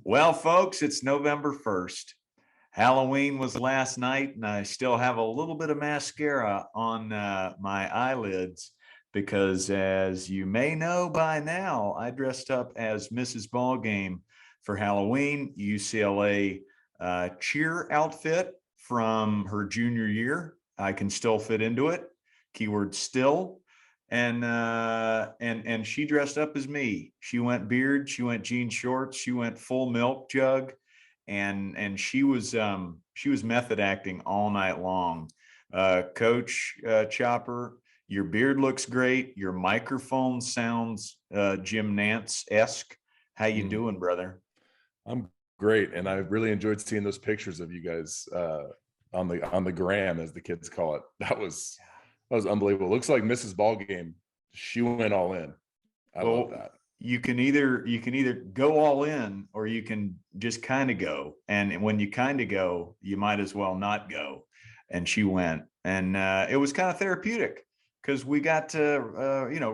Well, folks, it's November 1st. Halloween was last night, and I still have a little bit of mascara on my eyelids because, as you may know by now, I dressed up as Mrs. Ballgame for Halloween. UCLA cheer outfit from her junior year. I can still fit into it. Keyword still. And she dressed up as me. She went beard, she went jean shorts, she went full milk jug, and she was method acting all night long. Coach Chopper, your beard looks great. Your microphone sounds Jim Nance-esque. How you doing, brother? I'm great, and I really enjoyed seeing those pictures of you guys on the gram, as the kids call it. That was unbelievable. Looks like Mrs. Ballgame. She went all in. I love that. You can either go all in, or you can just kind of go. And when you kind of go, you might as well not go. And she went, and it was kind of therapeutic because we got to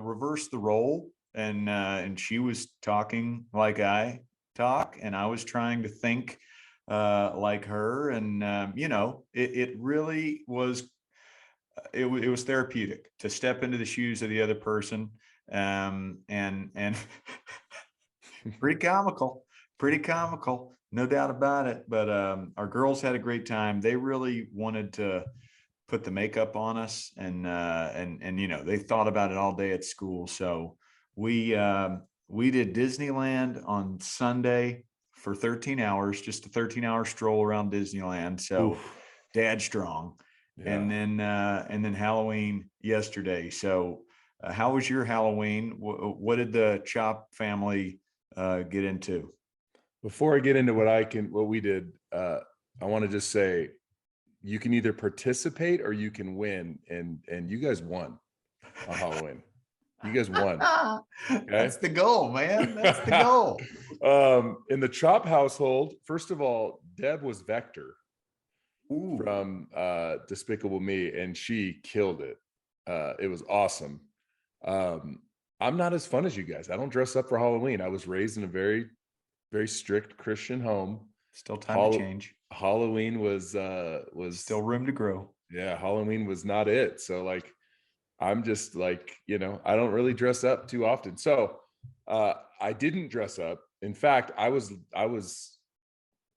reverse the role, and she was talking like I talk, and I was trying to think like her, and it really was. It was therapeutic to step into the shoes of the other person, and pretty comical, no doubt about it. But our girls had a great time. They really wanted to put the makeup on us, and they thought about it all day at school. So we did Disneyland on Sunday for 13 hours, just a 13-hour stroll around Disneyland. So dad strong. Yeah. And then Halloween yesterday. So how was your Halloween? What did the Chop family get into? Before I get into what we did, I want to just say, you can either participate or you can win, and you guys won on Halloween. You guys won. Okay? That's the goal, man. That's the goal. In the Chop household, first of all, Deb was Vector. Ooh. From Despicable Me, and she killed it. It was awesome. I'm not as fun as you guys. I don't dress up for Halloween. I was raised in a very, very strict Christian home. Still time to change. Halloween was still room to grow. Yeah, Halloween was not it. So I'm just I don't really dress up too often. So I didn't dress up. In fact, I was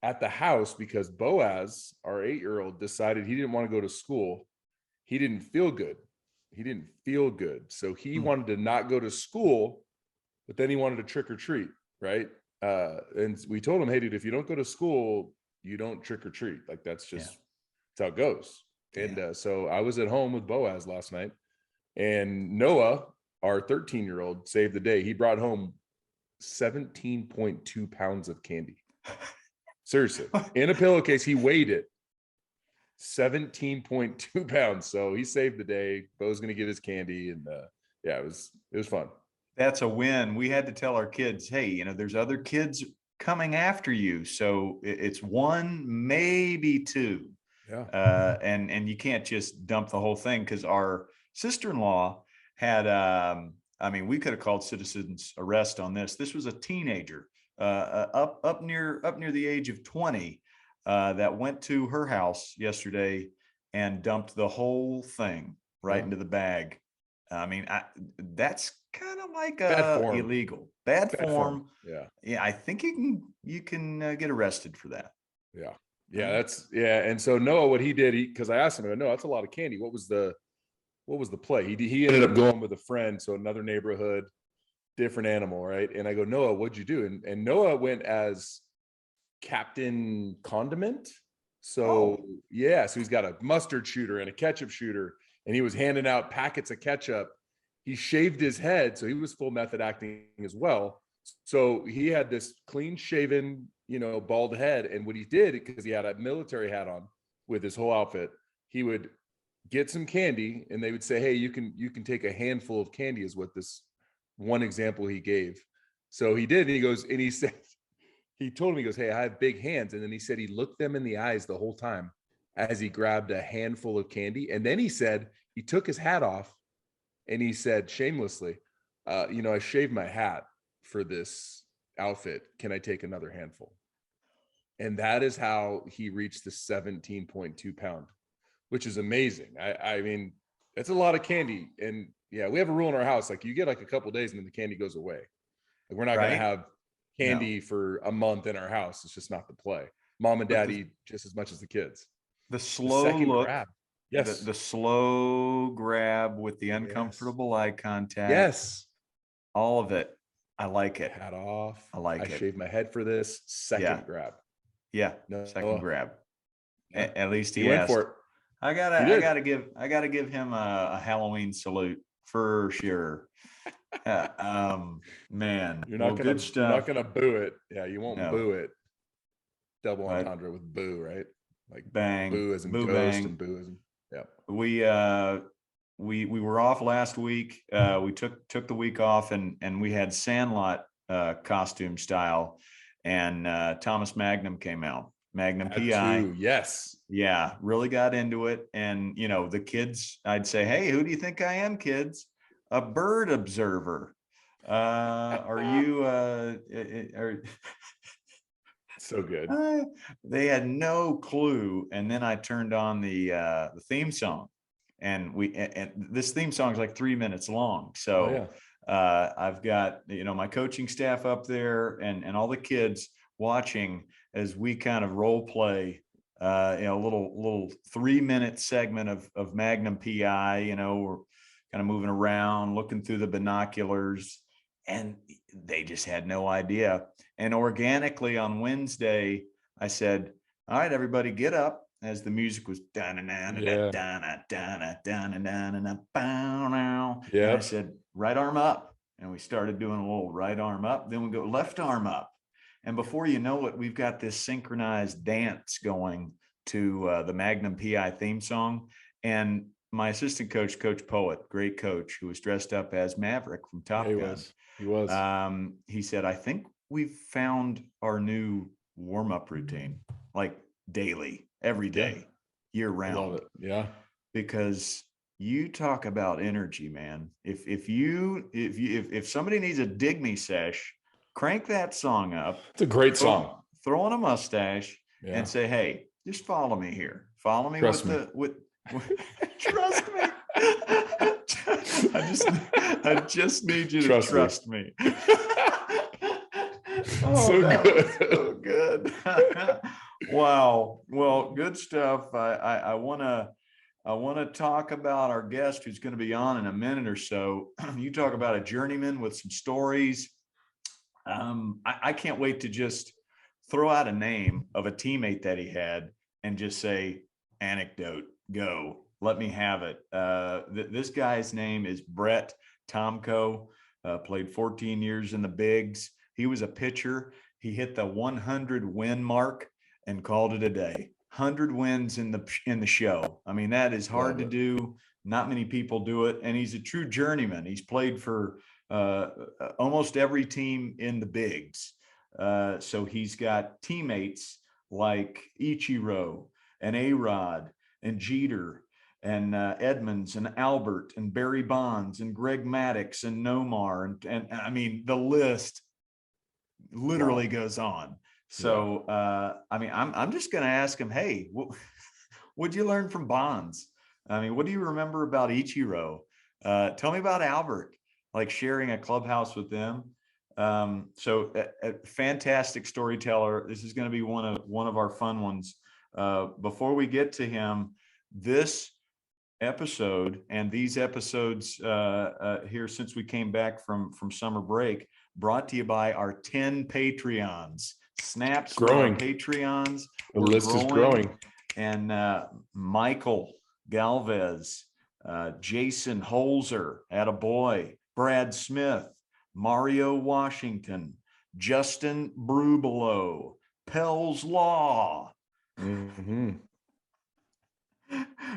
at the house because Boaz, our 8-year-old, decided he didn't want to go to school. He didn't feel good. So he wanted to not go to school, but then he wanted to trick or treat, right? And we told him, hey, dude, if you don't go to school, you don't trick or treat. That's just that's how it goes. And so I was at home with Boaz last night, and Noah, our 13-year-old, saved the day. He brought home 17.2 pounds of candy. Seriously, in a pillowcase. He weighed it, 17.2 pounds. So he saved the day. Bo's going to get his candy, and it was fun. That's a win. We had to tell our kids, hey, there's other kids coming after you, so it's one, maybe two. Yeah. And you can't just dump the whole thing, because our sister-in-law had we could have called citizens arrest on this. This was a teenager up near the age of 20 that went to her house yesterday and dumped the whole thing right into the bag. That's kind of like illegal, bad form. Yeah. I think you can get arrested for that. And so Noah, what he did, because I asked him, I go, no, that's a lot of candy. What was the play? He ended up going with a friend, so another neighborhood, different animal, right? And I go, Noah, what'd you do? And Noah went as Captain Condiment. So so he's got a mustard shooter and a ketchup shooter, and he was handing out packets of ketchup. He shaved his head, so he was full method acting as well. So he had this clean shaven, bald head. And what he did, because he had a military hat on with his whole outfit, he would get some candy, and they would say, hey, you can take a handful of candy, is what this one example he gave. So he did, and he goes, and he said, he told me, he goes, hey, I have big hands. And then he said he looked them in the eyes the whole time as he grabbed a handful of candy. And then he said he took his hat off, and he said shamelessly, I shaved my hat for this outfit. Can I take another handful? And that is how he reached the 17.2 pound, which is amazing. I mean, it's a lot of candy. And yeah, we have a rule in our house. Like you get like a couple days and then the candy goes away. Like we're not going to have candy for a month in our house. It's just not the play. Mom and dad eat just as much as the kids. The slow look. Grab. Yes. The slow grab with the uncomfortable eye contact. Yes. All of it. I like it. Hat off. I like it. I shaved my head for this. Second grab. Yeah. No, second grab. Yeah. At least he went asked. for it. I gotta give him a Halloween salute for sure. Man, You're not good stuff. You're not gonna boo it. Yeah, you won't boo it. Double Right. entendre with boo, right? Like bang, boo as in boo, ghost bang. and boo as in We were off last week. We took the week off and we had Sandlot costume style, and Thomas Magnum came out. Magnum PI. Yes. Yeah, really got into it. And the kids, I'd say, hey, who do you think I am, kids? A bird observer. Are you so good. They had no clue. And then I turned on the theme song, and this theme song is like 3 minutes long. So I've got my coaching staff up there and all the kids watching as we kind of role play a little 3-minute segment of Magnum PI. We're kind of moving around, looking through the binoculars, and they just had no idea. And organically on Wednesday, I said, all right, everybody get up, as the music was and I said, right arm up. And we started doing a little right arm up. Then we go left arm up. And before you know it, we've got this synchronized dance going to the Magnum PI theme song. And my assistant coach, Coach Poet, great coach, who was dressed up as Maverick from Top Gun. He was. He said, I think we've found our new warm-up routine, like daily, every day, year round. Love it. Yeah. Because you talk about energy, man. If somebody needs a dig me sesh, crank that song up. It's a great song. Throw on a mustache and say, hey, just follow me here. Follow me trust me. I just need you to trust me. So good. Wow. Well, good stuff. I want to talk about our guest who's going to be on in a minute or so. You talk about a journeyman with some stories. I can't wait to just throw out a name of a teammate that he had and just say, anecdote, go. Let me have it. This guy's name is Brett Tomko, played 14 years in the bigs. He was a pitcher. He hit the 100 win mark and called it a day. 100 wins in the show. I mean, that is hard to do. Not many people do it. And he's a true journeyman. He's played for almost every team in the bigs. So he's got teammates like Ichiro and A-Rod and Jeter and Edmonds and Albert and Barry Bonds and Greg Maddux and Nomar. And I mean, the list literally goes on. So, I mean, I'm just going to ask him, hey, what'd you learn from Bonds? I mean, what do you remember about Ichiro? Tell me about Albert, like sharing a clubhouse with them. So a fantastic storyteller. This is going to be one of our fun ones. Before we get to him, this episode and these episodes here since we came back from summer break, brought to you by our 10 Patreons. Snaps growing. Patreons. The list is growing. And Michael Galvez, Jason Holzer, Atta Boy, Brad Smith, Mario Washington, Justin Brubelo, Pell's Law. Mm-hmm.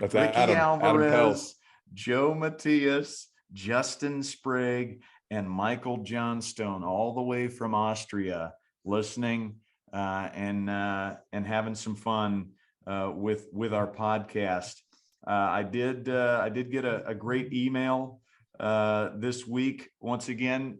That's Ricky Adam Alvarez, Joe Matias, Justin Sprague, and Michael Johnstone, all the way from Austria, listening and having some fun with our podcast. I did get a great email this week, once again,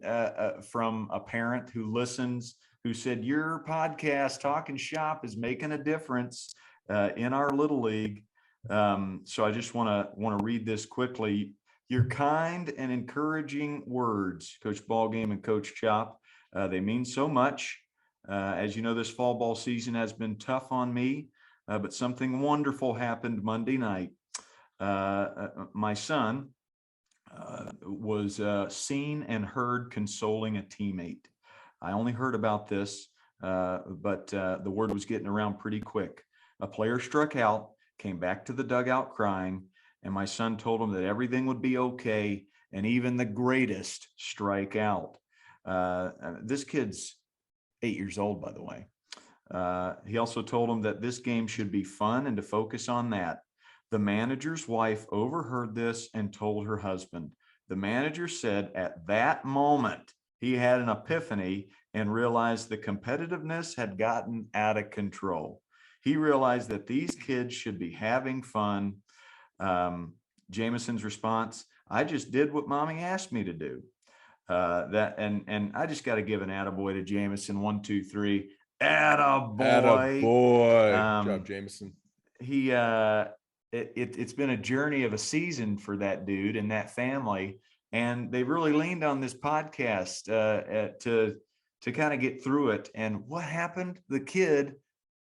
from a parent who listens, who said, your podcast, Talking Shop, is making a difference in our little league. So I just want to read this quickly. Your kind and encouraging words, Coach Ballgame and Coach Chop, they mean so much. As you know, this fall ball season has been tough on me, but something wonderful happened Monday night. My son was seen and heard consoling a teammate. I only heard about this, but the word was getting around pretty quick. A player struck out, came back to the dugout crying, and my son told him that everything would be okay, and even the greatest strike out. This kid's 8 years old, by the way. He also told him that this game should be fun and to focus on that. The manager's wife overheard this and told her husband. The manager said at that moment he had an epiphany and realized the competitiveness had gotten out of control. He realized that these kids should be having fun. Jameson's response, I just did what mommy asked me to do. And I just got to give an attaboy to Jameson. 1, 2, 3. Attaboy. Attaboy. Good job, Jameson. It's been a journey of a season for that dude and that family, and they really leaned on this podcast to kind of get through it. And what happened? The kid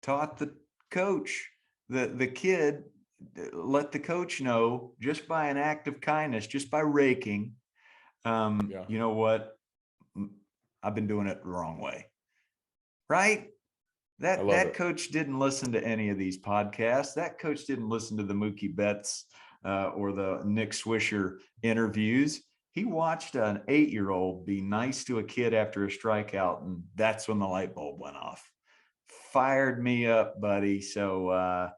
taught the coach. The kid let the coach know, just by an act of kindness, just by raking, you know what? I've been doing it the wrong way. Right? That coach didn't listen to any of these podcasts. That coach didn't listen to the Mookie Betts or the Nick Swisher interviews. He watched an 8-year-old be nice to a kid after a strikeout, and that's when the light bulb went off. Fired me up, buddy. So,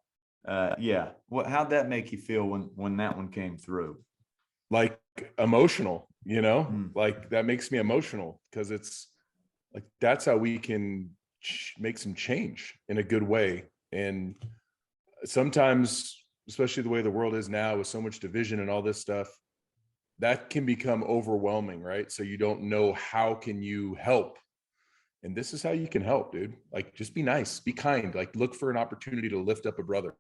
yeah. How'd that make you feel when that one came through? Like emotional, like that makes me emotional, because it's like, that's how we can make some change in a good way. And sometimes, especially the way the world is now with so much division and all this stuff, that can become overwhelming, right? So you don't know how can you help. And this is how you can help, dude. Like, just be nice, be kind, like look for an opportunity to lift up a brother.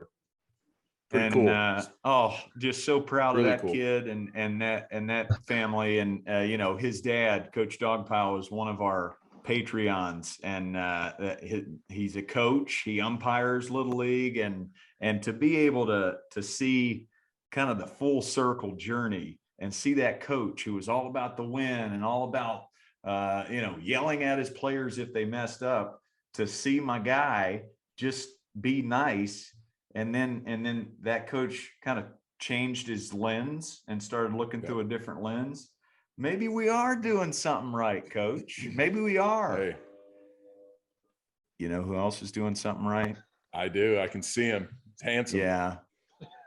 Pretty cool. Just so proud of that kid and that family. And his dad, Coach Dogpile, is one of our Patreons, and he's a coach. He umpires Little League, and to be able to see kind of the full circle journey and see that coach who was all about the win and all about yelling at his players if they messed up, to see my guy just be nice. And then that coach kind of changed his lens and started looking through a different lens. Maybe we are doing something right, Coach. Maybe we are. Hey. You know who else is doing something right? I do. I can see him. He's handsome. Yeah.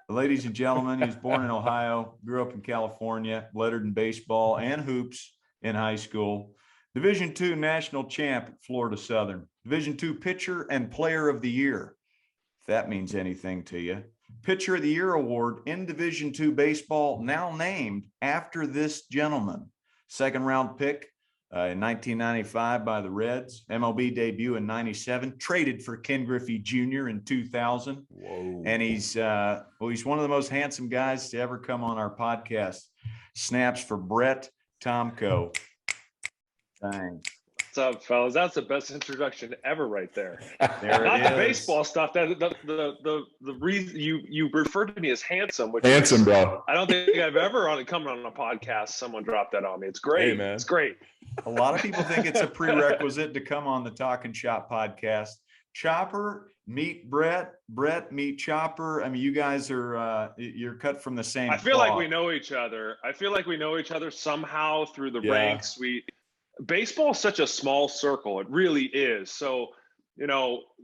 Ladies and gentlemen, he was born in Ohio, grew up in California, lettered in baseball and hoops in high school. Division II national champ at Florida Southern. Division II pitcher and player of the year, if that means anything to you. Pitcher of the Year award in Division II baseball, now named after this gentleman. Second round pick in 1995 by the Reds. MLB debut in 97. Traded for Ken Griffey Jr. in 2000. Whoa. And he's one of the most handsome guys to ever come on our podcast. Snaps for Brett Tomko. Thanks. What's up, fellas? That's the best introduction ever, right there. There Not it the is. baseball stuff. That the reason you referred to me as handsome, which Handsome, bro. I don't think I've ever come on a podcast someone dropped that on me. It's great, hey, man. It's great. A lot of people think it's a prerequisite to come on the Talkin' Shop podcast. Chopper, meet Brett. Brett, meet Chopper. I mean, you guys are you're cut from the same. I feel cloth. like we know each other. Somehow through the ranks. Baseball is such a small circle. It really is. So,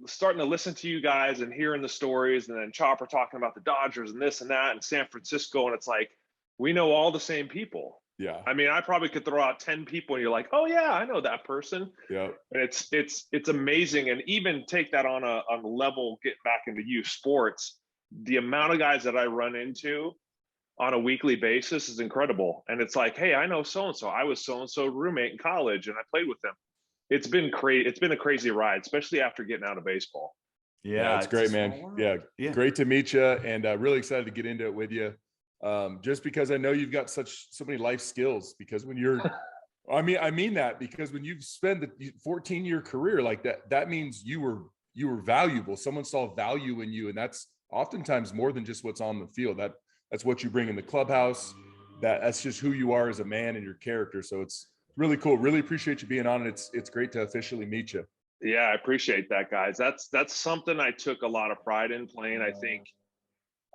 starting to listen to you guys and hearing the stories, and then Chopper talking about the Dodgers and this and that and San Francisco. And it's like, we know all the same people. Yeah. I mean, I probably could throw out 10 people and you're like, oh yeah, I know that person. Yeah. And it's amazing. And even take that on a level, get back into youth sports, the amount of guys that I run into on a weekly basis is incredible. And it's like, hey, I know so-and-so. I was so-and-so roommate in college and I played with them. It's been crazy. It's been a crazy ride, especially after getting out of baseball. Yeah, it's great, man. Yeah, great to meet you, and really excited to get into it with you. Just because I know you've got so many life skills. Because when you're, I mean that, because when you've spent the 14-year career like that, that means you were valuable. Someone saw value in you, and that's oftentimes more than just what's on the field. That's what you bring in the clubhouse. That's just who you are as a man and your character. So it's really cool. Really appreciate you being on. It's great to officially meet you. Yeah, I appreciate that, guys. That's something I took a lot of pride in playing. I think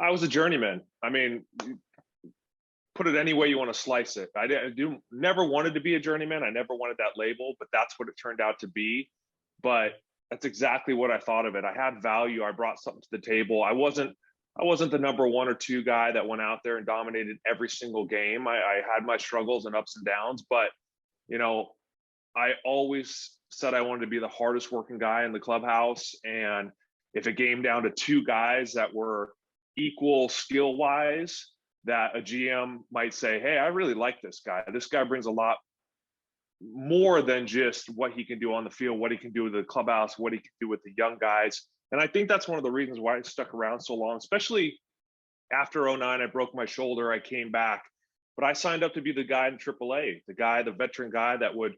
I was a journeyman. I mean, put it any way you want to slice it. I never wanted to be a journeyman. I never wanted that label, but that's what it turned out to be. But that's exactly what I thought of it. I had value. I brought something to the table. I wasn't the number 1 or 2 guy that went out there and dominated every single game. I had my struggles and ups and downs, but you know, I always said I wanted to be the hardest working guy in the clubhouse. And if it came down to 2 guys that were equal skill wise, that a GM might say, hey, I really like this guy. This guy brings a lot more than just what he can do on the field, what he can do with the clubhouse, what he can do with the young guys. And I think that's one of the reasons why I stuck around so long, especially after 09, I broke my shoulder, I came back, but I signed up to be the guy in AAA, the veteran guy that would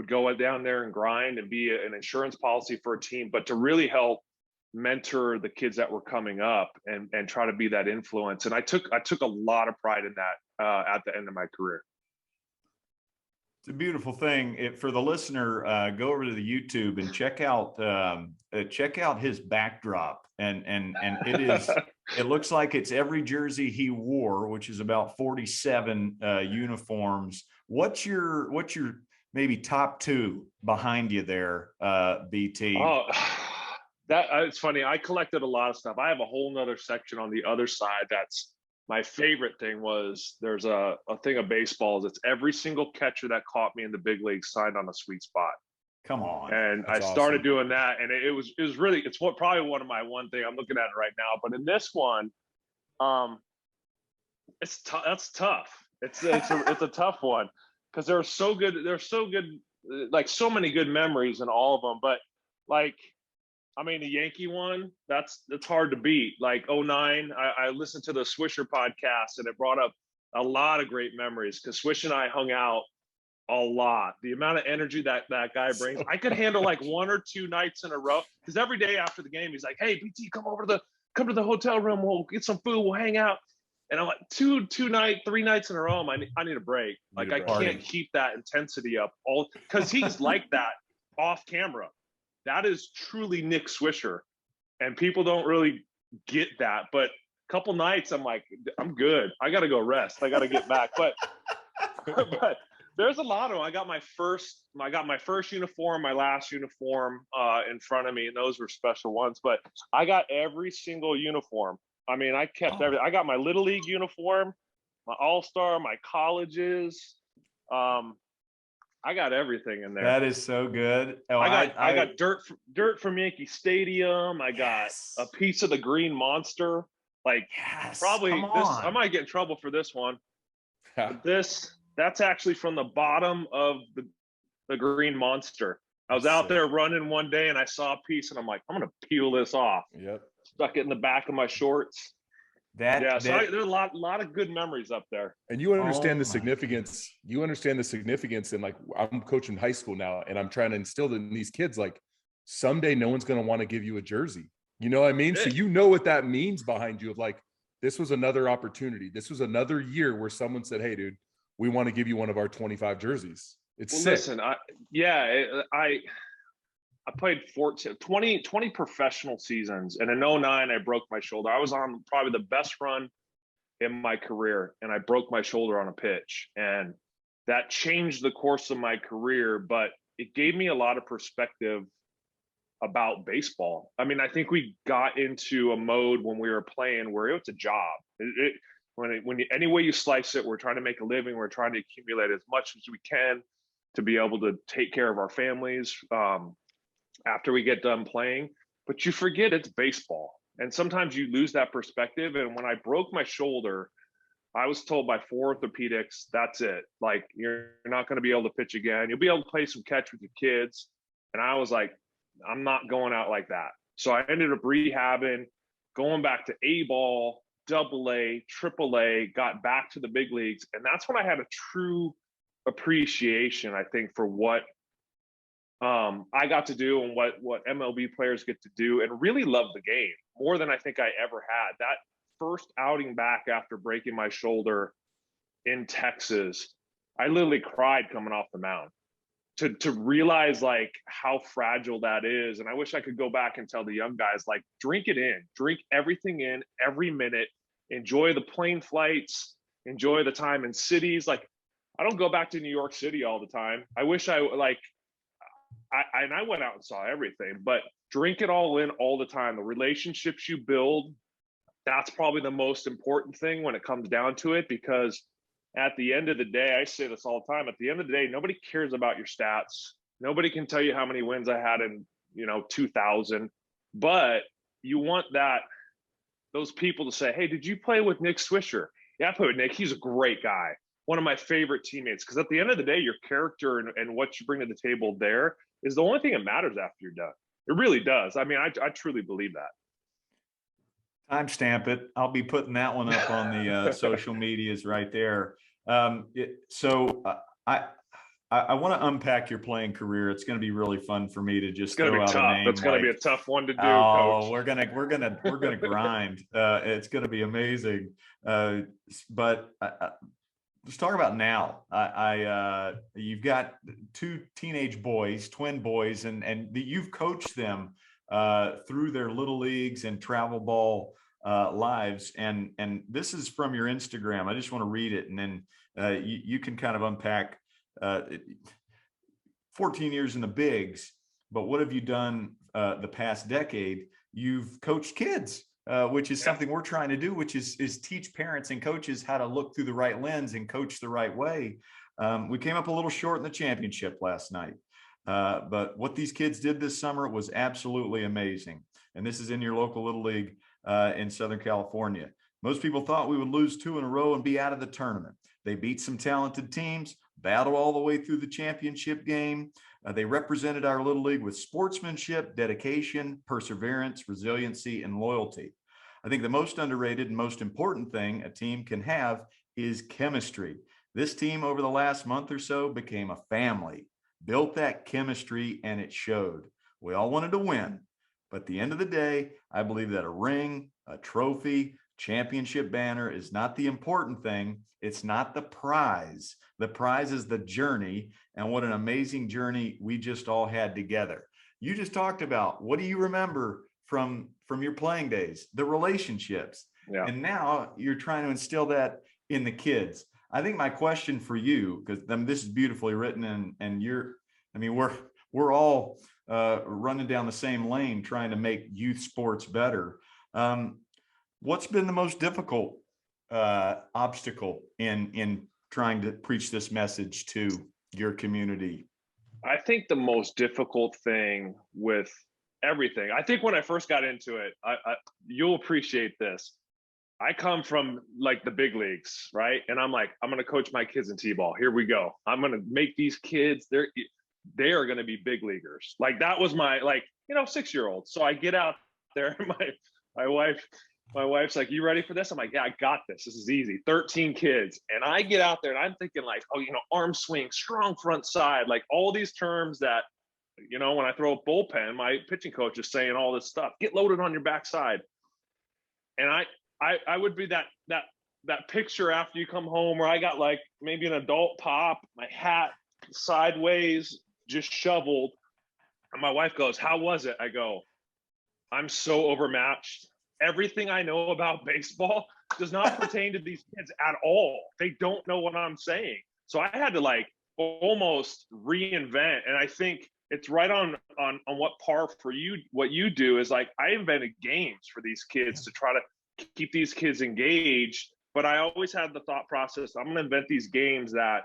go down there and grind and be an insurance policy for a team, but to really help mentor the kids that were coming up and try to be that influence. And I took a lot of pride in that at the end of my career. It's a beautiful thing. For the listener, go over to the YouTube and check out his backdrop. And it is, it looks like it's every jersey he wore, which is about 47 uniforms. What's your maybe top 2 behind you there, BT? Oh, it's funny. I collected a lot of stuff. I have a whole nother section on the other side. That's my favorite thing. Was there's a thing of baseballs. It's every single catcher that caught me in the big leagues signed on a sweet spot. Come on. And I started doing that, and it was really, it's probably one of my one thing. I'm looking at it right now, but in this one, it's tough. That's tough. It's a tough one because they're so good. They're so good. Like so many good memories in all of them. But like, I mean, the Yankee one, that's hard to beat. Like 09, I listened to the Swisher podcast, and it brought up a lot of great memories because Swish and I hung out a lot. The amount of energy that guy brings, I could handle like 1 or 2 nights in a row. Because every day after the game, he's like, "Hey, BT, come to the hotel room. We'll get some food. We'll hang out." And I'm like, 3 nights in a row. I need a break. Like I can't keep that intensity up all because he's like that off camera. That is truly Nick Swisher, and people don't really get that. But a couple nights, I'm like, I'm good. I got to go rest. I got to get back. But there's a lot of them. I got my first uniform, my last uniform in front of me, and those were special ones. But I got every single uniform. I mean, I kept everything. I got my Little League uniform, my All-Star, my colleges. I got everything in there. That is so good. Oh, I got dirt from Yankee Stadium. I got a piece of the Green Monster. Like probably this. I might get in trouble for this one. That's actually from the bottom of the Green Monster. I was out there running one day and I saw a piece and I'm like, I'm gonna peel this off. Yep. Stuck it in the back of my shorts. So there's a lot of good memories up there. And you understand the significance. You understand the significance. And like, I'm coaching high school now, and I'm trying to instill in these kids, like, someday no one's going to want to give you a jersey. You know what I mean? So you know what that means behind you of like, this was another opportunity. This was another year where someone said, "Hey, dude, we want to give you one of our 25 jerseys." It's sick. Listen, I played 20 professional seasons, and in 09, I broke my shoulder. I was on probably the best run in my career, and I broke my shoulder on a pitch, and that changed the course of my career, but it gave me a lot of perspective about baseball. I mean, I think we got into a mode when we were playing where it's a job. Any way you slice it, we're trying to make a living. We're trying to accumulate as much as we can to be able to take care of our families after we get done playing. But you forget it's baseball. And sometimes you lose that perspective. And when I broke my shoulder, I was told by 4 orthopedics, that's it. Like, you're not going to be able to pitch again. You'll be able to play some catch with your kids. And I was like, I'm not going out like that. So I ended up rehabbing, going back to A ball, double A, triple A, got back to the big leagues. And that's when I had a true appreciation, I think, for what I got to do and what MLB players get to do, and really love the game more than I think I ever had. That first outing back after breaking my shoulder in Texas, I literally cried coming off the mound to realize like how fragile that is. And I wish I could go back and tell the young guys, like, drink it in, drink everything in every minute, enjoy the plane flights, enjoy the time in cities. Like, I don't go back to New York City all the time. I wish I went out and saw everything, but drink it all in all the time. The relationships you build, that's probably the most important thing when it comes down to it, because at the end of the day, I say this all the time, at the end of the day, nobody cares about your stats. Nobody can tell you how many wins I had in, 2000, but you want those people to say, hey, did you play with Nick Swisher? Yeah, I played with Nick. He's a great guy. One of my favorite teammates. Because at the end of the day, your character and what you bring to the table there is the only thing that matters after you're done. It really does. I mean, I truly believe that. Timestamp it. I'll be putting that one up on the social medias right there. I want to unpack your playing career. It's going to be really fun for me to just throw out a name. It's going to be a tough one to do. Oh, Coach. we're gonna grind. It's going to be amazing. But let's talk about now. You've got 2 teenage boys, twin boys, and you've coached them through their little leagues and travel ball lives. And this is from your Instagram. I just want to read it, and then you can kind of unpack 14 years in the bigs, but what have you done the past decade? You've coached kids, which is something we're trying to do, which is teach parents and coaches how to look through the right lens and coach the right way. We came up a little short in the championship last night, but what these kids did this summer was absolutely amazing. And this is in your local little league in Southern California. Most people thought we would lose 2 in a row and be out of the tournament. They beat some talented teams, battled all the way through the championship game. They represented our little league with sportsmanship, dedication, perseverance, resiliency, and loyalty. I think the most underrated and most important thing a team can have is chemistry. This team over the last month or so became a family, built that chemistry, and it showed. We all wanted to win, but at the end of the day, I believe that a ring, a trophy, championship banner is not the important thing. It's not the prize. The prize is the journey, and what an amazing journey we just all had together. You just talked about, what do you remember from your playing days? The relationships. Yeah. And now you're trying to instill that in the kids. I think my question for you, because this is beautifully written, and we're all running down the same lane trying to make youth sports better. What's been the most difficult obstacle in trying to preach this message to your community? I think the most difficult thing with everything, I think when I first got into it, you'll appreciate this. I come from like the big leagues, right? And I'm like, I'm going to coach my kids in T-ball. Here we go. I'm going to make these kids, they are going to be big leaguers. Like, that was my 6-year-old. So I get out there, my wife's like, you ready for this? I'm like, yeah, I got this. This is easy. 13 kids. And I get out there and I'm thinking like, arm swing, strong front side, like all these terms that, when I throw a bullpen, my pitching coach is saying all this stuff, get loaded on your backside. And I would be that picture after you come home where I got like maybe an adult pop, my hat sideways, just shoveled. And my wife goes, how was it? I go, I'm so overmatched. Everything I know about baseball does not pertain to these kids at all. They don't know what I'm saying. So I had to like almost reinvent. And I think it's right on what par for you. What you do is like, I invented games for these kids to try to keep these kids engaged. But I always had the thought process, I'm going to invent these games that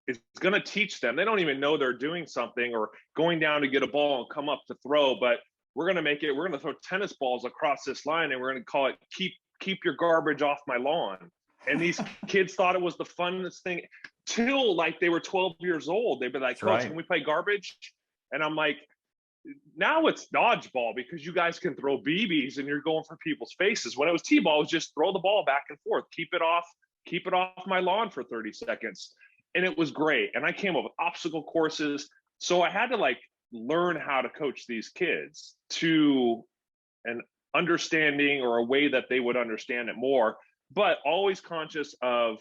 is going to teach them. They don't even know they're doing something or going down to get a ball and come up to throw, but we're going to throw tennis balls across this line, and we're going to call it keep your garbage off my lawn. And these kids thought it was the funnest thing till like they were 12 years old. They'd be like, Coach, can we play garbage? And I'm like, now it's dodgeball because you guys can throw BBs and you're going for people's faces. When it was T-ball, it was just throw the ball back and forth, keep it off my lawn for 30 seconds. And it was great. And I came up with obstacle courses. So I had to like learn how to coach these kids to an understanding or a way that they would understand it more, but always conscious of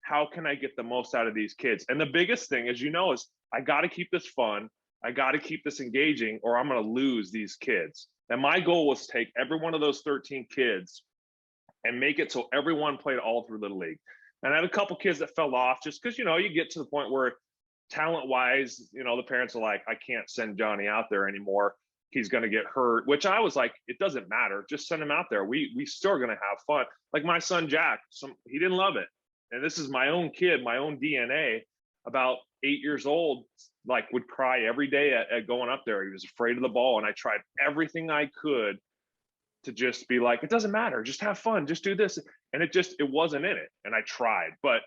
how can I get the most out of these kids? And the biggest thing, as you know, is I got to keep this fun. I got to keep this engaging or I'm going to lose these kids. And my goal was to take every one of those 13 kids and make it so everyone played all through Little League. And I had a couple kids that fell off just because, you know, you get to the point where talent wise, you know, the parents are like, I can't send Johnny out there anymore. He's going to get hurt, which I was like, it doesn't matter. Just send him out there. We still are going to have fun. Like my son, Jack, he didn't love it. And this is my own kid, my own DNA, about 8 years old, like would cry every day at going up there. He was afraid of the ball. And I tried everything I could to just be like, it doesn't matter. Just have fun. Just do this. And it wasn't in it. And I tried. But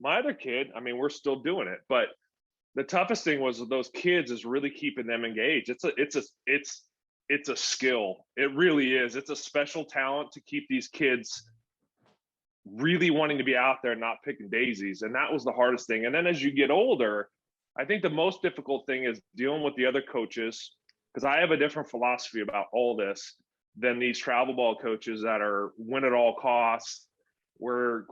my other kid, I mean, we're still doing it. But the toughest thing was with those kids is really keeping them engaged. It's a skill. It really is. It's a special talent to keep these kids really wanting to be out there and not picking daisies. And that was the hardest thing. And then as you get older, I think the most difficult thing is dealing with the other coaches, because I have a different philosophy about all this than these travel ball coaches that are win at all costs. We're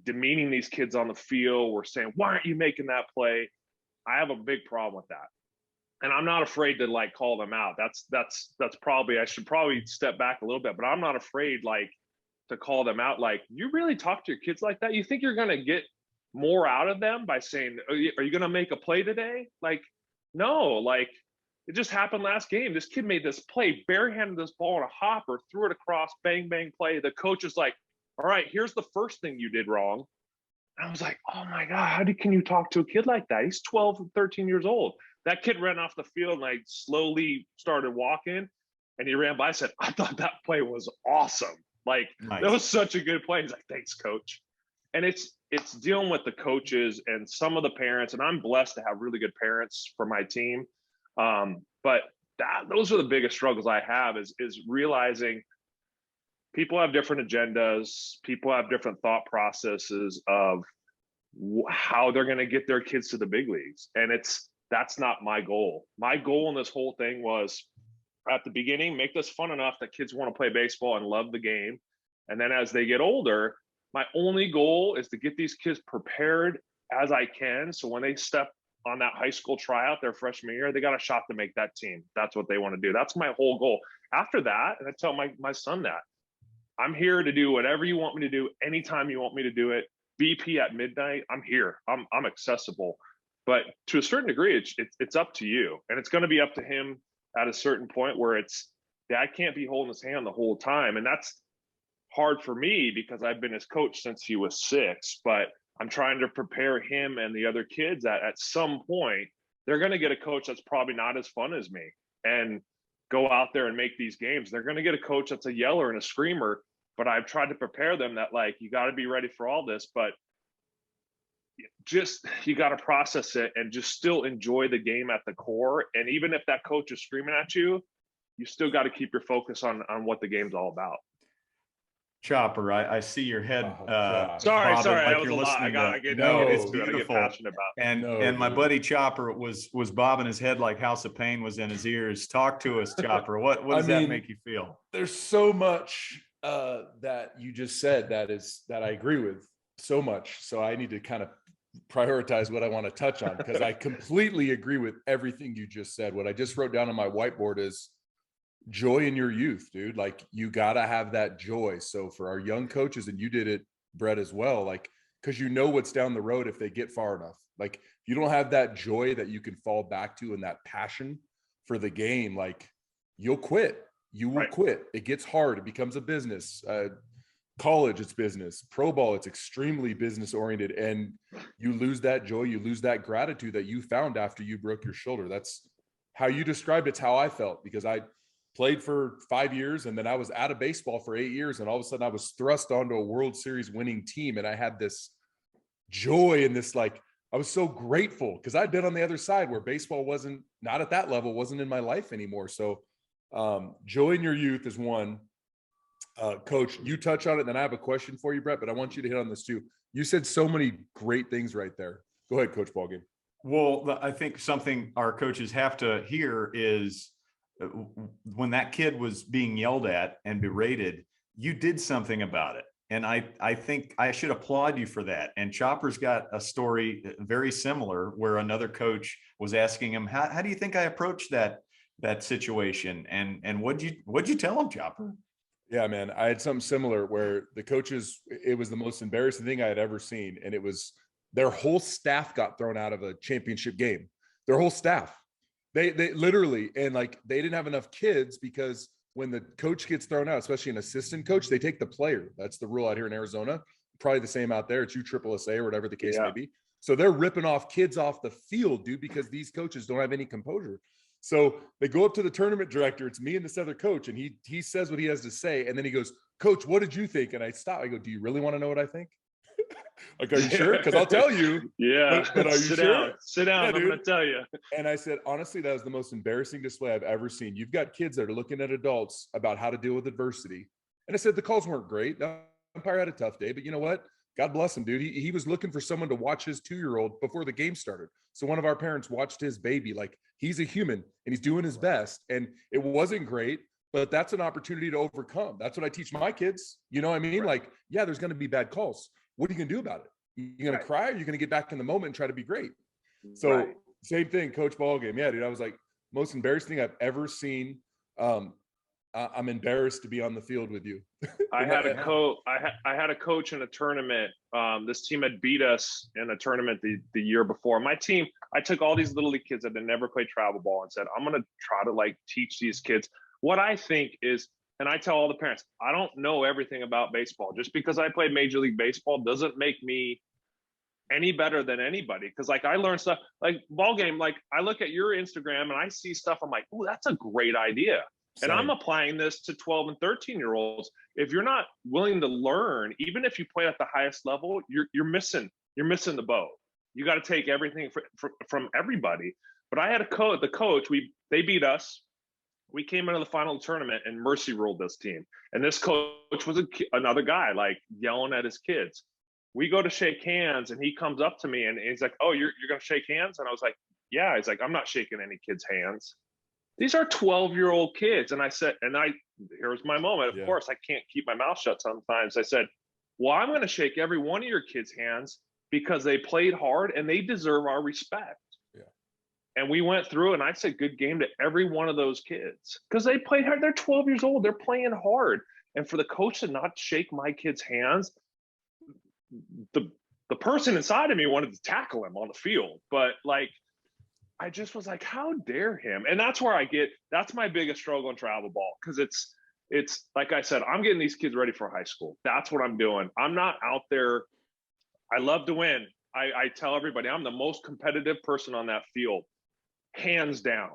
demeaning these kids on the field. We're saying, why aren't you making that play? I have a big problem with that. And I'm not afraid to like call them out. That's probably, I should probably step back a little bit, but I'm not afraid like to call them out. Like, you really talk to your kids like that? You think you're going to get more out of them by saying, are you going to make a play today? Like, no, like it just happened last game. This kid made this play, barehanded this ball in a hopper, threw it across, bang, bang play. The coach is like, all right, here's the first thing you did wrong. And I was like, oh my God, can you talk to a kid like that? He's 12 and 13 years old. That kid ran off the field and I slowly started walking and he ran by. I said, I thought that play was awesome. Like, nice. That was such a good play. He's like, thanks, coach. And it's dealing with the coaches and some of the parents, and I'm blessed to have really good parents for my team. But those are the biggest struggles I have is realizing people have different agendas. People have different thought processes of how they're going to get their kids to the big leagues. And that's not my goal. My goal in this whole thing was at the beginning, make this fun enough that kids want to play baseball and love the game. And then as they get older, my only goal is to get these kids prepared as I can. So when they step on that high school tryout their freshman year, they got a shot to make that team. That's what they want to do. That's my whole goal. After that, and I tell my son that, I'm here to do whatever you want me to do, anytime you want me to do it. BP at midnight, I'm here. I'm accessible. But to a certain degree, it's up to you. And it's going to be up to him at a certain point where Dad can't be holding his hand the whole time. And that's hard for me because I've been his coach since he was 6, but I'm trying to prepare him and the other kids that at some point, they're going to get a coach that's probably not as fun as me and go out there and make these games. They're going to get a coach that's a yeller and a screamer, but I've tried to prepare them that like, you got to be ready for all this, but just, you got to process it and just still enjoy the game at the core. And even if that coach is screaming at you, you still got to keep your focus on what the game's all about. Chopper, I see your head. Sorry, like that you're was a lot. listening. It's beautiful. I get passionate about. And my buddy Chopper was bobbing his head like House of Pain was in his ears. Talk to us, Chopper. What does that make you feel? There's so much that you just said that I agree with so much. So I need to kind of prioritize what I want to touch on because I completely agree with everything you just said. What I just wrote down on my whiteboard is joy in your youth, dude. Like, you gotta have that joy. So for our young coaches, and you did it, Brett, as well, like, because you know what's down the road if they get far enough. Like, if you don't have that joy that you can fall back to and that passion for the game, like, you'll quit. You will quit. It gets hard. It becomes a business. College, it's business. Pro ball, it's extremely business oriented, and you lose that joy. You lose that gratitude that you found after you broke your shoulder. That's how you described it's how I felt, because played for 5 years, and then I was out of baseball for 8 years, and all of a sudden I was thrust onto a World Series winning team, and I had this joy and this, like, I was so grateful because I'd been on the other side where baseball wasn't, not at that level, wasn't in my life anymore. So joy in your youth is one. Coach, you touch on it, and then I have a question for you, Brett, but I want you to hit on this too. You said so many great things right there. Go ahead, Coach Ballgame. Well, I think something our coaches have to hear is when that kid was being yelled at and berated, you did something about it. And I think I should applaud you for that. And Chopper's got a story very similar where another coach was asking him, how do you think I approached that situation? And what'd you tell him, Chopper? Yeah, man, I had something similar where the coaches, it was the most embarrassing thing I had ever seen. And it was their whole staff got thrown out of a championship game. Their whole staff. They literally, and like, they didn't have enough kids because when the coach gets thrown out, especially an assistant coach, they take the player. That's the rule out here in Arizona. Probably the same out there. It's USSSA or whatever the case may be. So they're ripping off kids off the field, dude, because these coaches don't have any composure. So they go up to the tournament director. It's me and this other coach, and he says what he has to say, and then he goes, "Coach, what did you think?" And I stop. I go, "Do you really want to know what I think?" Like, "Are you sure?" Because I'll tell you. Yeah. But are you Sit sure? down. Sit down. Yeah, I'm going to tell you. And I said, honestly, that was the most embarrassing display I've ever seen. You've got kids that are looking at adults about how to deal with adversity. And I said, the calls weren't great. The umpire had a tough day, but you know what? God bless him, dude. He was looking for someone to watch his 2-year-old before the game started. So one of our parents watched his baby. Like, he's a human and he's doing his best. And it wasn't great, but that's an opportunity to overcome. That's what I teach my kids. You know what I mean? Right. Like, yeah, there's going to be bad calls. What are you going to do about it? You're going to cry, or you're going to get back in the moment and try to be great. So same thing, Coach Ballgame. Yeah, dude, I was like, most embarrassing thing I've ever seen. I'm embarrassed to be on the field with you. I had a coach. I had a coach in a tournament. This team had beat us in a tournament the year before. My team, I took all these little league kids that had never played travel ball and said, I'm going to try to like teach these kids what I think is. And I tell all the parents, I don't know everything about baseball. Just because I played Major League Baseball doesn't make me any better than anybody. Because like I learned stuff like ball game. Like I look at your Instagram and I see stuff. I'm like, oh, that's a great idea. And I'm applying this to 12 and 13-year-olds. If you're not willing to learn, even if you play at the highest level, you're missing the boat. You got to take everything from everybody. But I had the coach. They beat us. We came into the final tournament and Mercy ruled this team. And this coach was another guy like yelling at his kids. We go to shake hands and he comes up to me and he's like, "Oh, you're going to shake hands?" And I was like, "Yeah." He's like, "I'm not shaking any kids' hands. These are 12-year-old kids." And I said, here's my moment. Of course, I can't keep my mouth shut sometimes. I said, "Well, I'm going to shake every one of your kids' hands because they played hard and they deserve our respect." And we went through and I said, good game to every one of those kids because they played hard. They're 12 years old. They're playing hard. And for the coach to not shake my kids' hands, the person inside of me wanted to tackle him on the field. But like, I just was like, how dare him? And that's where that's my biggest struggle in travel ball. Cause it's like I said, I'm getting these kids ready for high school. That's what I'm doing. I'm not out there. I love to win. I tell everybody I'm the most competitive person on that field. Hands down,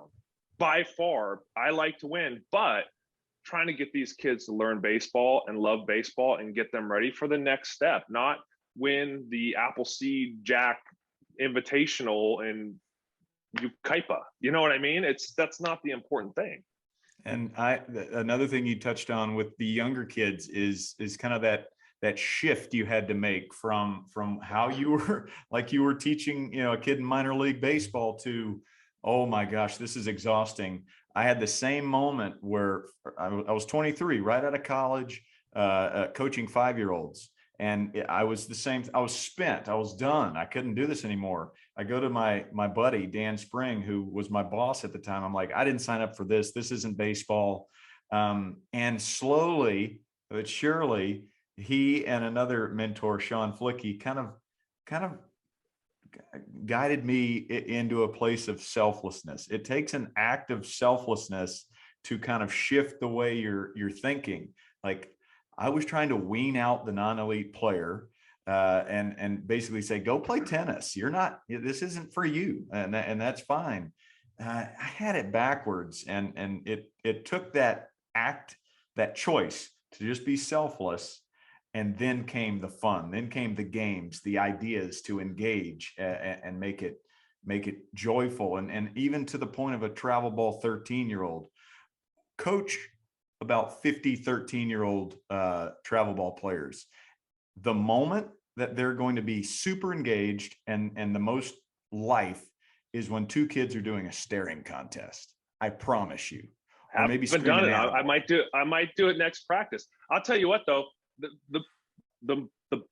by far, I like to win, but trying to get these kids to learn baseball and love baseball and get them ready for the next step, not win the Appleseed Jack Invitational in Ukaipa. You know what I mean? That's not the important thing. And another thing you touched on with the younger kids is kind of that shift you had to make from how you were teaching, a kid in minor league baseball to, oh my gosh, this is exhausting. I had the same moment where I was 23, right out of college, coaching 5-year-olds. And I was the same. I was spent. I was done. I couldn't do this anymore. I go to my buddy, Dan Spring, who was my boss at the time. I'm like, I didn't sign up for this. This isn't baseball. And slowly but surely, he and another mentor, Sean Flicky, kind of guided me into a place of selflessness. It takes an act of selflessness to kind of shift the way you're thinking. Like I was trying to wean out the non-elite player and basically say, go play tennis. This isn't for you. And that's fine. I had it backwards, and it took that choice to just be selfless, and then came the fun, then came the games, the ideas to engage and make it joyful, and even to the point of a travel ball 13-year-old coach about 50 13-year-old travel ball players. The moment that they're going to be super engaged and the most life is when two kids are doing a staring contest. I promise you. Or maybe haven't done it. I might do it next practice. I'll tell you what though, the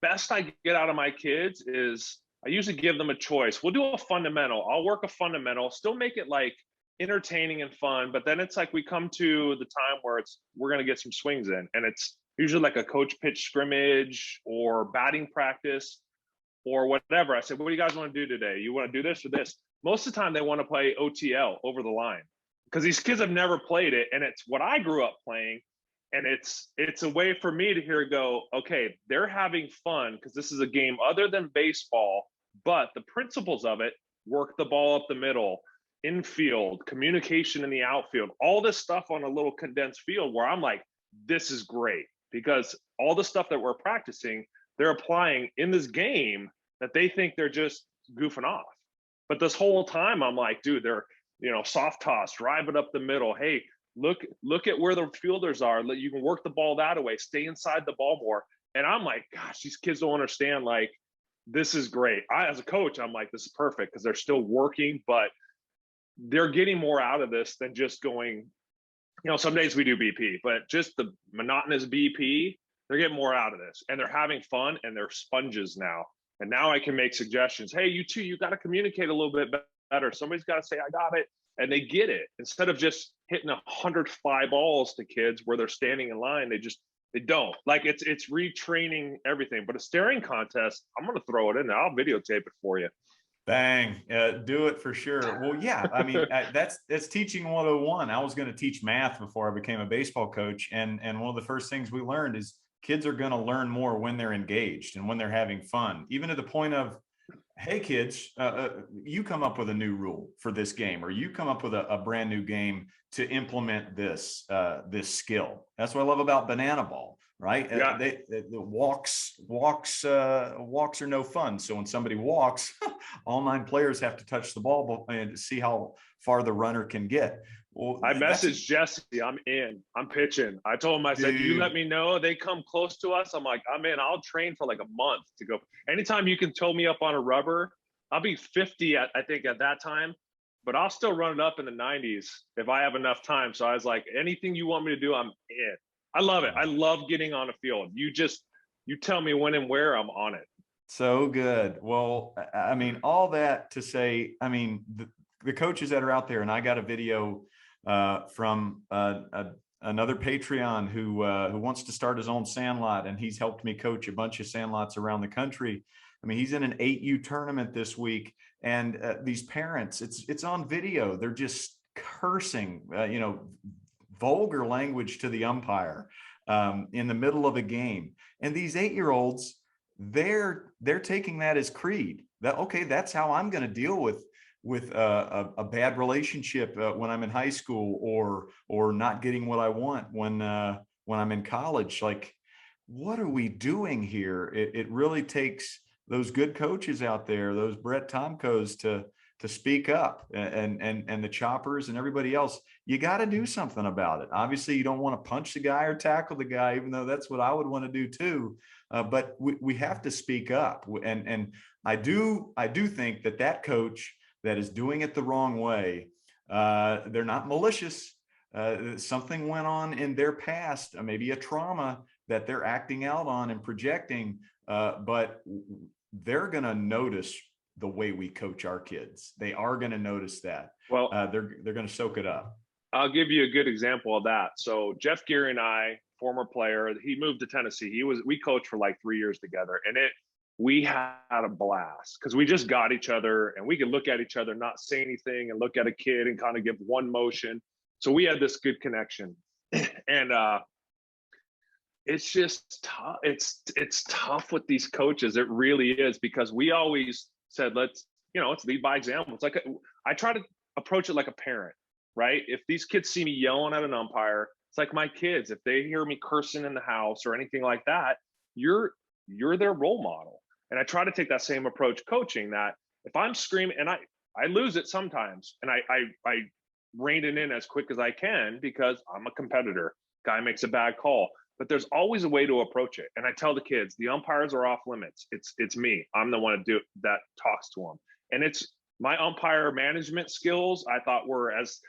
best I get out of my kids is I usually give them a choice. We'll do a fundamental. I'll work a fundamental, still make it like entertaining and fun, but then it's like we come to the time where we're going to get some swings in, and it's usually like a coach pitch scrimmage or batting practice or whatever. I said, what do you guys want to do today? You want to do this or this? Most of the time they want to play OTL, over the line, because these kids have never played it, and it's what I grew up playing. And it's a way for me to go, okay, they're having fun because this is a game other than baseball, but the principles of it, work the ball up the middle, infield, communication in the outfield, all this stuff on a little condensed field, where I'm like, this is great, because all the stuff that we're practicing, they're applying in this game that they think they're just goofing off. But this whole time I'm like, dude, they're, soft toss, drive it up the middle. Hey, look at where the fielders are. You can work the ball that way, stay inside the ball more. And I'm like, gosh, these kids don't understand. Like, this is great. As a coach, I'm like, this is perfect, because they're still working, but they're getting more out of this than just going, some days we do BP, but just the monotonous BP, they're getting more out of this, and they're having fun, and they're sponges now. And now I can make suggestions. Hey, you got to communicate a little bit better. Somebody's got to say, I got it. And they get it, instead of just hitting 100 fly balls to kids where they're standing in line. They don't. Like, it's retraining everything. But a staring contest, I'm going to throw it in there. I'll videotape it for you. Bang, do it for sure. Well, yeah, I mean, that's teaching 101. I was going to teach math before I became a baseball coach. And one of the first things we learned is kids are going to learn more when they're engaged and when they're having fun, even to the point of, hey, kids, you come up with a new rule for this game, or you come up with a brand new game to implement this skill. That's what I love about banana ball, right? Yeah. The walks are no fun. So when somebody walks, all 9 players have to touch the ball and see how far the runner can get. Well, I messaged Jesse. I'm in. I'm pitching. I told him, I said, you let me know. They come close to us. I'm like, I'm in. I'll train for like a month to go. Anytime you can tow me up on a rubber, I'll be 50, I think, at that time. But I'll still run it up in the 90s if I have enough time. So I was like, anything you want me to do, I'm in. I love it. I love getting on a field. You tell me when and where, I'm on it. So good. Well, I mean, all that to say, I mean, the coaches that are out there, and I got a video from another Patreon who wants to start his own sandlot, and he's helped me coach a bunch of sandlots around the country. I mean, he's in an 8U tournament this week, and these parents, it's on video. They're just cursing, vulgar language to the umpire in the middle of a game. And these 8-year-olds, they're taking that as creed. That, okay, that's how I'm going to deal with a bad relationship when I'm in high school, or not getting what I want when I'm in college. Like, what are we doing here? It really takes those good coaches out there, those Brett Tomkos, to speak up, and the Choppers and everybody else. You got to do something about it. Obviously, you don't want to punch the guy or tackle the guy, even though that's what I would want to do too. But we have to speak up. And I do think that coach that is doing it the wrong way, they're not malicious. Something went on in their past, maybe a trauma that they're acting out on and projecting, but they're going to notice the way we coach our kids. They are going to notice that. Well, they're going to soak it up. I'll give you a good example of that. So Jeff Geary and I, former player, he moved to Tennessee. We coached for like 3 years together, and we had a blast because we just got each other, and we could look at each other, not say anything, and look at a kid and kind of give one motion. So we had this good connection. And it's just tough. It's tough with these coaches. It really is, because we always said, let's lead by example. It's like I try to approach it like a parent, right? If these kids see me yelling at an umpire, it's like my kids. If they hear me cursing in the house or anything like that, you're their role model. And I try to take that same approach coaching, that if I'm screaming, and I lose it sometimes, and I rein it in as quick as I can because I'm a competitor. Guy makes a bad call, but there's always a way to approach it. And I tell the kids, the umpires are off limits. It's me. I'm the one that talks to them. And it's my umpire management skills, I thought, were as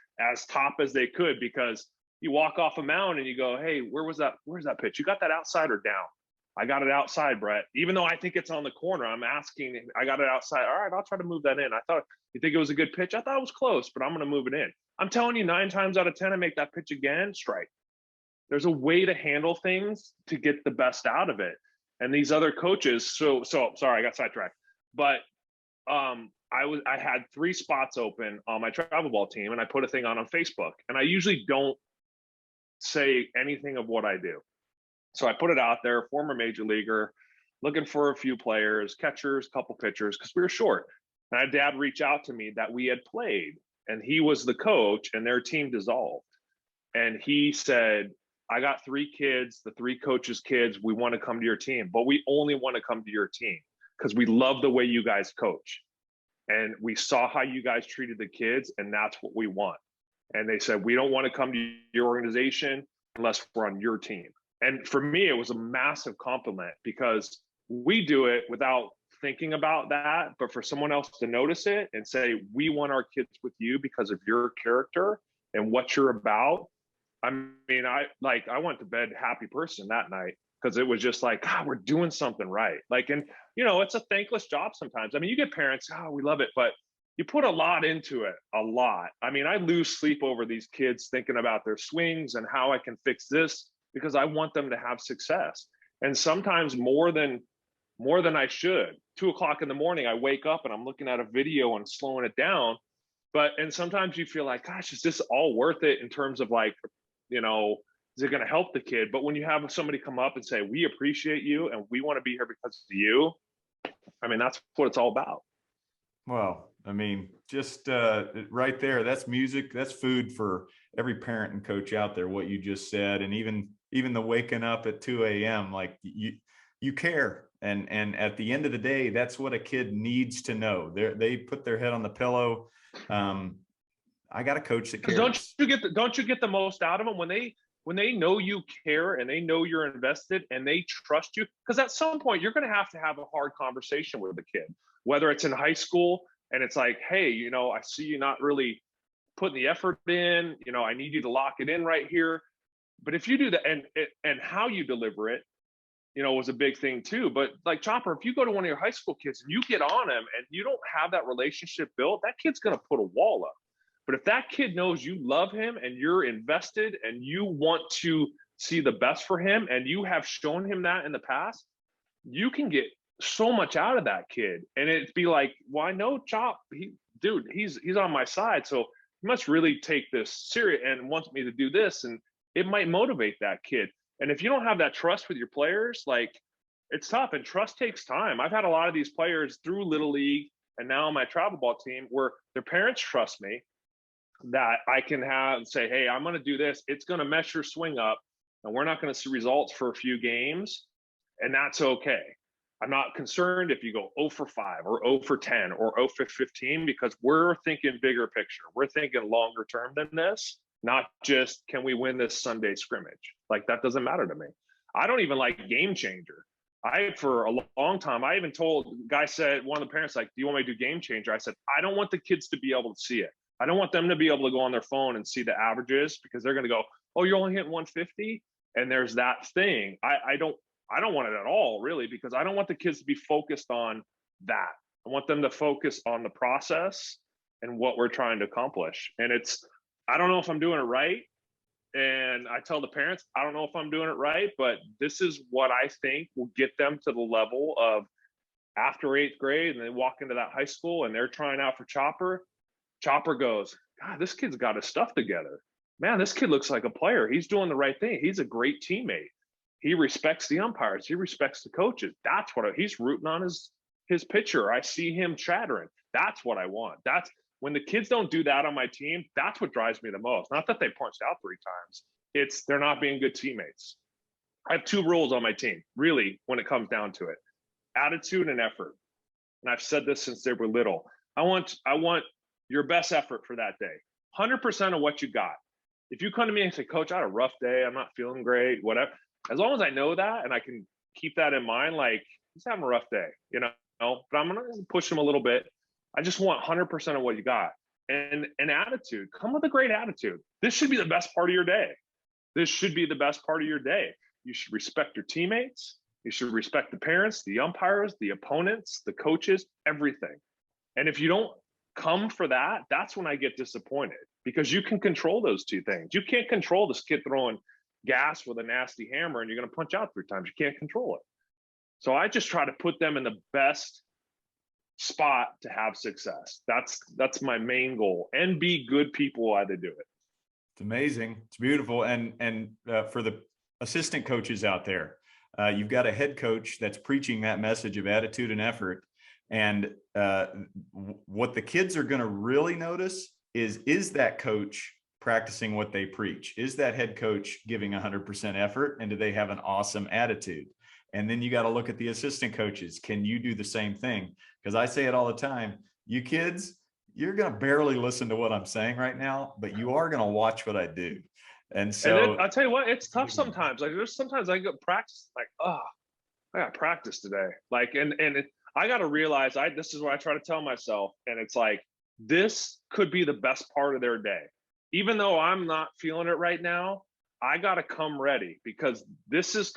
top as they could, because you walk off a mound and you go, hey, where's that pitch? You got that outside or down? I got it outside, Brett. Even though I think it's on the corner, I'm asking, I got it outside. All right, I'll try to move that in. I thought, you think it was a good pitch? I thought it was close, but I'm going to move it in. I'm telling you, 9 times out of 10, I make that pitch again, strike. There's a way to handle things to get the best out of it. And these other coaches, so sorry, I got sidetracked. But I had 3 spots open on my travel ball team, and I put a thing on Facebook. And I usually don't say anything of what I do. So I put it out there, former major leaguer, looking for a few players, catchers, couple pitchers, because we were short. And I had dad reach out to me that we had played, and he was the coach, and their team dissolved. And he said, I got 3 kids, the 3 coaches' kids, we want to come to your team, but we only want to come to your team because we love the way you guys coach. And we saw how you guys treated the kids, and that's what we want. And they said, we don't want to come to your organization unless we're on your team. And for me, it was a massive compliment, because we do it without thinking about that. But for someone else to notice it and say, we want our kids with you because of your character and what you're about. I mean, I went to bed happy person that night, because it was just like, God, we're doing something right. Like, and it's a thankless job sometimes. I mean, you get parents, we love it, but you put a lot into it, a lot. I mean, I lose sleep over these kids thinking about their swings and how I can fix this, because I want them to have success. And sometimes more than I should. 2:00 in the morning, I wake up and I'm looking at a video and slowing it down. And sometimes you feel like, gosh, is this all worth it in terms of like, is it going to help the kid? But when you have somebody come up and say, we appreciate you and we want to be here because of you, I mean, that's what it's all about. Well, I mean, just right there, that's music, that's food for every parent and coach out there, what you just said. And even the waking up at 2 a.m., like you care. And at the end of the day, that's what a kid needs to know. They put their head on the pillow. I got a coach that cares. Don't you get the most out of them when they know you care and they know you're invested and they trust you? Because at some point you're going to have a hard conversation with the kid, whether it's in high school and it's like, hey, I see you not really putting the effort in. I need you to lock it in right here. But if you do that, and how you deliver it, was a big thing too. But like Chopper, if you go to one of your high school kids and you get on him and you don't have that relationship built, that kid's going to put a wall up. But if that kid knows you love him and you're invested and you want to see the best for him and you have shown him that in the past, you can get so much out of that kid. And it'd be like, well, I know Chop, he's on my side. So he must really take this serious and wants me to do this. And it might motivate that kid. And if you don't have that trust with your players, like, it's tough, and trust takes time. I've had a lot of these players through Little League and now on my travel ball team where their parents trust me, that I can say, hey, I'm going to do this. It's going to mess your swing up and we're not going to see results for a few games. And that's okay. I'm not concerned if you go 0 for 5 or 0 for 10 or 0 for 15, because we're thinking bigger picture. We're thinking longer term than this, not just, can we win this Sunday scrimmage? Like, that doesn't matter to me. I don't even like game changer. For a long time, I even told, guy said, one of the parents, like, do you want me to do game changer? I said, I don't want the kids to be able to see it. I don't want them to be able to go on their phone and see the averages, because they're going to go, oh, you're only hitting 150. And there's that thing. I don't want it at all, really, because I don't want the kids to be focused on that. I want them to focus on the process and what we're trying to accomplish. And I don't know if I'm doing it right. And I tell the parents, I don't know if I'm doing it right, but this is what I think will get them to the level of after 8th grade, and they walk into that high school and they're trying out for Chopper. Chopper goes, God, this kid's got his stuff together. Man, this kid looks like a player. He's doing the right thing. He's a great teammate. He respects the umpires. He respects the coaches. That's what he's rooting on his pitcher. I see him chattering. That's what I want. When the kids don't do that on my team, that's what drives me the most. Not that they punched out 3 times. It's they're not being good teammates. I have 2 rules on my team, really, when it comes down to it: attitude and effort. And I've said this since they were little. I want your best effort for that day. 100% of what you got. If you come to me and say, Coach, I had a rough day, I'm not feeling great, whatever. As long as I know that and I can keep that in mind, like, he's having a rough day, you know, but I'm gonna push him a little bit. I just want 100% of what you got. And attitude, come with a great attitude. This should be the best part of your day. This should be the best part of your day. You should respect your teammates. You should respect the parents, the umpires, the opponents, the coaches, everything. And if you don't come for that, that's when I get disappointed, because you can control those 2 things. You can't control this kid throwing gas with a nasty hammer and you're going to punch out 3 times. You can't control it. So I just try to put them in the best spot to have success. That's my main goal, and be good people while they do it. It's amazing. It's beautiful. And for the assistant coaches out there, you've got a head coach that's preaching that message of attitude and effort. And what the kids are going to really notice is that coach practicing what they preach? Is that head coach giving 100% effort? And do they have an awesome attitude? And then you got to look at the assistant coaches. Can you do the same thing? Because I say it all the time, you kids, you're going to barely listen to what I'm saying right now, but you are going to watch what I do. And so I'll tell you what, it's tough sometimes. Like, there's sometimes I go practice, like, oh, I got practice today. Like, I got to realize this is what I try to tell myself. And it's like, this could be the best part of their day. Even though I'm not feeling it right now, I got to come ready, because this is,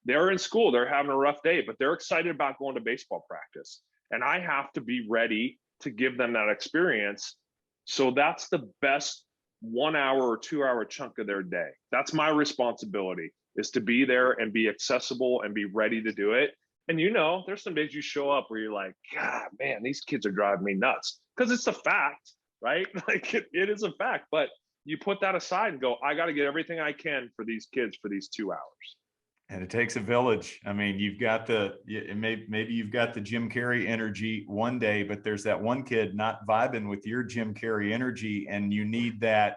they're in school, they're having a rough day, but they're excited about going to baseball practice. And I have to be ready to give them that experience. So that's the best 1 hour or 2 hour chunk of their day. That's my responsibility, is to be there and be accessible and be ready to do it. And you know, there's some days you show up where you're like, God, man, these kids are driving me nuts, because it's a fact, right? Like it is a fact, but you put that aside and go, I got to get everything I can for these kids for these 2 hours. And it takes a village. I mean, you've got maybe you've got the Jim Carrey energy one day, but there's that one kid not vibing with your Jim Carrey energy, and you need that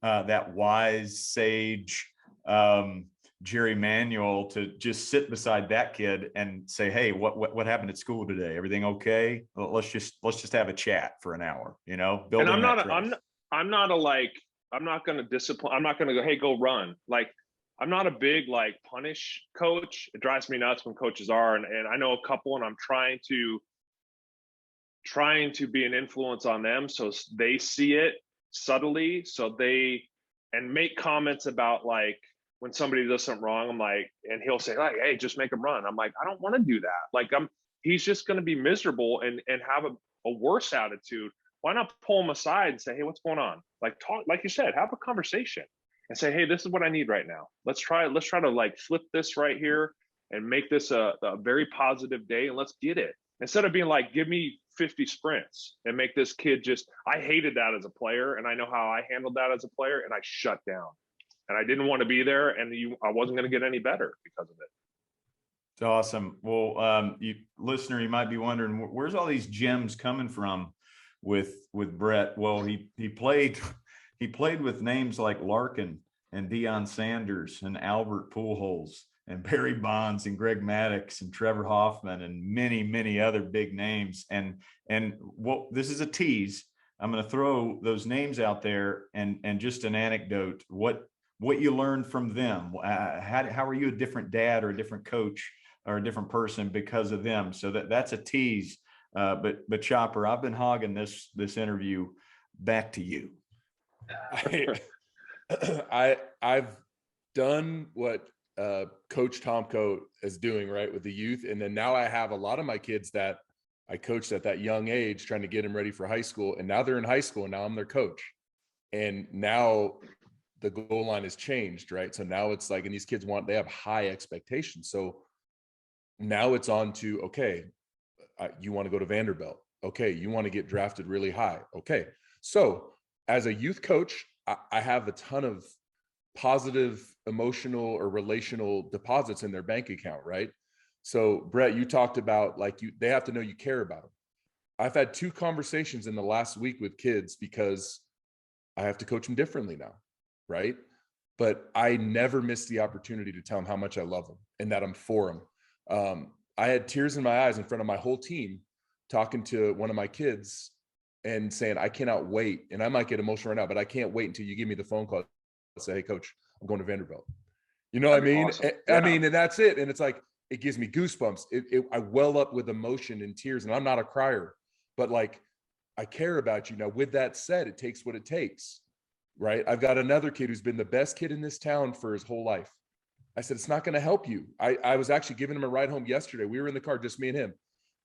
wise sage Jerry Manuel to just sit beside that kid and say, "Hey, what happened at school today? Everything okay? Well, let's just have a chat for an hour." You know, and I'm not going to discipline. I'm not going to go, "Hey, go run." Like, I'm not a big like punish coach. It drives me nuts when coaches are, and I know a couple, and I'm trying to be an influence on them so they see it subtly, and make comments about, like, when somebody does something wrong, I'm like, and he'll say, like, "Hey, just make him run." I'm like, I don't want to do that. Like, he's just going to be miserable and have a worse attitude. Why not pull him aside and say, "Hey, what's going on?" Like, talk, like you said, have a conversation. And say, "Hey, this is what I need right now. Let's try to like flip this right here and make this a very positive day, and let's get it." Instead of being like, "Give me 50 sprints," and make this kid I hated that as a player, and I know how I handled that as a player, and I shut down. And I didn't want to be there, and I wasn't going to get any better because of it. It's awesome. Well, you listener, you might be wondering, where's all these gems coming from with Brett? Well, he played with names like Larkin and Deion Sanders and Albert Pujols and Barry Bonds and Greg Maddux and Trevor Hoffman and many, many other big names. And this is a tease. I'm going to throw those names out there and just an anecdote. What you learned from them? How are you a different dad or a different coach or a different person because of them? So that's a tease. But Chopper, I've been hogging this interview. Back to you. I've done what Coach Tomko is doing, right, with the youth, and then now I have a lot of my kids that I coached at that young age, trying to get them ready for high school, and now they're in high school, and now I'm their coach, and now the goal line has changed, right? So now it's like, and these kids they have high expectations, so now it's on to, okay, you want to go to Vanderbilt, okay, you want to get drafted really high, okay. So as a youth coach, I have a ton of positive emotional or relational deposits in their bank account, right? So Brett, you talked about, like, they have to know you care about them. I've had 2 conversations in the last week with kids because I have to coach them differently now, right? But I never miss the opportunity to tell them how much I love them and that I'm for them. I had tears in my eyes in front of my whole team talking to one of my kids and saying, I cannot wait. And I might get emotional right now, but I can't wait until you give me the phone call and say, hey, coach, I'm going to Vanderbilt. You know what I mean? Awesome. I mean, and that's it. And it's like, it gives me goosebumps. I well up with emotion and tears, and I'm not a crier, but like, I care about you. Now, with that said, it takes what it takes, right? I've got another kid who's been the best kid in this town for his whole life. I said, it's not going to help you. I was actually giving him a ride home yesterday. We were in the car, just me and him.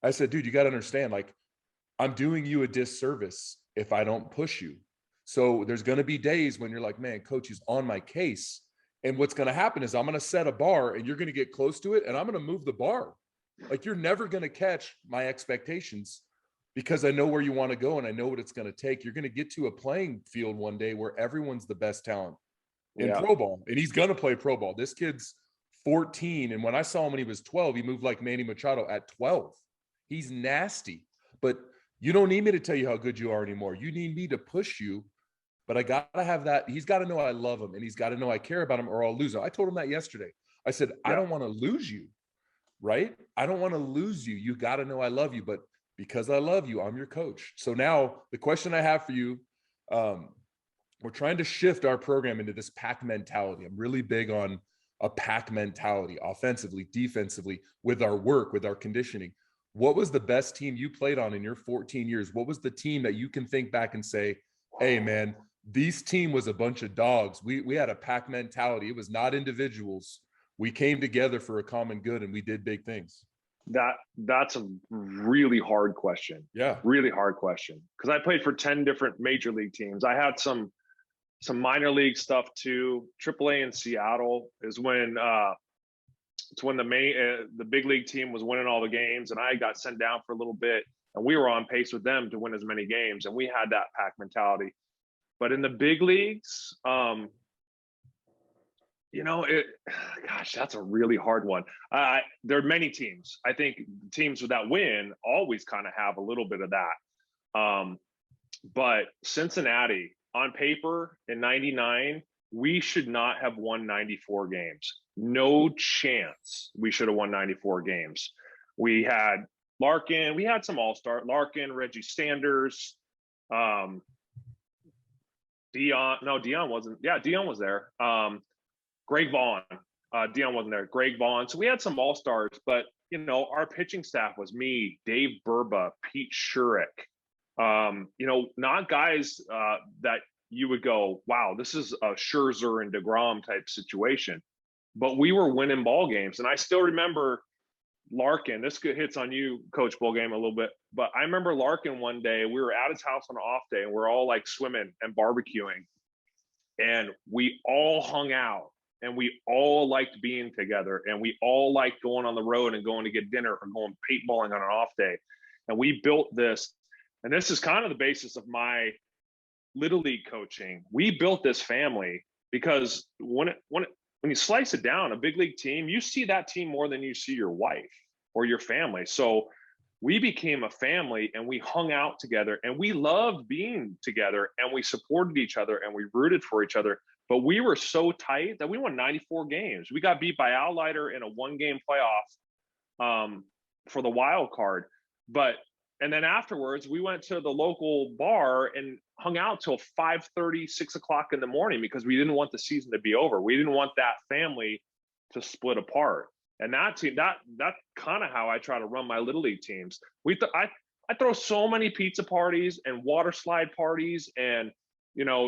I said, dude, you got to understand, like, I'm doing you a disservice if I don't push you. So there's going to be days when you're like, man, coach is on my case. And what's going to happen is I'm going to set a bar and you're going to get close to it and I'm going to move the bar. Like, you're never going to catch my expectations because I know where you want to go and I know what it's going to take. You're going to get to a playing field one day where everyone's the best talent in pro ball, and he's going to play pro ball. This kid's 14. And when I saw him when he was 12, he moved like Manny Machado at 12. He's nasty, but you don't need me to tell you how good you are anymore. You need me to push you, but I got to have that. He's got to know I love him and he's got to know I care about him or I'll lose him. I told him that yesterday. I said, I don't want to lose you, right? I don't want to lose you. You got to know I love you, but because I love you, I'm your coach. So now the question I have for you, we're trying to shift our program into this pack mentality. I'm really big on a pack mentality, offensively, defensively, with our work, with our conditioning. What was the best team you played on in your 14 years? What was the team that you can think back and say, hey, man, this team was a bunch of dogs. We had a pack mentality. It was not individuals. We came together for a common good and we did big things. That's a really hard question. Yeah. Really hard question. Because I played for 10 different major league teams. I had some minor league stuff too. AAA in Seattle is when it's when the big league team was winning all the games, and I got sent down for a little bit, and we were on pace with them to win as many games, and we had that pack mentality. But in the big leagues, gosh, that's a really hard one. There are many teams. I think teams that win always kind of have a little bit of that. But Cincinnati, on paper, in '99, we should not have won 94 games. No chance we should have won 94 games. We had Larkin. We had some all-star. Larkin, Reggie Sanders, Dion. No, Dion wasn't. Yeah, Dion was there. Greg Vaughn. Dion wasn't there. Greg Vaughn. So we had some all-stars, but, our pitching staff was me, Dave Burba, Pete Shurik. Not guys that you would go, wow, this is a Scherzer and DeGrom type situation. But we were winning ball games. And I still remember Larkin. This hits on you, Coach Bowl Game, a little bit. But I remember Larkin one day, we were at his house on an off day, and we're all like swimming and barbecuing. And we all hung out, and we all liked being together. And we all liked going on the road and going to get dinner or going paintballing on an off day. And we built this. And this is kind of the basis of my Little League coaching. We built this family because when you slice it down, a big league team, you see that team more than you see your wife or your family. So we became a family and we hung out together and we loved being together and we supported each other and we rooted for each other. But we were so tight that we won 94 games. We got beat by Al Leiter in a 1-game playoff for the wild card. And then afterwards, we went to the local bar and hung out till 5:30, 6 o'clock in the morning because we didn't want the season to be over. We didn't want that family to split apart. And that team, that's kind of how I try to run my Little League teams. I throw so many pizza parties and water slide parties and,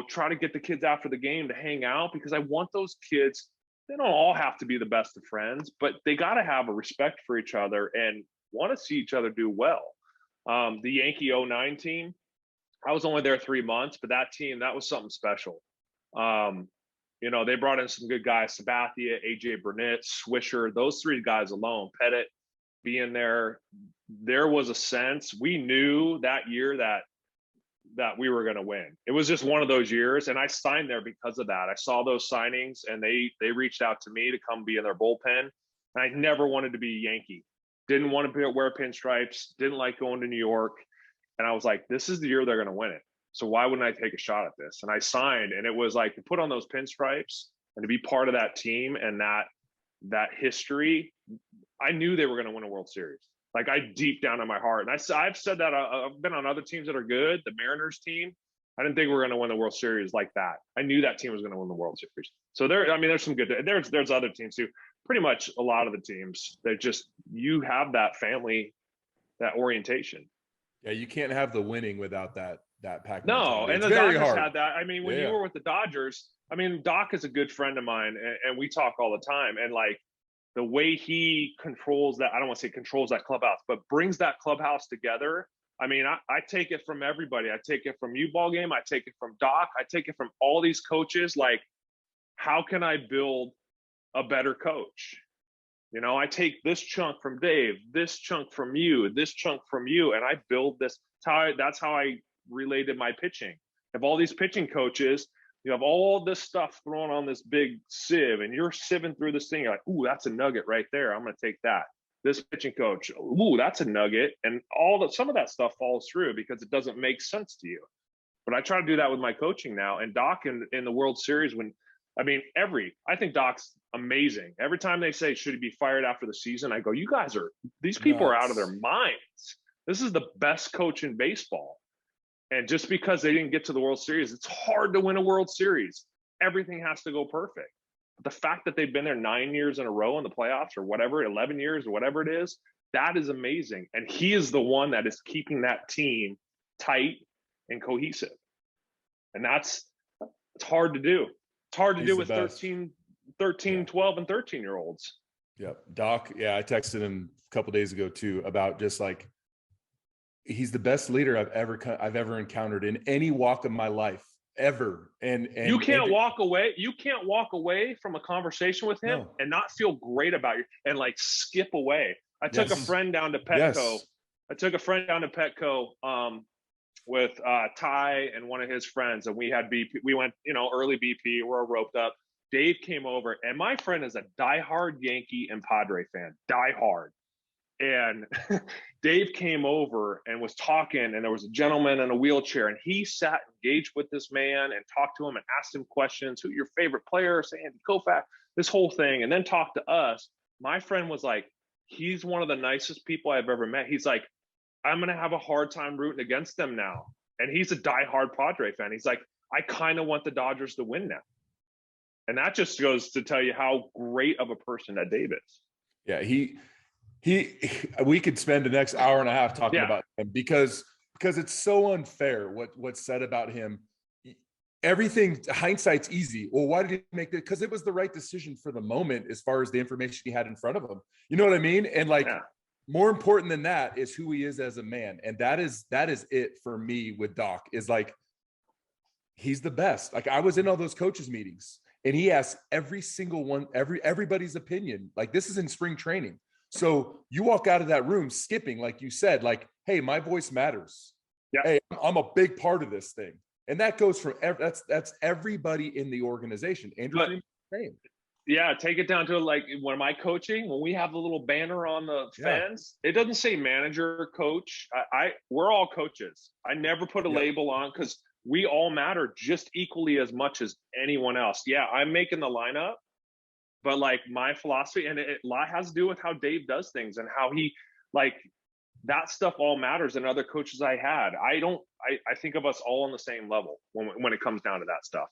try to get the kids after the game to hang out because I want those kids. They don't all have to be the best of friends, but they got to have a respect for each other and want to see each other do well. The Yankee '09 team, I was only there 3 months, but that team, that was something special. They brought in some good guys, Sabathia, AJ Burnett, Swisher, those 3 guys alone, Pettit being there. There was a sense we knew that year that we were going to win. It was just one of those years. And I signed there because of that. I saw those signings and they reached out to me to come be in their bullpen. And I never wanted to be a Yankee. Didn't want to wear pinstripes, didn't like going to New York. And I was like, this is the year they're going to win it. So why wouldn't I take a shot at this? And I signed, and it was like to put on those pinstripes and to be part of that team and that history. I knew they were going to win a World Series. Like, I deep down in my heart. And I've said that I've been on other teams that are good. The Mariners team, I didn't think we were going to win the World Series like that. I knew that team was going to win the World Series. So there's some good, there's other teams too. Pretty much a lot of the teams, they just, you have that family, that orientation. Yeah, you can't have the winning without that pack. No, mentality. and It's the very Dodgers hard. had that. I mean, when you were with the Dodgers, I mean, Doc is a good friend of mine, and we talk all the time. And like the way he controls that, I don't want to say controls that clubhouse, but brings that clubhouse together. I mean, I take it from everybody. I take it from you, ball game. I take it from Doc. I take it from all these coaches. Like, how can I build a better coach? You know, I take this chunk from Dave, this chunk from you, this chunk from you, and I build this. That's how I related my pitching. If all these pitching coaches, you have all this stuff thrown on this big sieve, and you're sieving through this thing, you're like, ooh, that's a nugget right there. I'm going to take that. This pitching coach, ooh, that's a nugget. And some of that stuff falls through because it doesn't make sense to you. But I try to do that with my coaching now. And Doc in the World Series, I think Doc's amazing. Every time they say, should he be fired after the season? I go, these people are out of their minds. This is the best coach in baseball. And just because they didn't get to the World Series, it's hard to win a World Series. Everything has to go perfect. But the fact that they've been there 9 years in a row in the playoffs or whatever, 11 years or whatever it is, that is amazing. And he is the one that is keeping that team tight and cohesive. And it's hard to do. It's hard to do with 13, 12, and 13-year-olds. Yep. Doc, I texted him a couple days ago too about just like, he's the best leader I've ever encountered in any walk of my life ever. And you can't walk away. You can't walk away from a conversation with him and not feel great about you and like skip away. I took a friend down to Petco. Yes. I took a friend down to Petco with Ty and one of his friends, and we had BP. We went, early BP. We're all roped up. Dave came over, and my friend is a diehard Yankee and Padre fan, diehard. And Dave came over and was talking, and there was a gentleman in a wheelchair, and he sat engaged with this man and talked to him and asked him questions. Who your favorite player? Sandy Koufax, this whole thing, and then talked to us. My friend was like, he's one of the nicest people I've ever met. He's like, I'm going to have a hard time rooting against them now. And he's a diehard Padre fan. He's like, I kind of want the Dodgers to win now. And that just goes to tell you how great of a person that Dave is. Yeah, we could spend the next hour and a half talking about him because it's so unfair what's said about him. Everything, hindsight's easy. Well, why did he make that? Because it was the right decision for the moment as far as the information he had in front of him. You know what I mean? And more important than that is who he is as a man. And that is it for me with Doc, is like, he's the best. Like, I was in all those coaches meetings and he asked every single one, everybody's opinion. Like, this is in spring training. So you walk out of that room skipping, like you said, like, hey, my voice matters. Yeah. Hey, I'm a big part of this thing. And that goes from that's everybody in the organization. Andrew Freeman, same. Yeah, take it down to like when am I coaching? When we have the little banner on the fence, it doesn't say manager, coach. We're all coaches. I never put a label on because we all matter just equally as much as anyone else. Yeah, I'm making the lineup, but like my philosophy, and it has to do with how Dave does things and how he that stuff all matters. And other coaches I had, I think of us all on the same level when it comes down to that stuff.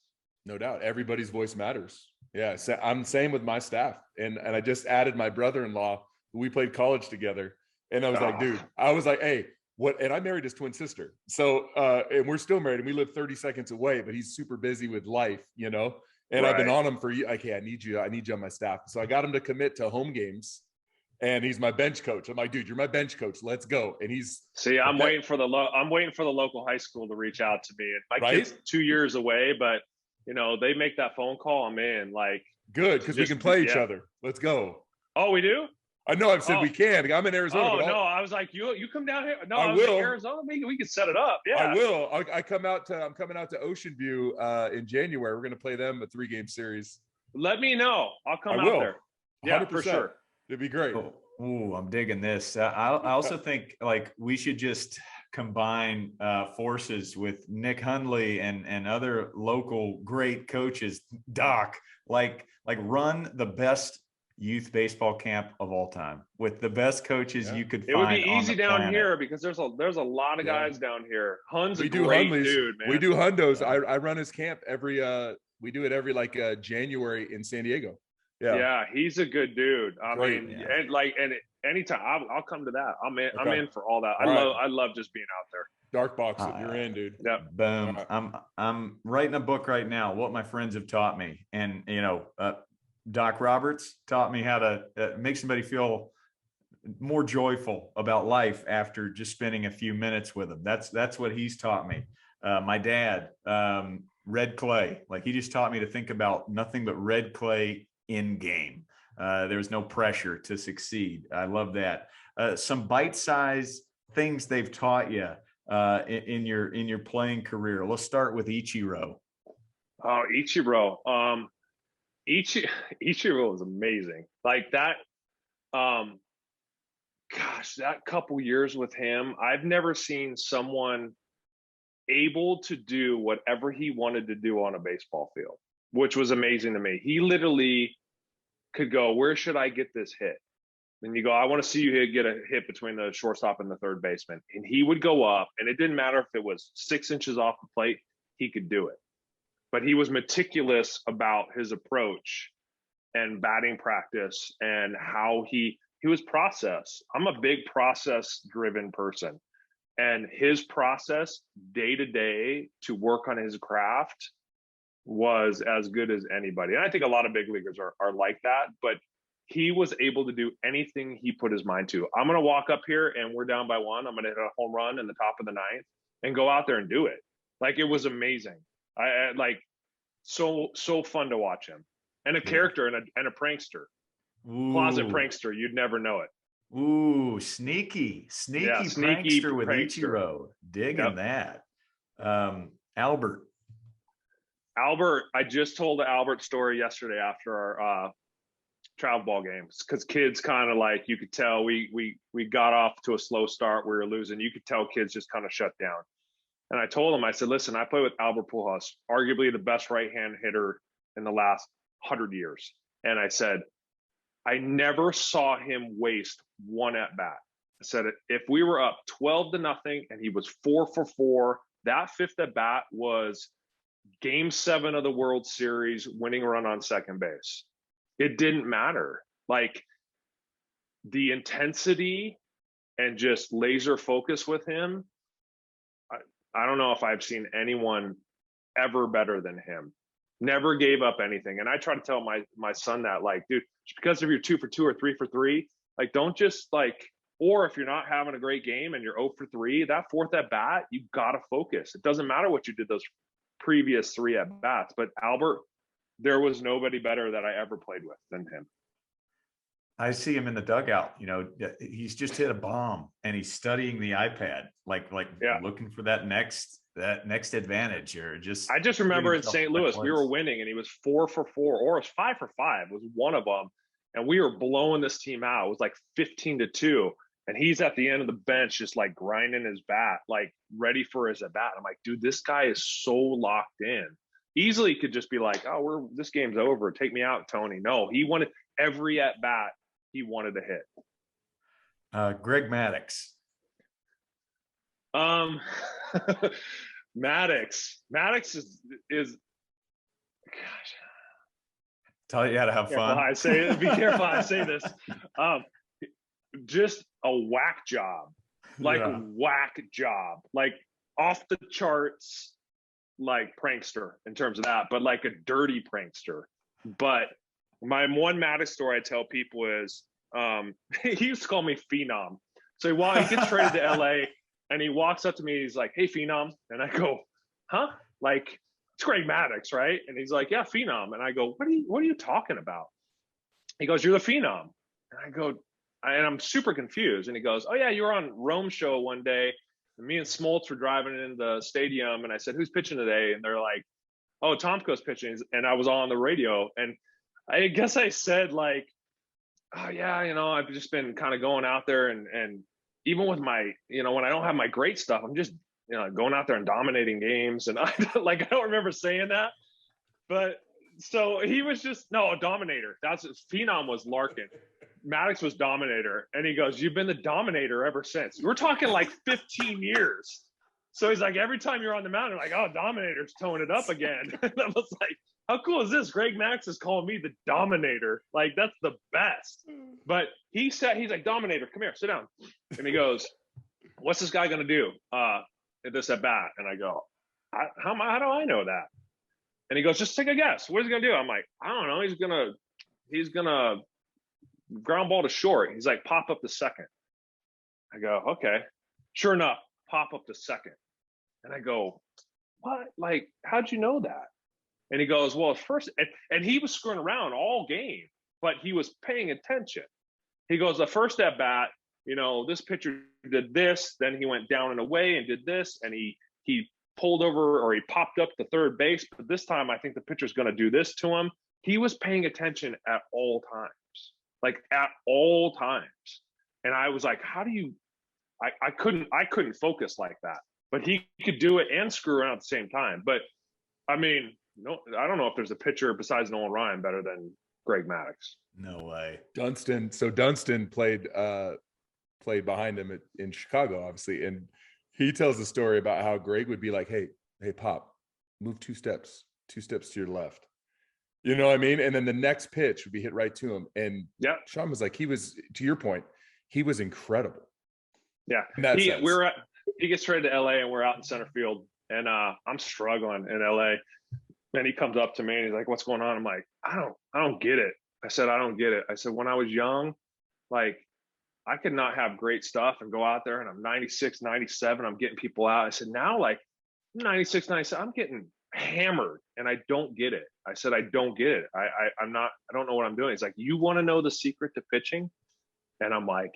No doubt. Everybody's voice matters. Yeah. So I'm the same with my staff. And I just added my brother-in-law, who we played college together. And I was like, dude, hey, what? And I married his twin sister. So, and we're still married and we live 30 seconds away, but he's super busy with life, And I've been on him for you. Okay, I need you on my staff. So I got him to commit to home games. And he's my bench coach. I'm like, dude, you're my bench coach. Let's go. And I'm waiting for the local high school to reach out to me. And my kid's 2 years away, but they make that phone call. I'm in. Like, good, because we can play each other. Let's go. Oh, we do? I know I've said we can. I'm in Arizona. Oh, no, I was like, you come down here. No, I was will. in Arizona. We can set it up. Yeah, I will. I'm coming out to Ocean View in January. We're going to play them a 3-game series. Let me know. I'll come out there. Yeah, 100%. For sure. It'd be great. Ooh, I'm digging this. I also think like we should just combine forces with Nick Hundley and other local great coaches, Doc, like run the best youth baseball camp of all time with the best coaches you could find. It would be easy on the down planet. here because there's a lot of guys down here. Hun's We a do great Hundleys. dude, man. We do Hundos. I run his camp every we do it every January in San Diego. Yeah, he's a good dude. I Great, mean, and anytime I'll come to that. I'm in. Okay. I'm in for all that. I love just being out there. Dark box it. You're in, dude. Yeah. Boom. I'm writing a book right now, what my friends have taught me. And, Doc Roberts taught me how to make somebody feel more joyful about life after just spending a few minutes with them. That's what he's taught me. My dad, red clay, like he just taught me to think about nothing but red clay in game. There's no pressure to succeed. I love that. Some bite-sized things they've taught you in your playing career. Let's start with Ichiro. Oh, Ichiro. Ichiro is amazing. Like that. Gosh, that couple years with him, I've never seen someone able to do whatever he wanted to do on a baseball field, which was amazing to me. He literally could go, where should I get this hit? Then you go, I want to see you get a hit between the shortstop and the third baseman. And he would go up, and it didn't matter if it was 6 inches off the plate, he could do it. But he was meticulous about his approach and batting practice and how he was process. I'm a big process-driven person. And his process day to day to work on his craft was as good as anybody. And I think a lot of big leaguers are like that, but he was able to do anything he put his mind to. I'm going to walk up here and we're down by 1. I'm going to hit a home run in the top of the 9th and go out there and do it. Like, it was amazing. I like so fun to watch him, and a character and a prankster. Ooh. Closet prankster. You'd never know it. Ooh, sneaky prankster with Ichiro. Digging that. Albert, I just told the Albert story yesterday after our travel ball games, because kids kind of, like, you could tell we got off to a slow start. We were losing. You could tell kids just kind of shut down. And I told him, I said, listen, I play with Albert Pujols, arguably the best right-hand hitter in the last 100 years. And I said, I never saw him waste one at bat. I said, if we were up 12-0 and he was 4 for 4, that 5th at bat was Game 7 of the World Series, winning run on second base. It didn't matter. Like, the intensity and just laser focus with him, I don't know if I've seen anyone ever better than him. Never gave up anything. And I try to tell my son that, like, dude, just because if you're 2 for 2 or 3 for 3, like, don't just, like, or if you're not having a great game and you're 0 for 3, that 4th at bat, you got to focus. It doesn't matter what you did those previous 3 at bats. But Albert, there was nobody better that I ever played with than him. I see him in the dugout. He's just hit a bomb and he's studying the iPad, like looking for that next advantage, or just. I just remember in St. Louis, we were winning and he was 4 for 4, or it was 5 for 5 was one of them. And we were blowing this team out. It was like 15-2. And he's at the end of the bench, just like grinding his bat, like ready for his at bat. I'm like, dude, this guy is so locked in. Easily could just be like, oh, this game's over. Take me out, Tony. No, he wanted every at bat he wanted to hit. Greg Maddux. Maddux is gosh. Tell you how to have fun. Be careful how I say this. Just a whack job. Like whack job. Like off the charts, like prankster in terms of that, but like a dirty prankster. But my one Maddux story I tell people is he used to call me Phenom. So he gets traded to LA and he walks up to me and he's like, hey, Phenom. And I go, huh? Like, it's Greg Maddux, right? And he's like, yeah, Phenom. And I go, what are you talking about? He goes, you're the Phenom. And I go, and I'm super confused. And he goes, oh yeah, you were on Rome show one day. And me and Smoltz were driving in the stadium. And I said, who's pitching today? And they're like, oh, Tomko's pitching. And I was on the radio. And I guess I said, like, oh yeah, I've just been kind of going out there and even with my, when I don't have my great stuff, I'm just, going out there and dominating games. And I don't remember saying that, but so he was just, no, a dominator. That's Phenom was Larkin. Maddux was dominator. And he goes, you've been the dominator ever since. We're talking like 15 years. So he's like, every time you're on the mountain, like, oh, dominator's towing it up again. And I was like, how cool is this? Greg Maddux is calling me the dominator. Like, that's the best. But he's like, dominator, come here, sit down. And he goes, what's this guy going to do at this at bat? And I go, how do I know that? And he goes, just take a guess. What is he going to do? I'm like, I don't know. He's going to ground ball to short. He's like, pop up to second. I go, okay. Sure enough, pop up to second. And I go, what? Like, how'd you know that? And he goes, well, at first, and he was screwing around all game, but he was paying attention. He goes, the first at bat, this pitcher did this, then he went down and away and did this, and he pulled over, or he popped up to third base, but this time I think the pitcher's going to do this to him. He was paying attention at all times, like at all times. And I was like, how do you, I couldn't focus like that, but he could do it and screw around at the same time. But I mean, no, I don't know if there's a pitcher besides Nolan Ryan better than Greg Maddux. No way. Dunston. So Dunston played behind him in Chicago, obviously. And he tells the story about how Greg would be like, hey, Pop, move two steps to your left. You know what I mean? And then the next pitch would be hit right to him. And yeah, Sean was like, he was, to your point, he was incredible. Yeah. He gets traded to LA and we're out in center field. And I'm struggling in LA. And he comes up to me and he's like, what's going on? I'm like, I don't get it. I said, I don't get it. I said, when I was young, like, I could not have great stuff and go out there and I'm 96, 97. I'm getting people out. I said, now, like, 96, 97, I'm getting hammered and I don't get it. I said, I don't get it. I don't know what I'm doing. He's like, you want to know the secret to pitching? And I'm like,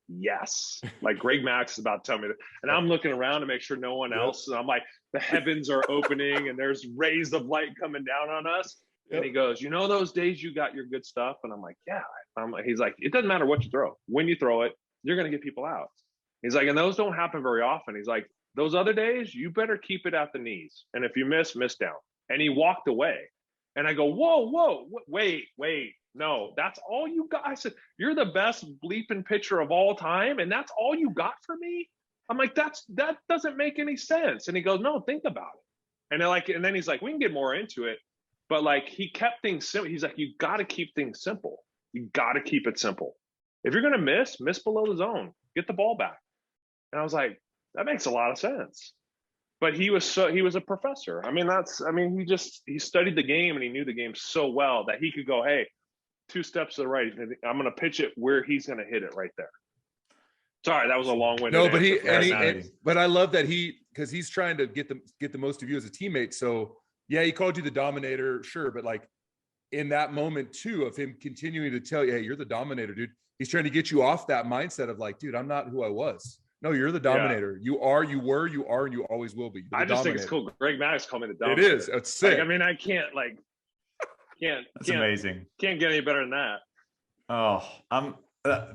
yes. Like, Greg Maddux is about to tell me that. And I'm looking around to make sure no one else. And I'm like, the heavens are opening and there's rays of light coming down on us. Yep. And he goes, those days you got your good stuff? And I'm like, yeah. He's like, it doesn't matter what you throw. When you throw it, you're going to get people out. He's like, and those don't happen very often. He's like, those other days, you better keep it at the knees. And if you miss down. And he walked away. And I go, whoa, wait. No, that's all you got. I said, you're the best bleeping pitcher of all time. And that's all you got for me? I'm like, that doesn't make any sense. And he goes, no, think about it. And then he's like, we can get more into it. But like, he kept things simple. He's like, you got to keep things simple. You got to keep it simple. If you're going to miss below the zone, get the ball back. And I was like, that makes a lot of sense. But he was a professor. He studied the game and he knew the game so well that he could go, hey, 2 steps to the right. I'm going to pitch it where he's going to hit it right there. Sorry, that was a long-winded No, but I love that because he's trying to get the most of you as a teammate. So yeah, he called you the dominator, sure, but like in that moment too of him continuing to tell you, hey, you're the dominator, dude. He's trying to get you off that mindset of like, dude, I'm not who I was. No, you're the dominator. Yeah. You were, and you always will be. I just think it's cool. Greg Maddux called me the dominator. It is. It's sick. Like, I can't That's amazing. Can't get any better than that. Oh,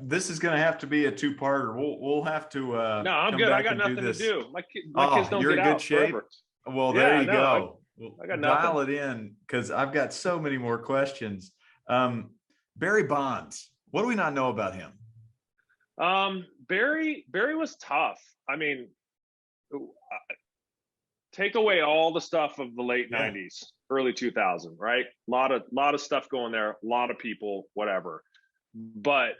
this is going to have to be a 2-parter. We'll have to. No, I'm good. I got nothing to do. My kids don't get out forever. Well, there you go. I got dial it in because I've got so many more questions. Barry Bonds. What do we not know about him? Barry was tough. I mean, take away all the stuff of the late 90s, early 2000, right? A lot of stuff going there, a lot of people, whatever. But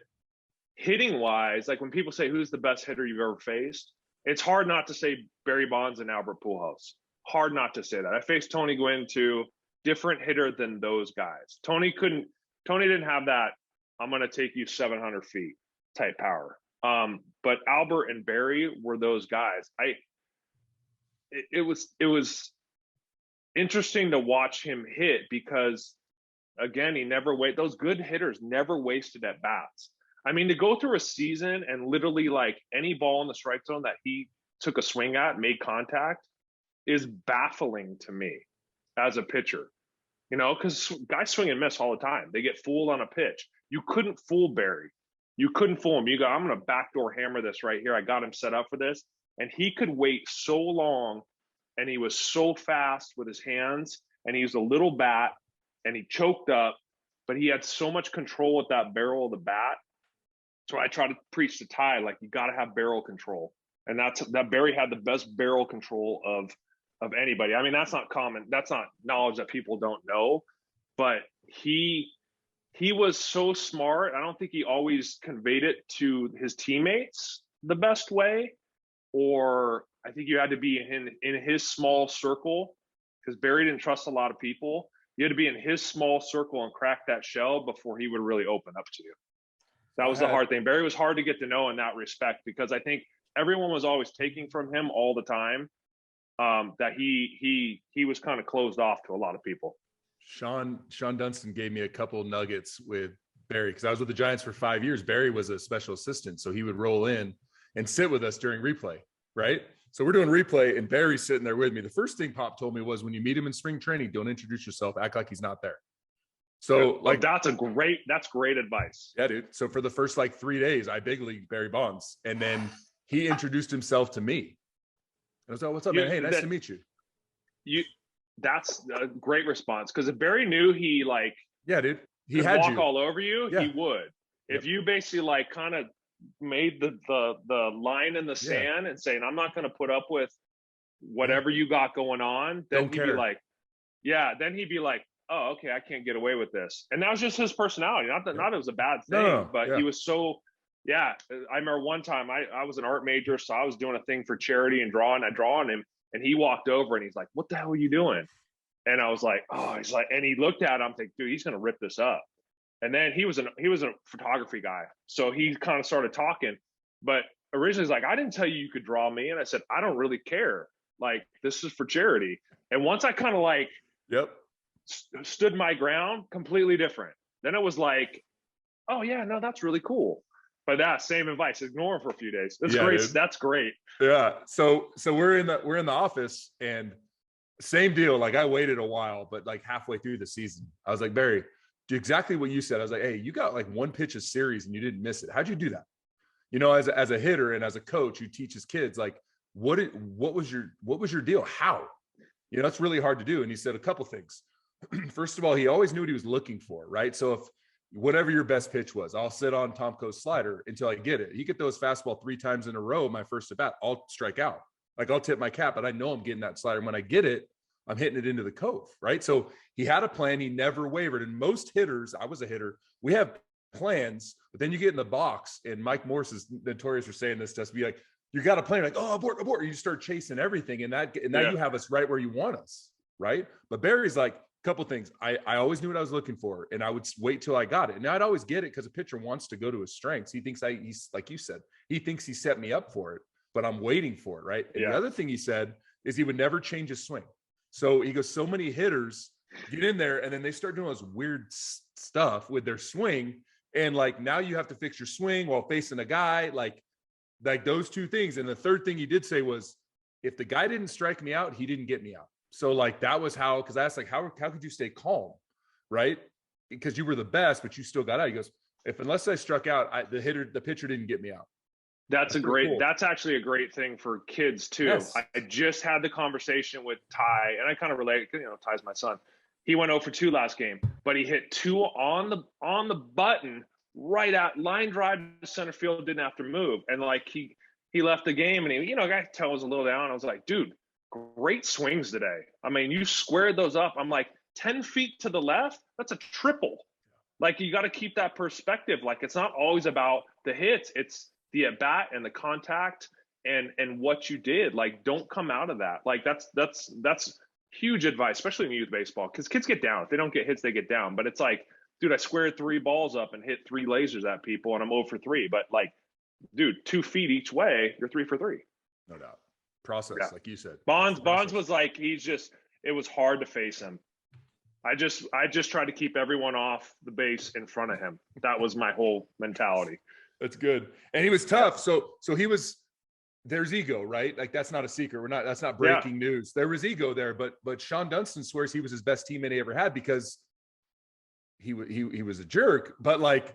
hitting wise, like when people say who's the best hitter you've ever faced, it's hard not to say Barry Bonds and Albert Pujols. Hard not to say that. I faced Tony Gwynn too, different hitter than those guys. Tony didn't have that, I'm going to take you 700 feet type power. But Albert and Barry were those guys. It was interesting to watch him hit because, again, those good hitters never wasted at bats. I mean, to go through a season and literally like any ball in the strike zone that he took a swing at, made contact, is baffling to me as a pitcher. Because guys swing and miss all the time. They get fooled on a pitch. You couldn't fool Barry. You couldn't fool him. You go, I'm going to backdoor hammer this right here. I got him set up for this. And he could wait so long, and he was so fast with his hands, and he used a little bat, and he choked up, but he had so much control with that barrel of the bat. So I try to preach to Ty, like, you got to have barrel control. And that Barry had the best barrel control of anybody. I mean, that's not common. That's not knowledge that people don't know, but he was so smart. I don't think he always conveyed it to his teammates the best way, or I think you had to be in his small circle, because Barry didn't trust a lot of people. You had to be in his small circle and crack that shell before he would really open up to you. That was the hard thing. Barry was hard to get to know in that respect, because I think everyone was always taking from him all the time. That he was kind of closed off to a lot of people. Sean Dunston gave me a couple nuggets with Barry, because I was with the Giants for 5 years. Barry was a special assistant, so he would roll in and sit with us during replay, right? So we're doing replay, and Barry's sitting there with me. The first thing Pop told me was, when you meet him in spring training, don't introduce yourself, act like he's not there. So like, that's great advice. Yeah, dude. So for the first like 3 days, I big leagued Barry Bonds, and then he introduced himself to me. I was like, what's up, man? Hey, nice to meet you. That's a great response, because if Barry knew he like, yeah, dude, he could had walk you all over you, yeah. he would. Yep. If you basically like kind of made the line in the sand and saying, I'm not going to put up with whatever you got going on, then he'd be like, then he'd be like, oh, okay, I can't get away with this. And that was just his personality. Not that it was a bad thing, but he was so. Yeah, I remember one time I was an art major, so I was doing a thing for charity and drawing. I draw on him, and he walked over and he's like, "What the hell are you doing?" And I was like, "Oh," he's like, and he looked at him, I'm thinking, dude, he's gonna rip this up. And then he was a photography guy, so he kind of started talking. But originally, he's like, "I didn't tell you could draw me," and I said, "I don't really care. Like, this is for charity." And once I kind of like, stood my ground, completely different. Then it was like, "Oh yeah, no, that's really cool." But that same advice, ignore him for a few days. That's great. Dude. That's great. Yeah. So we're in the office, and same deal. Like, I waited a while, but like halfway through the season, I was like, Barry, do exactly what you said. I was like, hey, you got like one pitch a series and you didn't miss it. How'd you do that? You know, as a hitter and as a coach who teaches kids, like, what was your deal? How? You know, it's really hard to do. And he said a couple things. First of all, he always knew what he was looking for, right? So if whatever your best pitch was, I'll sit on Tomko's slider until I get it. He get those fastball 3 times in a row, my first at bat, I'll strike out. Like, I'll tip my cap, but I know I'm getting that slider. And when I get it, I'm hitting it into the cove, right? So he had a plan. He never wavered. And most hitters, I was a hitter, we have plans, but then you get in the box, and Mike Morse is notorious for saying this to us, be like, you got a plan, like, oh, abort. You start chasing everything, and now you have us right where you want us, right? But Barry's like, couple things. I always knew what I was looking for, and I would wait till I got it. And I'd always get it because a pitcher wants to go to his strengths. He thinks he's like you said, he thinks he set me up for it, but I'm waiting for it, right? And the other thing he said is he would never change his swing. So he goes, so many hitters get in there and then they start doing this weird stuff with their swing, and like, now you have to fix your swing while facing a guy, like those two things. And the third thing he did say was, if the guy didn't strike me out, he didn't get me out. So like, that was how, because I asked, like, how could you stay calm, right? Because you were the best, but you still got out. He goes, unless I struck out, the pitcher didn't get me out. That's actually a great thing for kids too. Yes. I just had the conversation with Ty, and I kind of relate, because, you know, Ty's my son. He went 0 for 2 last game, but he hit 2 on the button, right out, line drive to center field, didn't have to move. And like, he left the game, and he, you know, I could tell was a little down. I was like, dude, great swings today. I mean, you squared those up. I'm like, 10 feet to the left, that's a triple. Like, you got to keep that perspective. Like, it's not always about the hits. It's the at bat and the contact and what you did. Like, don't come out of that. Like, that's huge advice, especially in youth baseball, because kids get down. If they don't get hits, they get down. But it's like, dude, I squared 3 balls up and hit 3 lasers at people, and I'm 0 for 3. But like, dude, 2 feet each way, you're 3 for 3. No doubt. Process, like you said. Bonds was like, it was hard to face him. I just tried to keep everyone off the base in front of him. That was my whole mentality. That's good. And he was tough. So he was, there's ego, right? Like, that's not a secret. That's not breaking news. There was ego there, but Sean Dunston swears he was his best teammate he ever had, because he was a jerk, but like,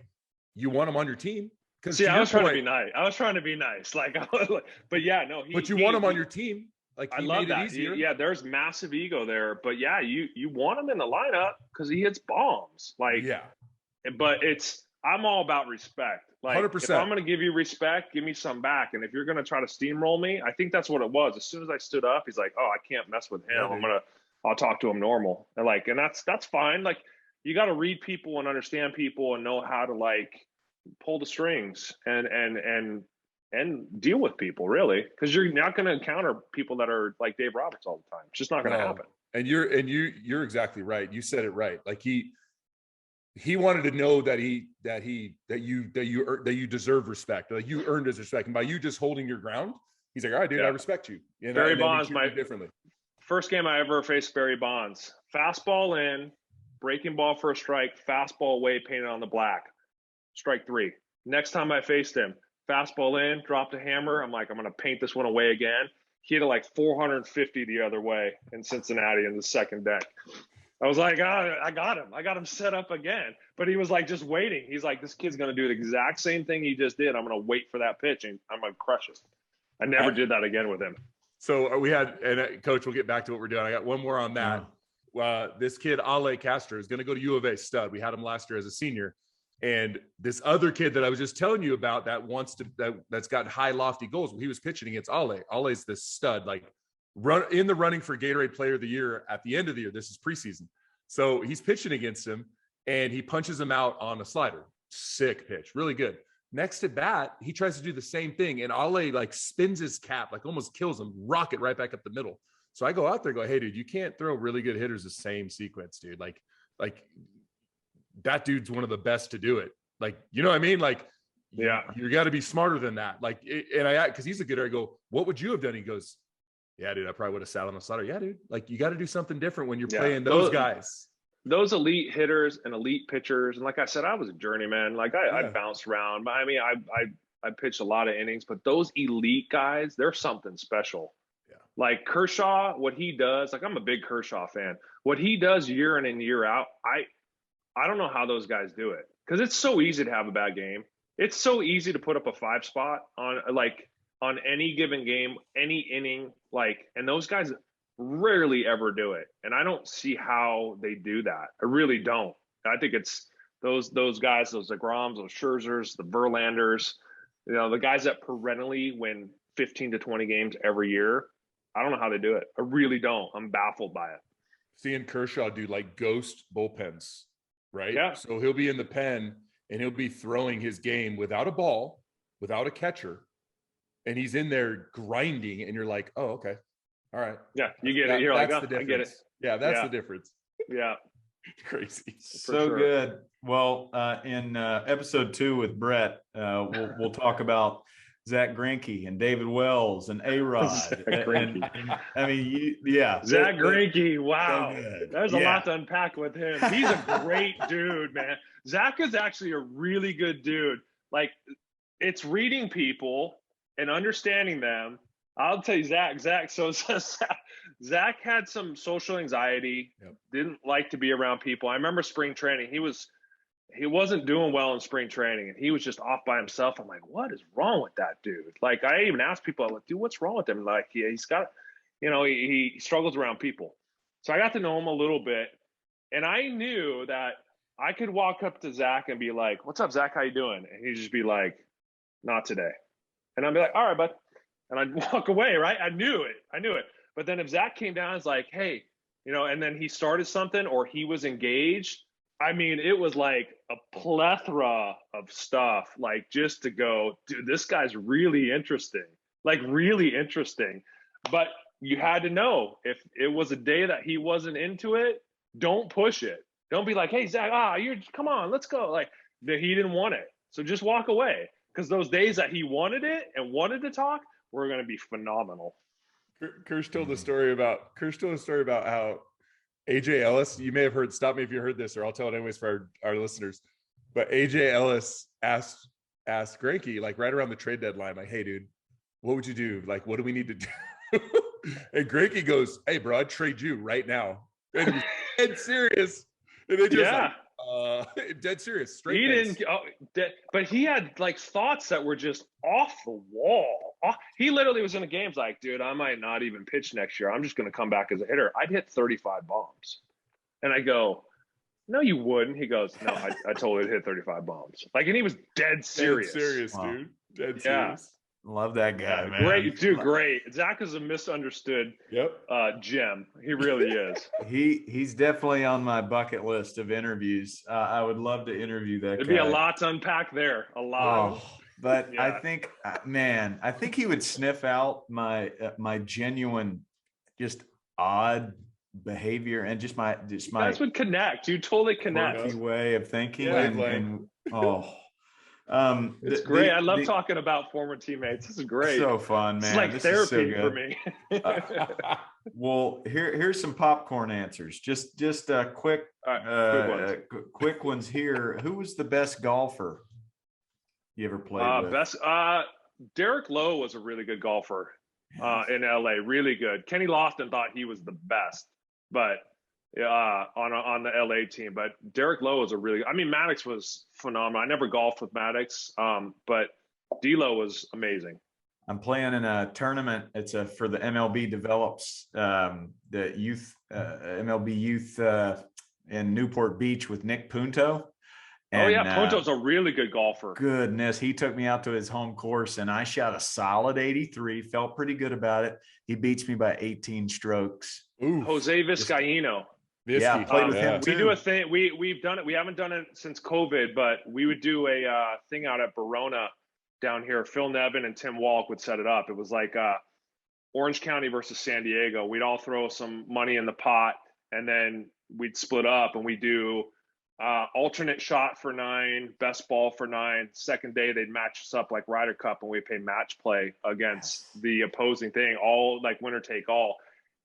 you want him on your team. See, I was trying to be nice. I was trying to be nice. Like, but yeah, no. But you want him on your team. Like, I love that. Yeah, there's massive ego there. But yeah, you want him in the lineup because he hits bombs. Like, yeah. But I'm all about respect. Like, 100%. If I'm going to give you respect, give me some back. And if you're going to try to steamroll me, I think that's what it was. As soon as I stood up, he's like, "Oh, I can't mess with him. I'll talk to him normal." And that's fine. Like, you got to read people and understand people and know how to like pull the strings and deal with people, really, because you're not going to encounter people that are like Dave Roberts all the time. It's just not going to happen. And you're exactly right. You said it right. Like, he wanted to know that you deserve respect. Like, you earned his respect, and by you just holding your ground, he's like, "All right, dude, I respect you." Barry Bonds, differently. First game I ever faced Barry Bonds. Fastball in, breaking ball for a strike, fastball away, painted on the black. Strike 3. Next time I faced him, fastball in, dropped a hammer. I'm like, I'm going to paint this one away again. He hit it like 450 the other way in Cincinnati in the second deck. I was like, I got him. I got him set up again. But he was like just waiting. He's like, this kid's going to do the exact same thing he just did. I'm going to wait for that pitch, and I'm going to crush it. I never did that again with him. So we had, and Coach, we'll get back to what we're doing. I got one more on that. This kid, Ale Castro, is going to go to U of A, stud. We had him last year as a senior. And this other kid that I was just telling you about that's got high lofty goals. He was pitching against Ale. Ale's this stud, like in the running for Gatorade Player of the Year at the end of the year. This is preseason. So he's pitching against him, and he punches him out on a slider. Sick pitch, really good. Next at bat, he tries to do the same thing, and Ale like spins his cap, like almost kills him, rocket right back up the middle. So I go out there and go, "Hey, dude, you can't throw really good hitters the same sequence, dude. Like that dude's one of the best to do it. Like, you know what I mean? Like, yeah, you got to be smarter than that." Like, because he's a good hitter, I go, "What would you have done?" He goes, "Yeah, dude, I probably would have sat on the slider." Yeah, dude. Like, you got to do something different when you're playing those guys. Those elite hitters and elite pitchers. And like I said, I was a journeyman. Like I bounced around. I mean, I pitched a lot of innings, but those elite guys, they're something special. Yeah. Like Kershaw, what he does, like I'm a big Kershaw fan. What he does year in and year out, I don't know how those guys do it, because it's so easy to have a bad game. It's so easy to put up a 5 spot on any given game, any inning, and those guys rarely ever do it. And I don't see how they do that. I really don't. I think it's those guys, those DeGroms, those Scherzers, the Verlanders, the guys that perennially win 15 to 20 games every year. I don't know how they do it. I really don't. I'm baffled by it. Seeing Kershaw do like ghost bullpens, right? Yeah. So he'll be in the pen and he'll be throwing his game without a ball, without a catcher, and he's in there grinding, and you're like, "Oh, okay. All right." Yeah, you get it. You're like, "Oh, I get it." Yeah, that's the difference. Yeah. Crazy. So good. Well, in episode 2 with Brett, we'll talk about Zach Greinke and David Wells and A-Rod. Zach Greinke. I mean, Zach Greinke. Wow. So there's a lot to unpack with him. He's a great dude, man. Zach is actually a really good dude. Like, it's reading people and understanding them. I'll tell you, Zach. So Zach had some social anxiety. Yep. Didn't like to be around people. I remember spring training. He wasn't doing well in spring training, and he was just off by himself. I'm like, what is wrong with that dude? Like, I even asked people, I'm like, dude, what's wrong with him? Like, he's got, he struggles around people. So I got to know him a little bit, and I knew that I could walk up to Zach and be like, "What's up, Zach? How you doing?" And he'd just be like, "Not today." And I'd be like, "All right, bud." And I'd walk away, right? I knew it. But then if Zach came down and was like, "Hey," and then he started something or he was engaged, I mean, it was like a plethora of stuff, like just to go, dude, this guy's really interesting, like really interesting. But you had to know if it was a day that he wasn't into it, don't push it. Don't be like, "Hey, Zach, come on, let's go." Like, he didn't want it. So just walk away, because those days that he wanted it and wanted to talk were going to be phenomenal. Kirsch told a story about how AJ Ellis, you may have heard, stop me if you heard this, or I'll tell it anyways for our listeners. But AJ Ellis asked Greinke, like right around the trade deadline, like, "Hey, dude, what would you do? Like, what do we need to do?" And Greinke goes, "Hey, bro, I'd trade you right now." And he's dead serious. And they just Dead serious. He Straight face. didn't, but he had like thoughts that were just off the wall. He literally was in the games like, dude, I might not even pitch next year. I'm just going to come back as a hitter. I'd hit 35 bombs. And I go, no, you wouldn't. He goes, no, I totally hit 35 bombs. Like, and he was dead serious. Dead serious, dude. Dead serious. Love that guy, man. Great, dude, great. Zach is a misunderstood gem. He really is. He's definitely on my bucket list of interviews. I would love to interview that There'd guy. be a lot to unpack there. A lot. Oh, but I think, man, I think he would sniff out my genuine, just odd behavior and just my That's what connect. You totally connect. Way of thinking. It's great. I love talking about former teammates. This is great. So fun, man. It's like therapy for me. Well, here's some popcorn answers. Just quick ones here. Who was the best golfer you ever played with? Derek Lowe was a really good golfer in LA. Really good. Kenny Lofton thought he was the best, but on the LA team. But Derek Lowe was Maddux was phenomenal. I never golfed with Maddux, but D-Lo was amazing. I'm playing in a tournament. It's for the MLB develops the youth MLB youth in Newport Beach with Nick Punto. And, Punto's a really good golfer. Goodness, he took me out to his home course and I shot a solid 83. Felt pretty good about it. He beats me by 18 strokes. Ooh, Jose Vizcaino. Yeah, played with him too. We do a thing. We've done it. We haven't done it since COVID, but we would do a thing out at Verona down here. Phil Nevin and Tim Walk would set it up. It was like Orange County versus San Diego. We'd all throw some money in the pot, and then we'd split up and we do alternate shot for 9, best ball for 9. Second day they'd match us up like Ryder Cup, and we pay match play against the opposing thing, all like winner take all.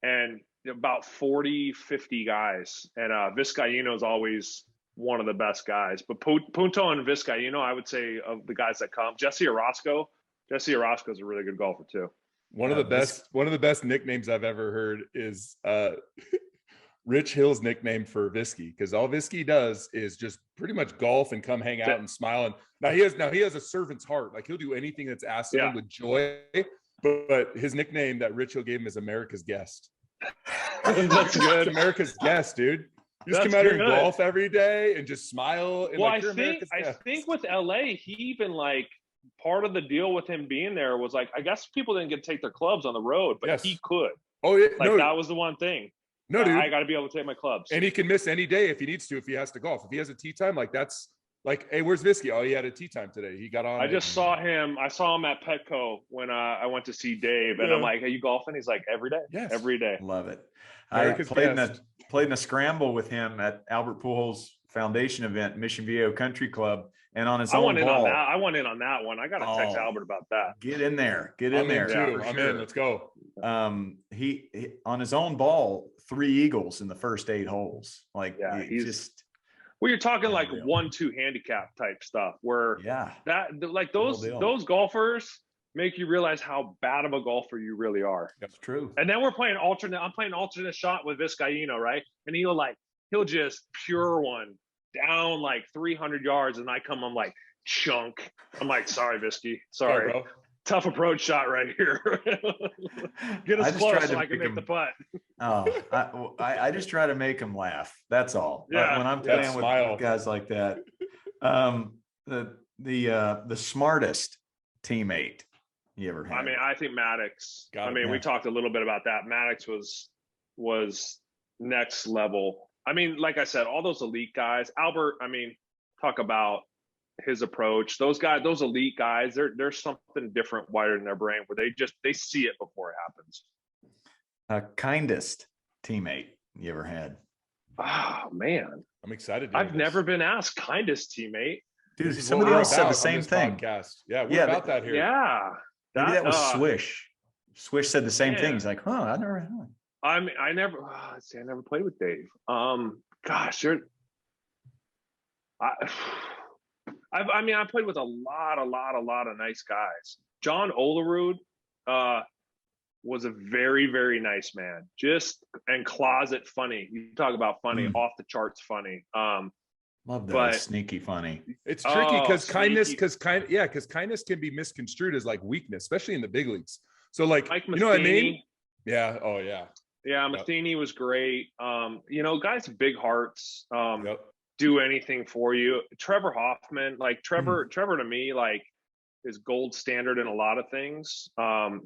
And about 40-50 guys, and Vizcaino's always one of the best guys. But Punto and Vizcaino, I would say, of the guys that come. Jesse Orozco is a really good golfer too. One of the best nicknames I've ever heard is Rich Hill's nickname for Visky, because all Visky does is just pretty much golf and come hang out and smile. And now he has a servant's heart. Like, he'll do anything that's asked of him with joy. But his nickname that Rich Hill gave him is America's Guest. That's good. America's Guest, dude. You just come out here and golf every day and just smile. And I think with LA, he even like part of the deal with him being there was like, I guess people didn't get to take their clubs on the road, but he could. Oh yeah, that was the one thing. No, dude, I got to be able to take my clubs, and he can miss any day if he needs to. If he has to golf, if he has a tee time, like that's like, hey, where's Visky? Oh, he had a tee time today. He got on. I saw him at Petco when I went to see Dave, and I'm like, "Are you golfing?" He's like, "Every day, every day." Love it. I played in a scramble with him at Albert Pujols Foundation event, Mission Viejo Country Club, and on his own ball. I went in on that one. I got to text Albert about that. Get in there. I'm in. Let's go. He on his own ball, 3 eagles in the first 8 holes. Like, he's just. Well, you're talking like 1-2 handicap type stuff where those golfers make you realize how bad of a golfer you really are. That's true. And then I'm playing alternate shot with Vizcaino, right? And he'll just pure one down like 300 yards, and I'm like, chunk. I'm like, sorry, Visky. Sorry. Bro. Tough approach shot right here. Get us close so I can make the putt. I just try to make him laugh. That's all. Yeah. When I'm playing with guys like that. The smartest teammate you ever had. I mean, I think Maddux. We talked a little bit about that. Maddux was next level. I mean, like I said, all those elite guys. Albert, talk about his approach. Those elite guys, there's something different wired in their brain where they see it before it happens. Kindest teammate you ever had? Oh man, I'm excited. I've never been asked kindest teammate. Dude, somebody else said the same thing. Podcast. Yeah, we're about that here. Yeah, maybe that was Swish. Swish said the same thing. He's like, I never had one. I never played with Dave. I played with a lot of nice guys. John Olerud was a very, very nice man. Just and closet funny. You talk about funny, off the charts funny. Love that. But Sneaky funny. It's tricky because sneaky. kindness can be misconstrued as like weakness, especially in the big leagues. So like, Mike you know what I mean? Matheny. Yeah. Oh yeah. Yeah, Yep. Matheny was great. You know, guys with big hearts, Yep. do anything for you. Trevor Hoffman, like Trevor to me, like, is gold standard in a lot of things.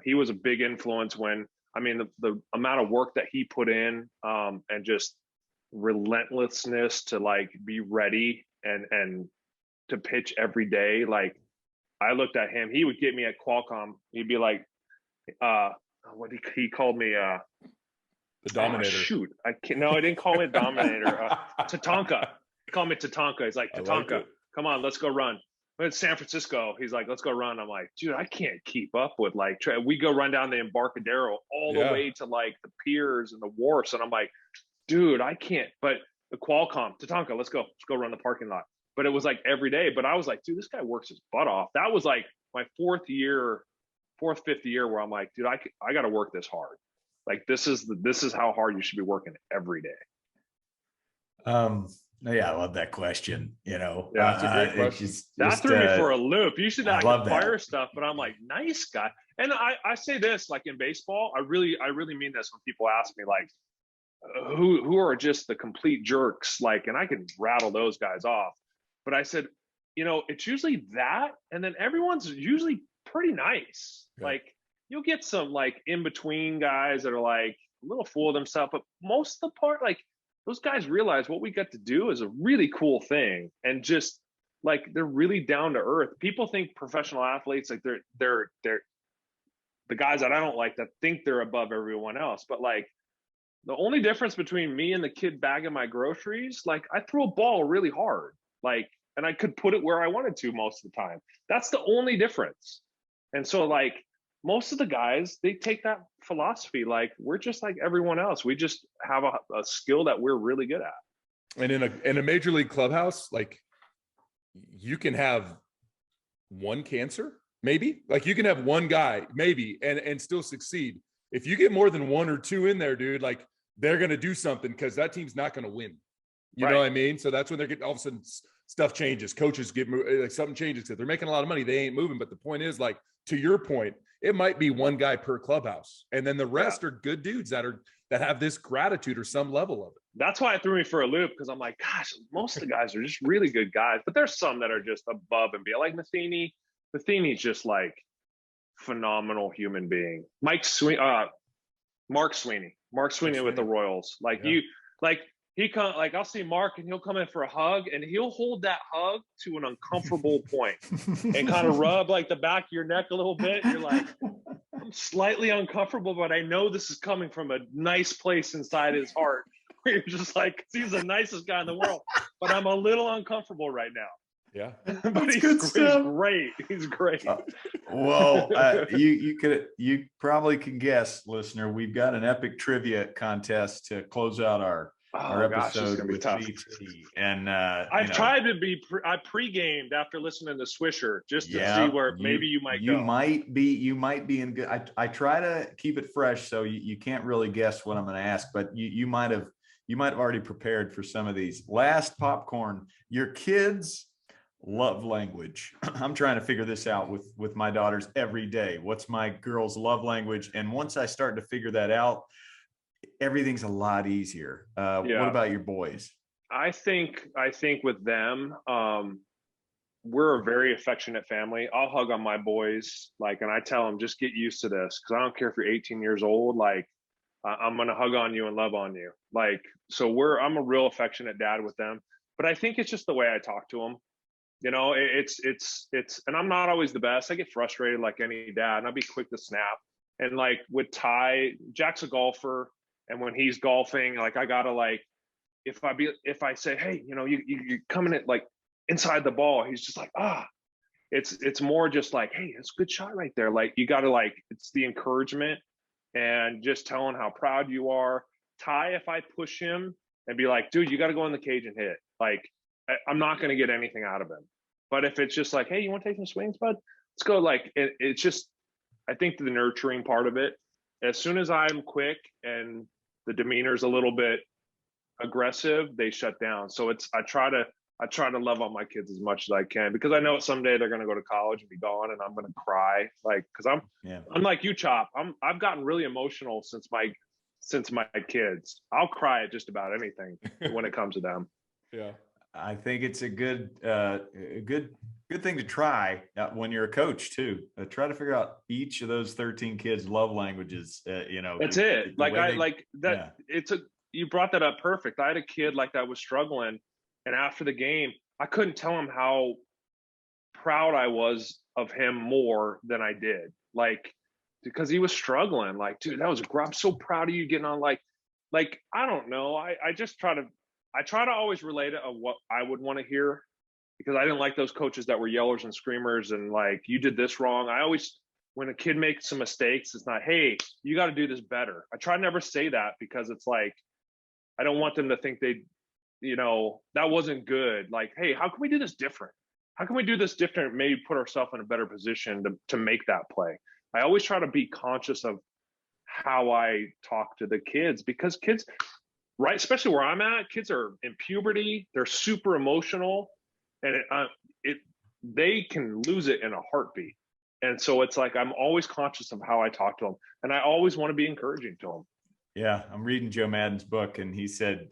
He was a big influence when, I mean, the amount of work that he put in, and just relentlessness to like be ready and to pitch every day. Like, I looked at him, he would get me at Qualcomm. He'd be like, what he called me, The Dominator. Oh, shoot, I can't. No, I didn't call me a Dominator. Tatanka. He called me Tatanka. He's like, Tatanka, come on, let's go run. We're in San Francisco. He's like, let's go run. I'm like, dude, I can't keep up with like. We go run down the Embarcadero all the way to like the piers and the wharfs, and I'm like, dude, I can't. But the Qualcomm, Tatanka, let's go run the parking lot. But it was like every day. But I was like, dude, this guy works his butt off. That was like my fifth year, where I'm like, dude, I got to work this hard. Like this is how hard you should be working every day. Yeah, I love that question. You know, Yeah, it's a great question. That threw me for a loop. You should not fire stuff, but I'm like, nice guy. And I say this like in baseball, I really mean this when people ask me like, who are just the complete jerks, like, and I can rattle those guys off. But I said, you know, it's usually that, and then everyone's usually pretty nice. Yeah. Like, you'll get some like in between guys that are like a little full of themselves, but most of the part, like those guys realize what we got to do is a really cool thing, and just like they're really down to earth. People think professional athletes like they're the guys that I don't like that think they're above everyone else, but like the only difference between me and the kid bagging my groceries, like I throw a ball really hard, like, and I could put it where I wanted to most of the time. That's the only difference. And so like, most of the guys, they take that philosophy. Like, we're just like everyone else. We just have a skill that we're really good at. And in a major league clubhouse, like you can have one cancer, maybe. Like you can have one guy, maybe, and still succeed. If you get more than one or two in there, dude, like they're gonna do something because that team's not gonna win. You know what I mean? So that's when they're getting all of a sudden stuff changes. Coaches get like something changes because they're making a lot of money. They ain't moving. But the point is, like, to your point, it might be one guy per clubhouse, and then the rest are good dudes that have this gratitude or some level of it. That's why it threw me for a loop, because I'm like, gosh, most of the guys are just really good guys, but there's some that are just above and beyond. Like Matheny. Matheny's just like phenomenal human being. Mark Sweeney with the Royals. Like he come, like I'll see Mark and he'll come in for a hug and he'll hold that hug to an uncomfortable point and kind of rub like the back of your neck a little bit. You're like, I'm slightly uncomfortable, but I know this is coming from a nice place inside his heart. Where you're just like, he's the nicest guy in the world, but I'm a little uncomfortable right now. Yeah, but he's great. He's great. Well, you probably can guess, listener. We've got an epic trivia contest to close out our episode with BT. And I've tried to be. I pre-gamed after listening to Swisher just to see where maybe you might go. You might be in good. I try to keep it fresh, so you can't really guess what I'm going to ask, but you might have already prepared for some of these. Last popcorn. Your kids love language. I'm trying to figure this out with my daughters every day. What's my girl's love language? And once I start to figure that out, everything's a lot easier. What about your boys? I think with them, we're a very affectionate family. I'll hug on my boys, like, and I tell them, just get used to this, because I don't care if you're 18 years old, like, I'm gonna hug on you and love on you. Like, so I'm a real affectionate dad with them. But I think it's just the way I talk to them. You know, it's, and I'm not always the best. I get frustrated like any dad, and I'll be quick to snap. And like with Ty, Jack's a golfer, and when he's golfing, like I gotta like, if I say, hey, you know, you're coming at like inside the ball, he's just like, it's more just like, hey, it's a good shot right there. Like you gotta like, it's the encouragement and just telling how proud you are. Ty, if I push him and be like, dude, you gotta go in the cage and hit, like, I'm not going to get anything out of him. But if it's just like, hey, you want to take some swings, bud? Let's go. Like, it's just, I think the nurturing part of it, as soon as I'm quick and the demeanor's a little bit aggressive, they shut down. So I try to I try to love on my kids as much as I can, because I know someday they're going to go to college and be gone, and I'm going to cry. Like, because I'm like you, Chop. I've gotten really emotional since my kids. I'll cry at just about anything when it comes to them. Yeah, I think it's a good thing to try when you're a coach too. Try to figure out each of those 13 kids' love languages. That's it. You brought that up perfect. I had a kid like that was struggling, and after the game, I couldn't tell him how proud I was of him more than I did. Like, because he was struggling. Like, dude, I'm so proud of you getting on. Like, I don't know. I try to always relate it of what I would want to hear, because I didn't like those coaches that were yellers and screamers and like, you did this wrong. I always, when a kid makes some mistakes, it's not, hey, you got to do this better. I try to never say that, because it's like, I don't want them to think that wasn't good. Like, hey, how can we do this different? How can we do this different? Maybe put ourselves in a better position to make that play. I always try to be conscious of how I talk to the kids, because kids, right, especially where I'm at, kids are in puberty. They're super emotional, and they can lose it in a heartbeat. And so it's like, I'm always conscious of how I talk to them, and I always want to be encouraging to them. Yeah, I'm reading Joe Madden's book, and he said,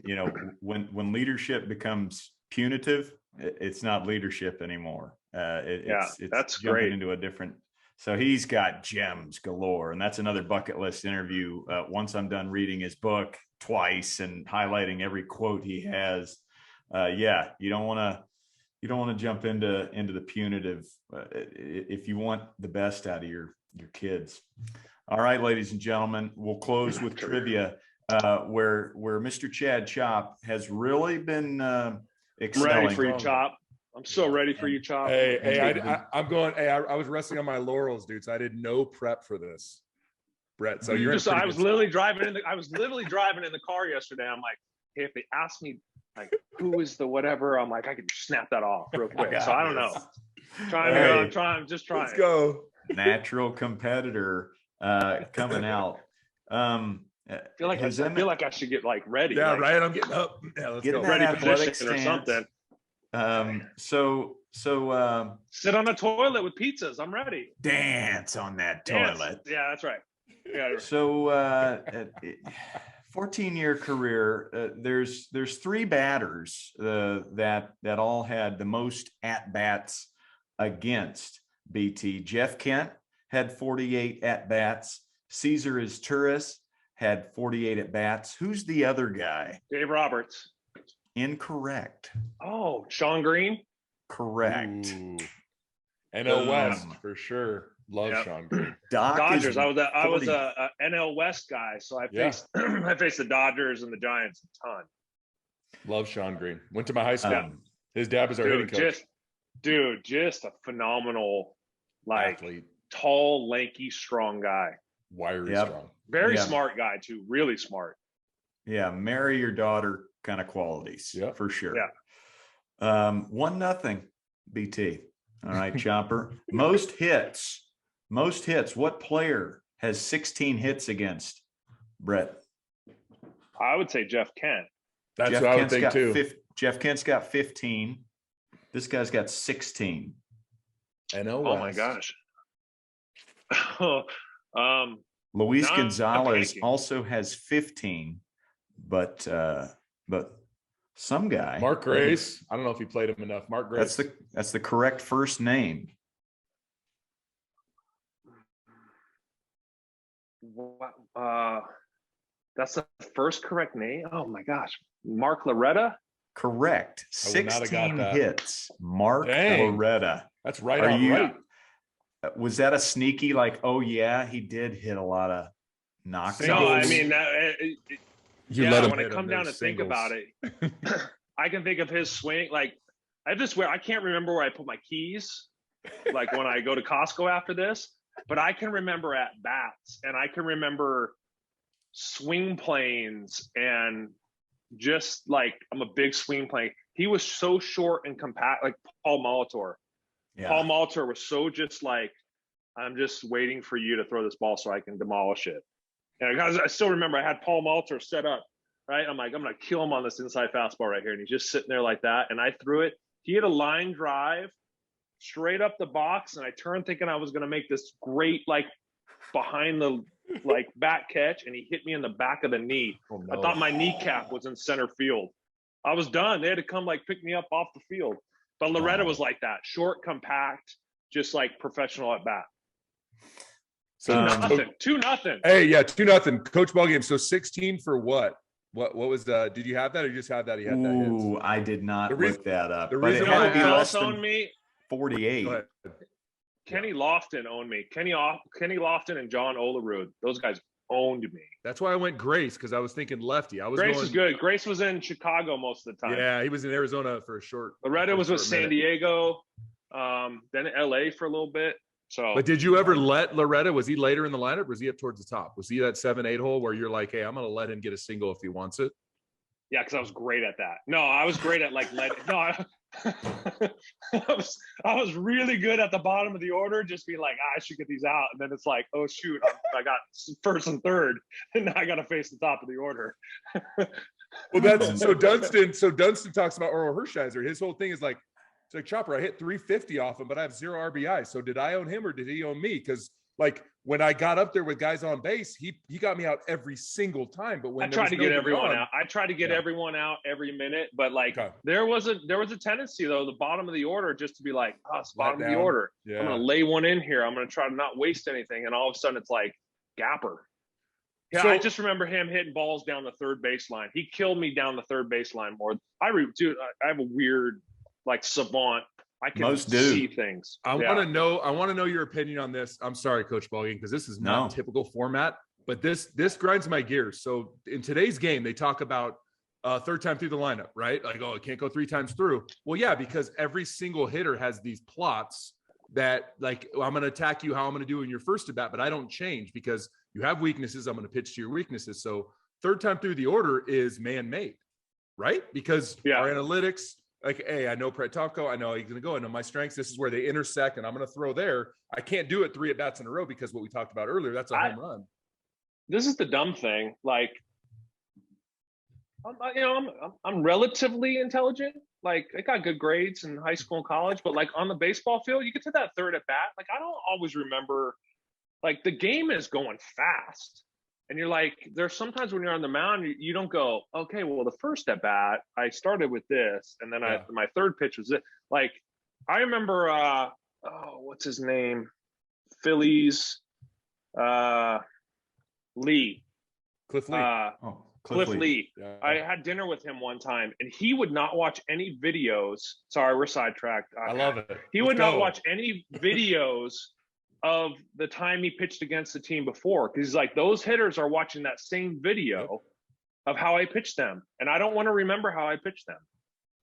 when leadership becomes punitive, it's not leadership anymore. It's that's jumping great. into a different. So he's got gems galore, and that's another bucket list interview. Once I'm done reading his book twice and highlighting every quote he has, you don't want to jump into the punitive if you want the best out of your kids. All right, ladies and gentlemen, we'll close with trivia, where Mr. Chad Chop has really been excelling. I'm ready for you, Chop. I'm so ready for you, Chop. I'm going. Hey, I was resting on my laurels, dude. So I did no prep for this, Brett. So I was literally driving in the car yesterday. I'm like, hey, if they ask me like who is the whatever, I'm like, I can snap that off real quick. So I don't know. I'm just trying. Let's go. Natural competitor coming out. I feel like I should get like ready. Yeah, like, right. I'm getting up. Yeah, let's go. Ready position or something. So sit on the toilet with pizzas. I'm ready. Dance on that toilet. Yeah, that's right. Yeah. So 14-year career, there's three batters that all had the most at-bats against BT. Jeff Kent had 48 at-bats. Cesar Izturis had 48 at-bats. Who's the other guy? Dave Roberts. Incorrect. Oh, Sean Green? Correct. Ooh. NL West for sure. Love Sean Green. Dodgers. I was a NL West guy, so I faced the Dodgers and the Giants a ton. Love Sean Green. Went to my high school. His dad was our hitting coach. Just a phenomenal, athlete. Tall, lanky, strong guy. Wiry strong. Very smart guy too. Really smart. Yeah, marry your daughter kind of qualities. Yeah, for sure. Yeah. 1-0 BT. All right, Chopper. Most hits. What player has 16 hits against Brett? I would say Jeff Kent. That's what I would think too. Jeff Kent's got 15. This guy's got 16. Oh my gosh. Luis Gonzalez also has 15, but some guy. Mark Grace. I don't know if he played him enough. Mark Grace. That's the correct first name. That's the first correct name. Oh my gosh, Mark Loretta. Correct. 16 hits. Mark Loretta. That's right on right. Was that a sneaky like? Oh yeah, he did hit a lot of knocks. No, I mean when I come down to think about it, I can think of his swing. Like I can't remember where I put my keys. Like when I go to Costco after this, but I can remember at bats, and I can remember swing planes, and just like I'm a big swing plane. He was so short and compact, like Paul Molitor. Yeah. Paul Molitor was so just like, I'm just waiting for you to throw this ball so I can demolish it. And I still remember I had Paul Molitor set up right? I'm like, I'm going to kill him on this inside fastball right here. And he's just sitting there like that. And I threw it. He had a line drive straight up the box. And I turned thinking I was going to make this great, like, behind the like back catch. And he hit me in the back of the knee. Oh, no. I thought my kneecap was in center field. I was done. They had to come like pick me up off the field. But Loretta was like that, short, compact, just like professional at bat. So 2-0. Hey, yeah, 2-0. Coach ball game. So 16 for what? What was did you have that or you just have that? He had that hits? Ooh, I did not look that up. The But reason it why had to be who less else than owned me? 48. Go ahead. Kenny Lofton owned me. Kenny Lofton and John Olerud. Those guys owned me. That's why I went Grace, because I was thinking lefty. Grace is good. Grace was in Chicago most of the time. Yeah, he was in Arizona for a short. Loretta was with San minute. Diego, then LA for a little bit. So, But did you ever let Loretta? Was he later in the lineup? Or was he up towards the top? Was he that 7-8 hole where you're like, hey, I'm going to let him get a single if he wants it? yeah, because I was great at that. No, I was great at like I was really good at the bottom of the order, just being like, I should get these out. And then it's like, oh shoot, I got first and third, and now I got to face the top of the order. Well, that's so Dunston. So Dunston talks about Earl Hershiser. His whole thing is like, it's like, Chopper, I hit 350 off him, but I have 0 RBI. So did I own him or did he own me? Because like when I got up there with guys on base, he got me out every single time. But when I tried to get everyone on, out. I tried to get everyone out every minute, but like Okay. there was a tendency though, the bottom of the order, just to be like, oh, it's bottom of the down. order. Yeah. I'm gonna lay one in here. I'm gonna try to not waste anything, and all of a sudden it's like Gapper. Yeah, So- I just remember him hitting balls down the third baseline. He killed me down the third baseline more. I have a weird like savant. I can Most do. see things. I want to know your opinion on this. I'm sorry, Coach Ballgame, because this is not typical format, but this grinds my gears. So in today's game, they talk about third time through the lineup, right? Like, oh, it can't go 3 times through. Well, yeah, because every single hitter has these plots that like, I'm going to attack you how I'm going to do in your first at bat, but I don't change because you have weaknesses. I'm going to pitch to your weaknesses. So third time through the order is man-made, right? Because our analytics, like, hey, I know Brett Tomko, I know he's going to go. I know my strengths. This is where they intersect, and I'm going to throw there. I can't do it 3 at bats in a row because what we talked about earlier, that's a home run. This is the dumb thing. Like, I'm relatively intelligent. Like, I got good grades in high school and college, but like on the baseball field, you get to that third at bat. Like, I don't always remember. Like, the game is going fast. And you're like, there's sometimes when you're on the mound, you don't go, okay, well, the first at bat, I started with this. And then my third pitch was it. Like, I remember, what's his name? Phillies, Lee. Cliff Lee. Cliff Lee. Yeah. I had dinner with him one time, and he would not watch any videos. Sorry, we're sidetracked. I love it. He would not watch any videos of the time he pitched against the team before, because he's like, those hitters are watching that same video of how I pitched them, and I don't want to remember how I pitched them.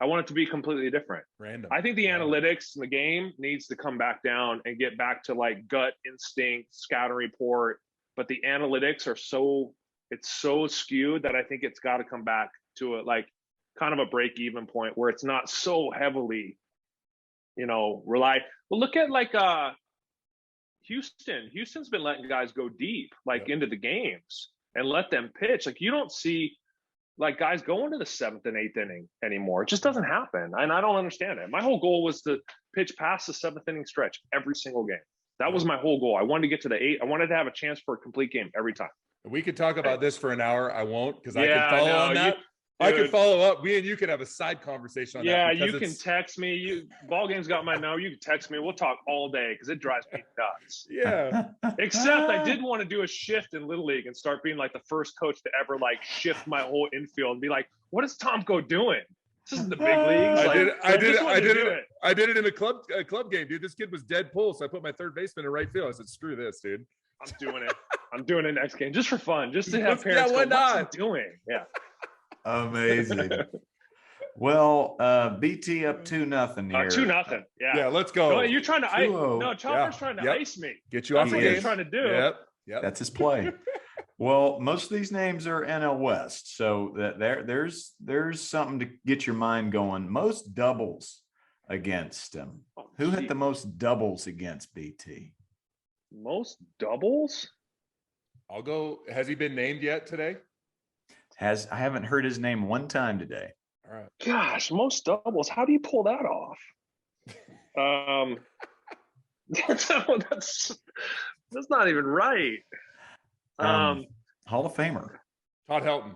I want it to be completely different. Random. I think the analytics in the game needs to come back down and get back to like gut instinct, scouting report. But the analytics are so skewed that I think it's got to come back to a like kind of a break even point where it's not so heavily, rely. Well, look at like Houston. Houston's been letting guys go deep, like into the games and let them pitch. Like, you don't see like guys go into the 7th and 8th inning anymore. It just doesn't happen. And I don't understand it. My whole goal was to pitch past the 7th inning stretch every single game. That was my whole goal. I wanted to get to the 8th. I wanted to have a chance for a complete game every time. We could talk about this for an hour. I won't, because I can follow on that. I can follow up. Me and you can have a side conversation on that. Yeah, you can text me. Ball game's got my number. You can text me. We'll talk all day because it drives me nuts. Yeah. Except I did want to do a shift in Little League and start being like the first coach to ever like shift my whole infield and be like, what is Tomko doing? This isn't the big leagues. I did it in a club game, dude. This kid was dead pull, so I put my third baseman in right field. I said, screw this, dude. I'm doing it. I'm doing it next game just for fun, just to have parents go, what's he doing? Yeah. Amazing. Well, BT up 2-0 here. 2-0. Yeah, let's go. You're trying to ice. No, Chopper's trying to ice me. Get you off the game. game. He's trying to do. Yep. That's his play. Well, most of these names are NL West, so there's something to get your mind going. Most doubles against him. Who hit the most doubles against BT? Most doubles? I'll go. Has he been named yet today? I haven't heard his name one time today. All right. Gosh, most doubles. How do you pull that off? That's not even right. Hall of Famer. Todd Helton.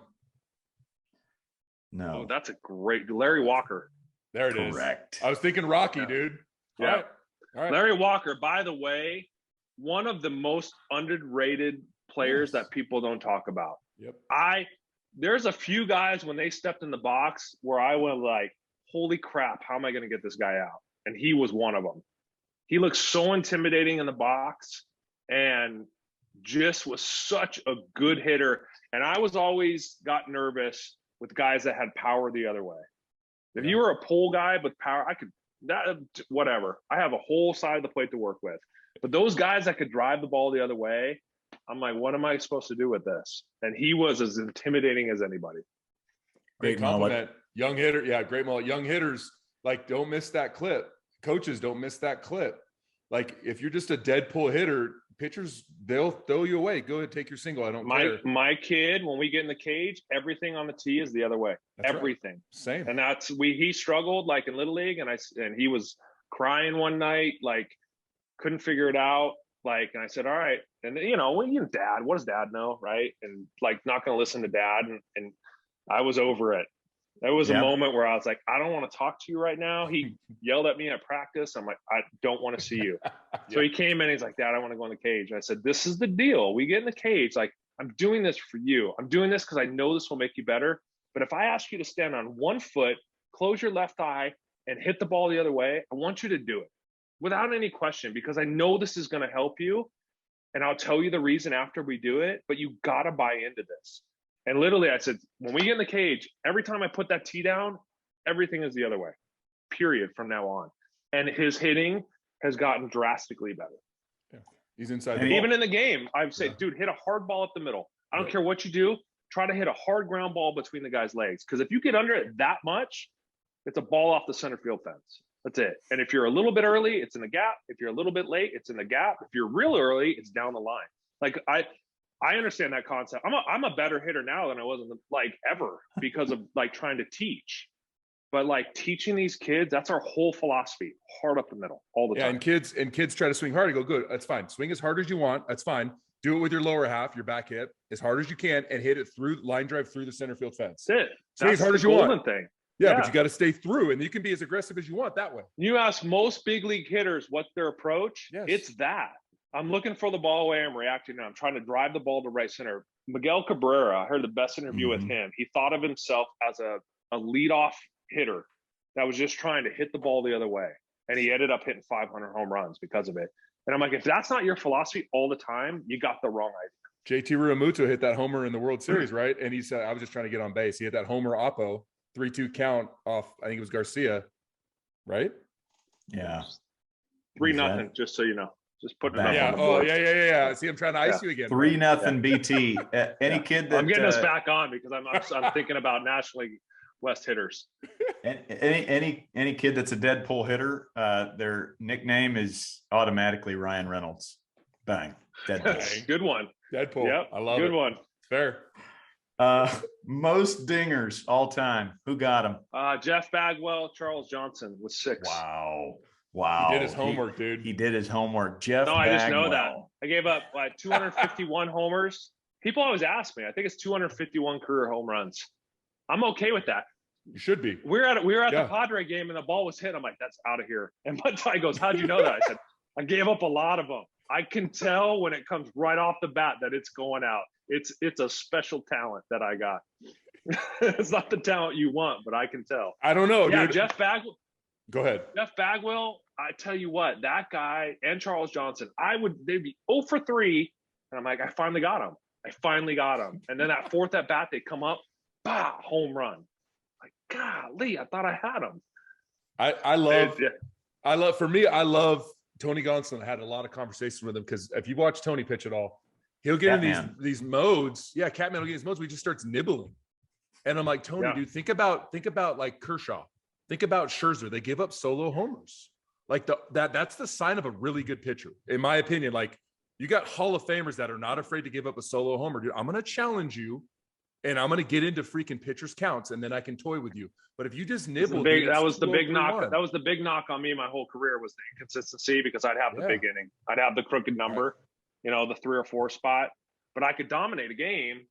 No. Oh, that's a great Larry Walker. There it is. Correct. I was thinking Rocky, dude. Yeah. All right. Larry Walker, by the way, one of the most underrated players that people don't talk about. Yep. There's a few guys when they stepped in the box where I went like, holy crap, how am I going to get this guy out? And he was one of them. He looked so intimidating in the box and just was such a good hitter. And I was always got nervous with guys that had power the other way. If you were a pull guy with power, whatever. I have a whole side of the plate to work with. But those guys that could drive the ball the other way, I'm like, what am I supposed to do with this? And he was as intimidating as anybody. Great compliment. Young hitter. Yeah, great mullet. Young hitters, like, don't miss that clip. Coaches, don't miss that clip. Like, if you're just a dead pull hitter, pitchers, they'll throw you away. Go ahead, take your single. I don't care. My kid, when we get in the cage, everything on the tee is the other way. That's everything. Right. Same. And he struggled like in Little League, and he was crying one night, like couldn't figure it out. Like, and I said, all right. And dad, what does dad know? Right. And like, not going to listen to dad. And I was over it. There was a moment where I was like, I don't want to talk to you right now. He yelled at me at practice. I'm like, I don't want to see you. So he came in, he's like, Dad, I want to go in the cage. And I said, this is the deal. We get in the cage. Like, I'm doing this for you. I'm doing this because I know this will make you better. But if I ask you to stand on one foot, close your left eye, and hit the ball the other way, I want you to do it without any question, because I know this is going to help you. And I'll tell you the reason after we do it, but you got to buy into this. And literally I said, when we get in the cage, every time I put that tee down, everything is the other way, period, from now on. And his hitting has gotten drastically better. Yeah. He's inside. And even in the game, I've said, dude, hit a hard ball up the middle. I don't care what you do. Try to hit a hard ground ball between the guy's legs. Because if you get under it that much, it's a ball off the center field fence. That's it. And if you're a little bit early, it's in the gap. If you're a little bit late, it's in the gap. If you're real early, it's down the line. Like, I understand that concept. I'm a better hitter now than I was ever because of like trying to teach. But like teaching these kids, that's our whole philosophy. Hard up the middle all the time. And kids try to swing hard. I go, good, that's fine. Swing as hard as you want. That's fine. Do it with your lower half, your back hip, as hard as you can, and hit it through line drive through the center field fence. That's it. Swing as hard as you want. Thing. Yeah, but you got to stay through, and you can be as aggressive as you want that way. You ask most big league hitters what's their approach. Yes. It's that. I'm looking for the ball away. I'm reacting now. I'm trying to drive the ball to right center. Miguel Cabrera, I heard the best interview with him. He thought of himself as a leadoff hitter that was just trying to hit the ball the other way. And he ended up hitting 500 home runs because of it. And I'm like, if that's not your philosophy all the time, you got the wrong idea. JT Realmuto hit that homer in the World Series, right? And he said, I was just trying to get on base. He hit that homer oppo, 3-2 count off, I think it was Garcia, right? Yeah. 3-0, just so you know. Just putting it up. Yeah. Oh, yeah. See, I'm trying to ice you again. 3-0 BT. Any kid that I'm getting us back on because I'm thinking about National League West hitters. Any kid that's a dead pull hitter, their nickname is automatically Ryan Reynolds. Bang. Dead pull. Good one. Dead pull. Yep. I love it. Good one. Fair. Most dingers all time. Who got them? Jeff Bagwell, Charles Johnson with 6. Wow. He did his homework, dude. He did his homework. Jeff No, I just Bagwell. know that. I gave up 251 homers. People always ask me. I think it's 251 career home runs. I'm okay with that. You should be. We were at the Padre game and the ball was hit. I'm like, that's out of here. And my guy goes, how'd you know that? I said, I gave up a lot of them. I can tell when it comes right off the bat that it's going out. It's a special talent that I got. It's not the talent you want, but I can tell. I don't know. Yeah, dude. Jeff Bagwell. Go ahead. Jeff Bagwell, I tell you what, that guy and Charles Johnson, they'd be 0 for 3. And I'm like, I finally got him. And then that fourth at bat, they come up, bah, home run. Like, golly, I thought I had him. I love Tony Gonsolin. I had a lot of conversations with him because if you watch Tony pitch at all, he'll get in these modes. Yeah, Catman will get in these modes where he just starts nibbling. And I'm like, Tony, dude, think about like Kershaw. Think about Scherzer. They give up solo homers. Like that's the sign of a really good pitcher, in my opinion. Like, you got Hall of Famers that are not afraid to give up a solo homer. Dude, I'm going to challenge you and I'm going to get into freaking pitchers counts, and then I can toy with you. But if you just nibble, that was the big knock. That was the big knock on me my whole career, was the inconsistency, because I'd have the big inning. I'd have the crooked number, you know, the 3 or 4 spot, but I could dominate a game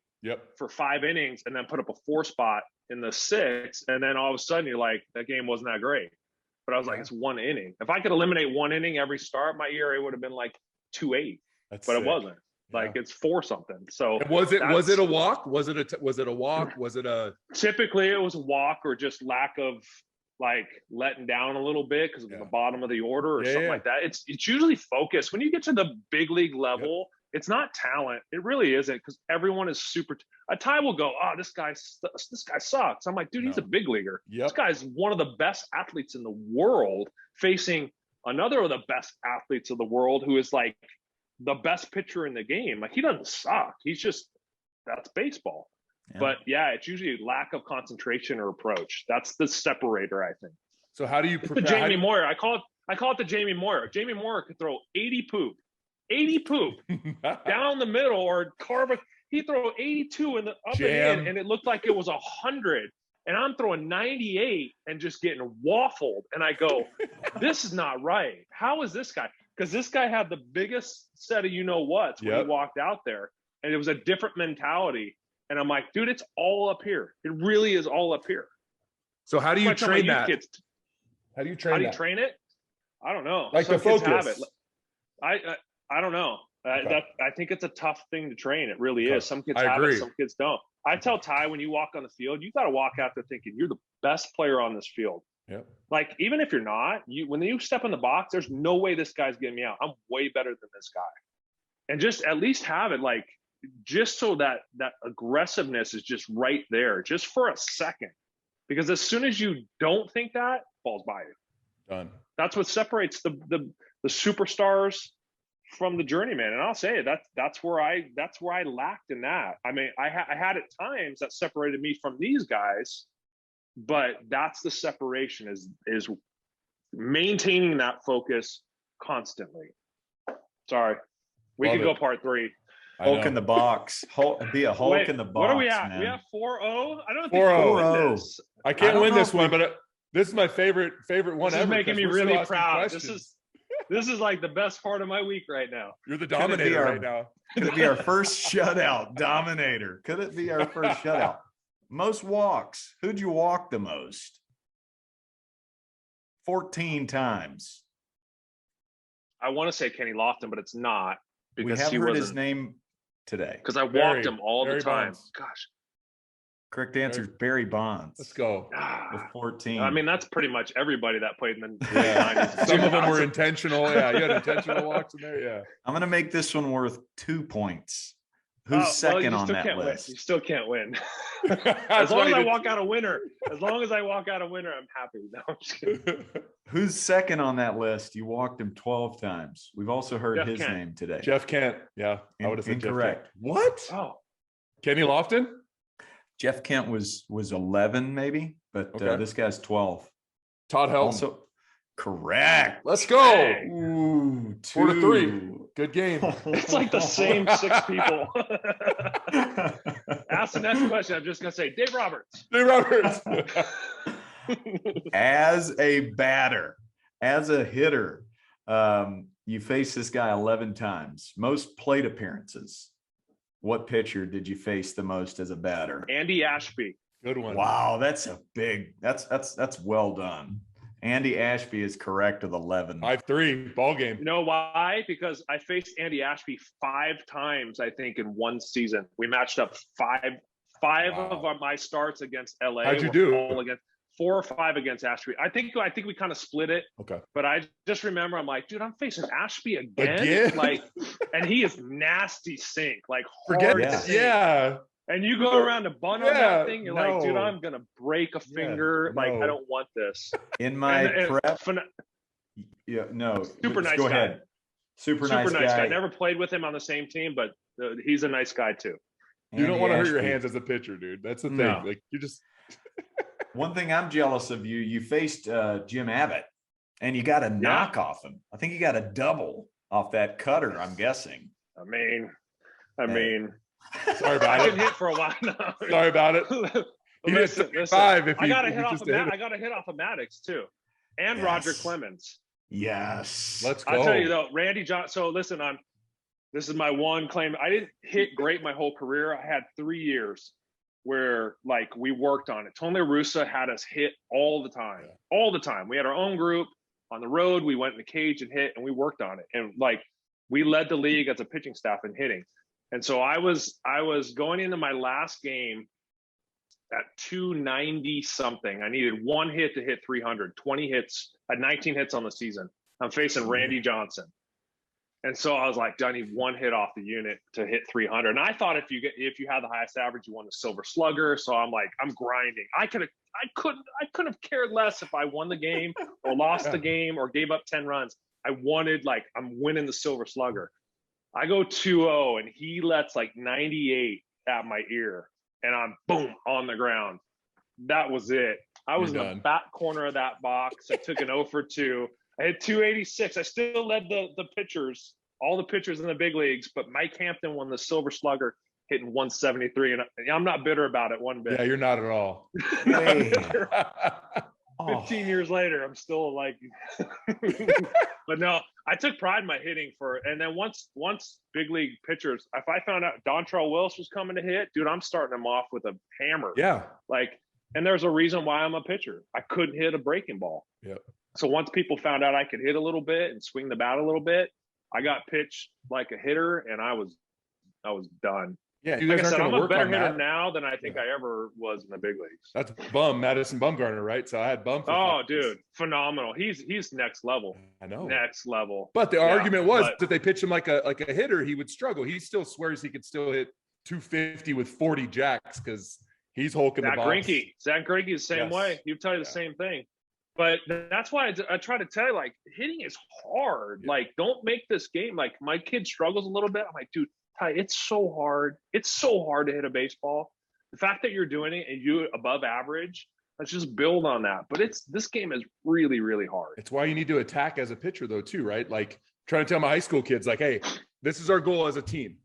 for 5 innings and then put up a 4 spot in the 6th. And then all of a sudden you're like, that game wasn't that great. But I was like, it's 1 inning. If I could eliminate 1 inning every start, my ERA would have been like 2.8. But sick. It wasn't. Like it's 4 something. So and was it a walk? Was it a walk? Was it a typically it was a walk, or just lack of like letting down a little bit because of the bottom of the order or something like that. It's usually focused. When you get to the big league level, it's not talent. It really isn't, because everyone is super. A Ty will go, oh, this guy sucks. I'm like, dude, he's a big leaguer. This guy's one of the best athletes in the world, facing another of the best athletes of the world, who is like the best pitcher in the game. Like, he doesn't suck. He's just, that's baseball. But it's usually lack of concentration or approach. That's the separator, I think. So how do you prepare? The Jamie Moyer. I call it the Jamie Moyer. Jamie Moyer could throw 80 poop down the middle, or carve a. He throw 82 in the up and in, and it looked like it was 100. And I'm throwing 98 and just getting waffled. And I go, this is not right. How is this guy? Because this guy had the biggest set of you-know-whats when he walked out there. And it was a different mentality. And I'm like, dude, it's all up here. It really is all up here. So how do you train that? How do you train it? I don't know. Like the focus. I don't know. I think it's a tough thing to train. It really is. Some kids have it, some kids don't. I tell Ty, when you walk on the field, you got to walk out there thinking you're the best player on this field. Like, even if you're not, when you step in the box, there's no way this guy's getting me out. I'm way better than this guy. And just at least have it, like, just so that aggressiveness is just right there, just for a second. Because as soon as you don't think that, falls by you. Done. That's what separates the superstars from the journeyman. And I'll say it, that's where I lacked in that. I mean, I had at times that separated me from these guys, but that's the separation, is maintaining that focus constantly. Sorry, we can go part 3. Hulk in the box. Be a Hulk in the box. What are we at? Man. We have 4-0. I don't think 4-0. I can't win this one, but this is my favorite one ever. This is making me really proud. This is like the best part of my week right now. You're the dominator right now. Could it be our first shutout? Dominator. Could it be our first shutout? Most walks. Who'd you walk the most? 14 times. I want to say Kenny Lofton, but it's not. Because we haven't heard his name today. Because I walked him all the time. Bonds. Gosh. Correct answer is Barry Bonds. Let's go. With 14. I mean, that's pretty much everybody that played in the 90s. Some of them were intentional. Yeah, you had intentional walks in there. Yeah. I'm going to make this one worth 2 points. Who's second on that list? You still can't win. As long as I walk out a winner, I'm happy. No, I'm just kidding. Who's second on that list? You walked him 12 times. We've also heard his name today. Jeff Kent. Yeah, I would have said incorrect. Jeff Kent. What? Oh, Kenny Lofton? Jeff Kent was 11 maybe, but this guy's 12. Todd Helton. Also correct. Let's go. Ooh, 4-3. Good game. It's like the same 6 people. Ask the next question. I'm just gonna say Dave Roberts. Dave Roberts. As a batter, as a hitter, you face this guy 11 times. Most plate appearances. What pitcher did you face the most as a batter? Andy Ashby. Good one. Wow, that's well done. Andy Ashby is correct with 11. 5-3 ball game. You know why? Because I faced Andy Ashby 5 times, I think, in one season. We matched up five of my starts against LA. How'd you do? 4 or 5 against Ashby. I think we kind of split it. Okay. But I just remember, I'm like, dude, I'm facing Ashby again? Like, and he is nasty sink, like hard sink. Yeah. And you go around to bunt on that thing, you're like, dude, I'm gonna break a finger. Like, I don't want this. In my prep, super nice go guy. Ahead. Super nice guy. Never played with him on the same team, but he's a nice guy too. You don't want to hurt your hands as a pitcher, dude. That's the thing. No. Like, you just. One thing I'm jealous of you faced Jim Abbott, and you got a knock off him. I think you got a double off that cutter. I'm guessing. I mean, Sorry about I it. couldn't hit for a while. No. Sorry about it. Listen, I got a hit off of Maddux too, and Roger Clemens. Yes. Let's go. I'll tell you though, Randy John. So listen, this is my one claim. I didn't hit great my whole career. I had 3 years where like we worked on it. Tony Russa had us hit all the time. We had our own group on the road. We went in the cage and hit, and we worked on it. And like we led the league as a pitching staff in hitting. And so I was going into my last game at 290 something. I needed 1 hit to hit 300, 20 hits, I had 19 hits on the season. I'm facing Randy Johnson. And so I was like, I need 1 hit off the unit to hit 300. And I thought if you had the highest average, you won the Silver Slugger. So I'm like, I'm grinding. I couldn't have cared less if I won the game or lost the game or gave up 10 runs. I'm winning the Silver Slugger. I go 2-0 and he lets like 98 at my ear and I'm boom on the ground. That was it. I was in the back corner of that box. I took an 0 for 2. I hit 286. I still led the pitchers, all the pitchers in the big leagues, but Mike Hampton won the Silver Slugger hitting 173. And I'm not bitter about it one bit. Yeah, you're not at all. 15 years later, I'm still like, but no, I took pride in my hitting and then once big league pitchers, if I found out Dontrell Willis was coming to hit, dude, I'm starting him off with a hammer. Yeah. And there's a reason why I'm a pitcher. I couldn't hit a breaking ball. Yep. So once people found out I could hit a little bit and swing the bat a little bit, I got pitched like a hitter and I was done. Yeah, like I said, I'm a better hitter now than I think I ever was in the big leagues. That's Madison Bumgarner, right? So I had Bum. Dude, phenomenal. He's next level. I know, next level. But the argument was that they pitch him like a hitter, he would struggle. He still swears he could still hit 250 with 40 jacks because he's hulking the box. Zach Greinke the same way. He'll tell you the same thing. But that's why I try to tell you, like, hitting is hard. Yeah. Like, don't make this game. Like, my kid struggles a little bit. I'm like, dude, Ty, it's so hard. It's so hard to hit a baseball. The fact that you're doing it and you're above average, let's just build on that. But this game is really, really hard. It's why you need to attack as a pitcher, though, too, right? Like, trying to tell my high school kids, like, hey, this is our goal as a team.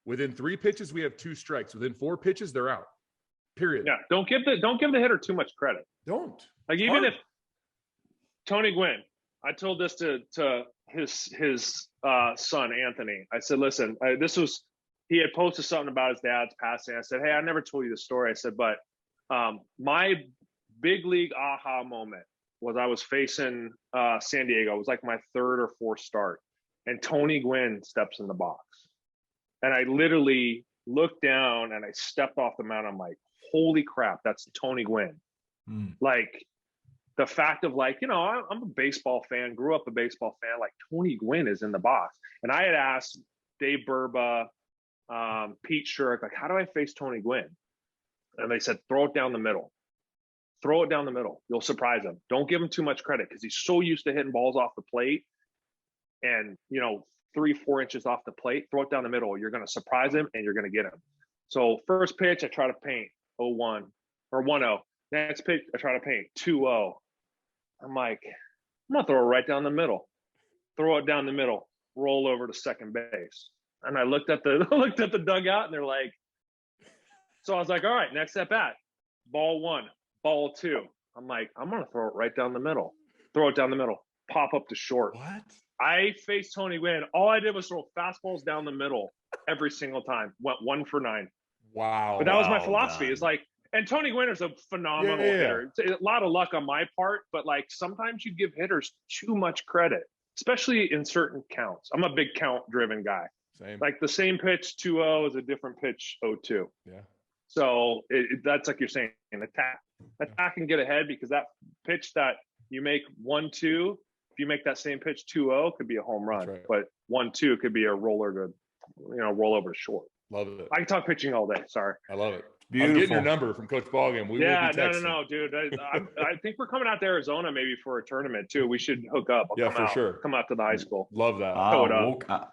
Within 3 pitches, we have 2 strikes. Within 4 pitches, they're out. Period. Yeah, don't give the hitter too much credit. Don't. Like, even if Tony Gwynn, I told this to his son Anthony. I said, listen, he had posted something about his dad's passing. I said, hey, I never told you the story. I said, but my big league aha moment was I was facing San Diego. It was like my 3rd or 4th start, and Tony Gwynn steps in the box, and I literally looked down and I stepped off the mound. I'm like, holy crap, that's Tony Gwynn. Like, the fact of, like, you know, I'm a baseball fan, grew up a baseball fan, like, Tony Gwynn is in the box. And I had asked Dave Burba, Pete Sherrick, like, how do I face Tony Gwynn? And they said, throw it down the middle. Throw it down the middle. You'll surprise him. Don't give him too much credit because he's so used to hitting balls off the plate and, you know, 3-4 inches off the plate. Throw it down the middle. You're going to surprise him and you're going to get him. So first pitch, I try to paint 0-1 or 1-0. Next pitch, I try to paint 2-0. I'm like, I'm going to throw it right down the middle. Throw it down the middle. Roll over to second base. And I looked at the dugout and they're like, so I was like, all right, next at bat, ball 1, ball 2. I'm like, I'm going to throw it right down the middle. Throw it down the middle. Pop up to short. What? I faced Tony Gwynn. All I did was throw fastballs down the middle every single time. Went 1 for 9. Wow. But that was my philosophy. It's like, and Tony Gwynn is a phenomenal hitter. It's a lot of luck on my part, but like sometimes you give hitters too much credit, especially in certain counts. I'm a big count driven guy. Same. Like the same pitch 2-0 is a different pitch 0-2. Yeah. So that's like you're saying, attack and get ahead, because that pitch that you make 1-2, if you make that same pitch 2-0, could be a home run, right. But 1-2 could be a roller to, roll over to short. Love it. I can talk pitching all day. Sorry. I love it. Beautiful. I'm getting your number from Coach Ballgame. We will be texting. No, dude. I think we're coming out to Arizona maybe for a tournament too. We should hook up. Come out to the high school. Love that.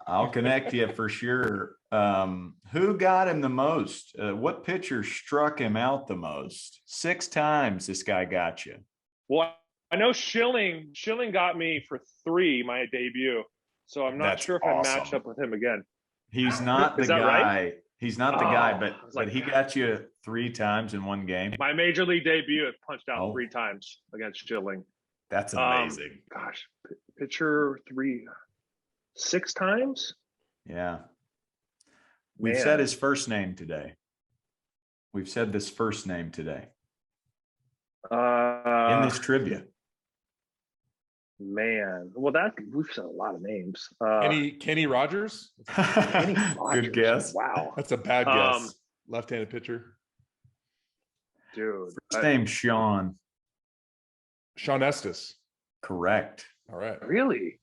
I'll connect you for sure. Who got him the most? What pitcher struck him out the most? 6 times this guy got you. Well, I know Schilling got me for 3 my debut. So I'm not sure if I match up with him again. He's not the guy. Right? He's not the guy, I was but like, he got you 3 times in one game. my major league debut, it punched out 3 times against Schilling. That's amazing. Gosh, pitcher 6 times. Yeah. We've said his first name today. We've said this first name today. In this trivia. Man, well, we've said a lot of names. Kenny Rogers. Kenny Rogers. Good guess. Wow, that's a bad guess. Left-handed pitcher, dude. First name Sean. Sean Estes. Correct. All right. Really?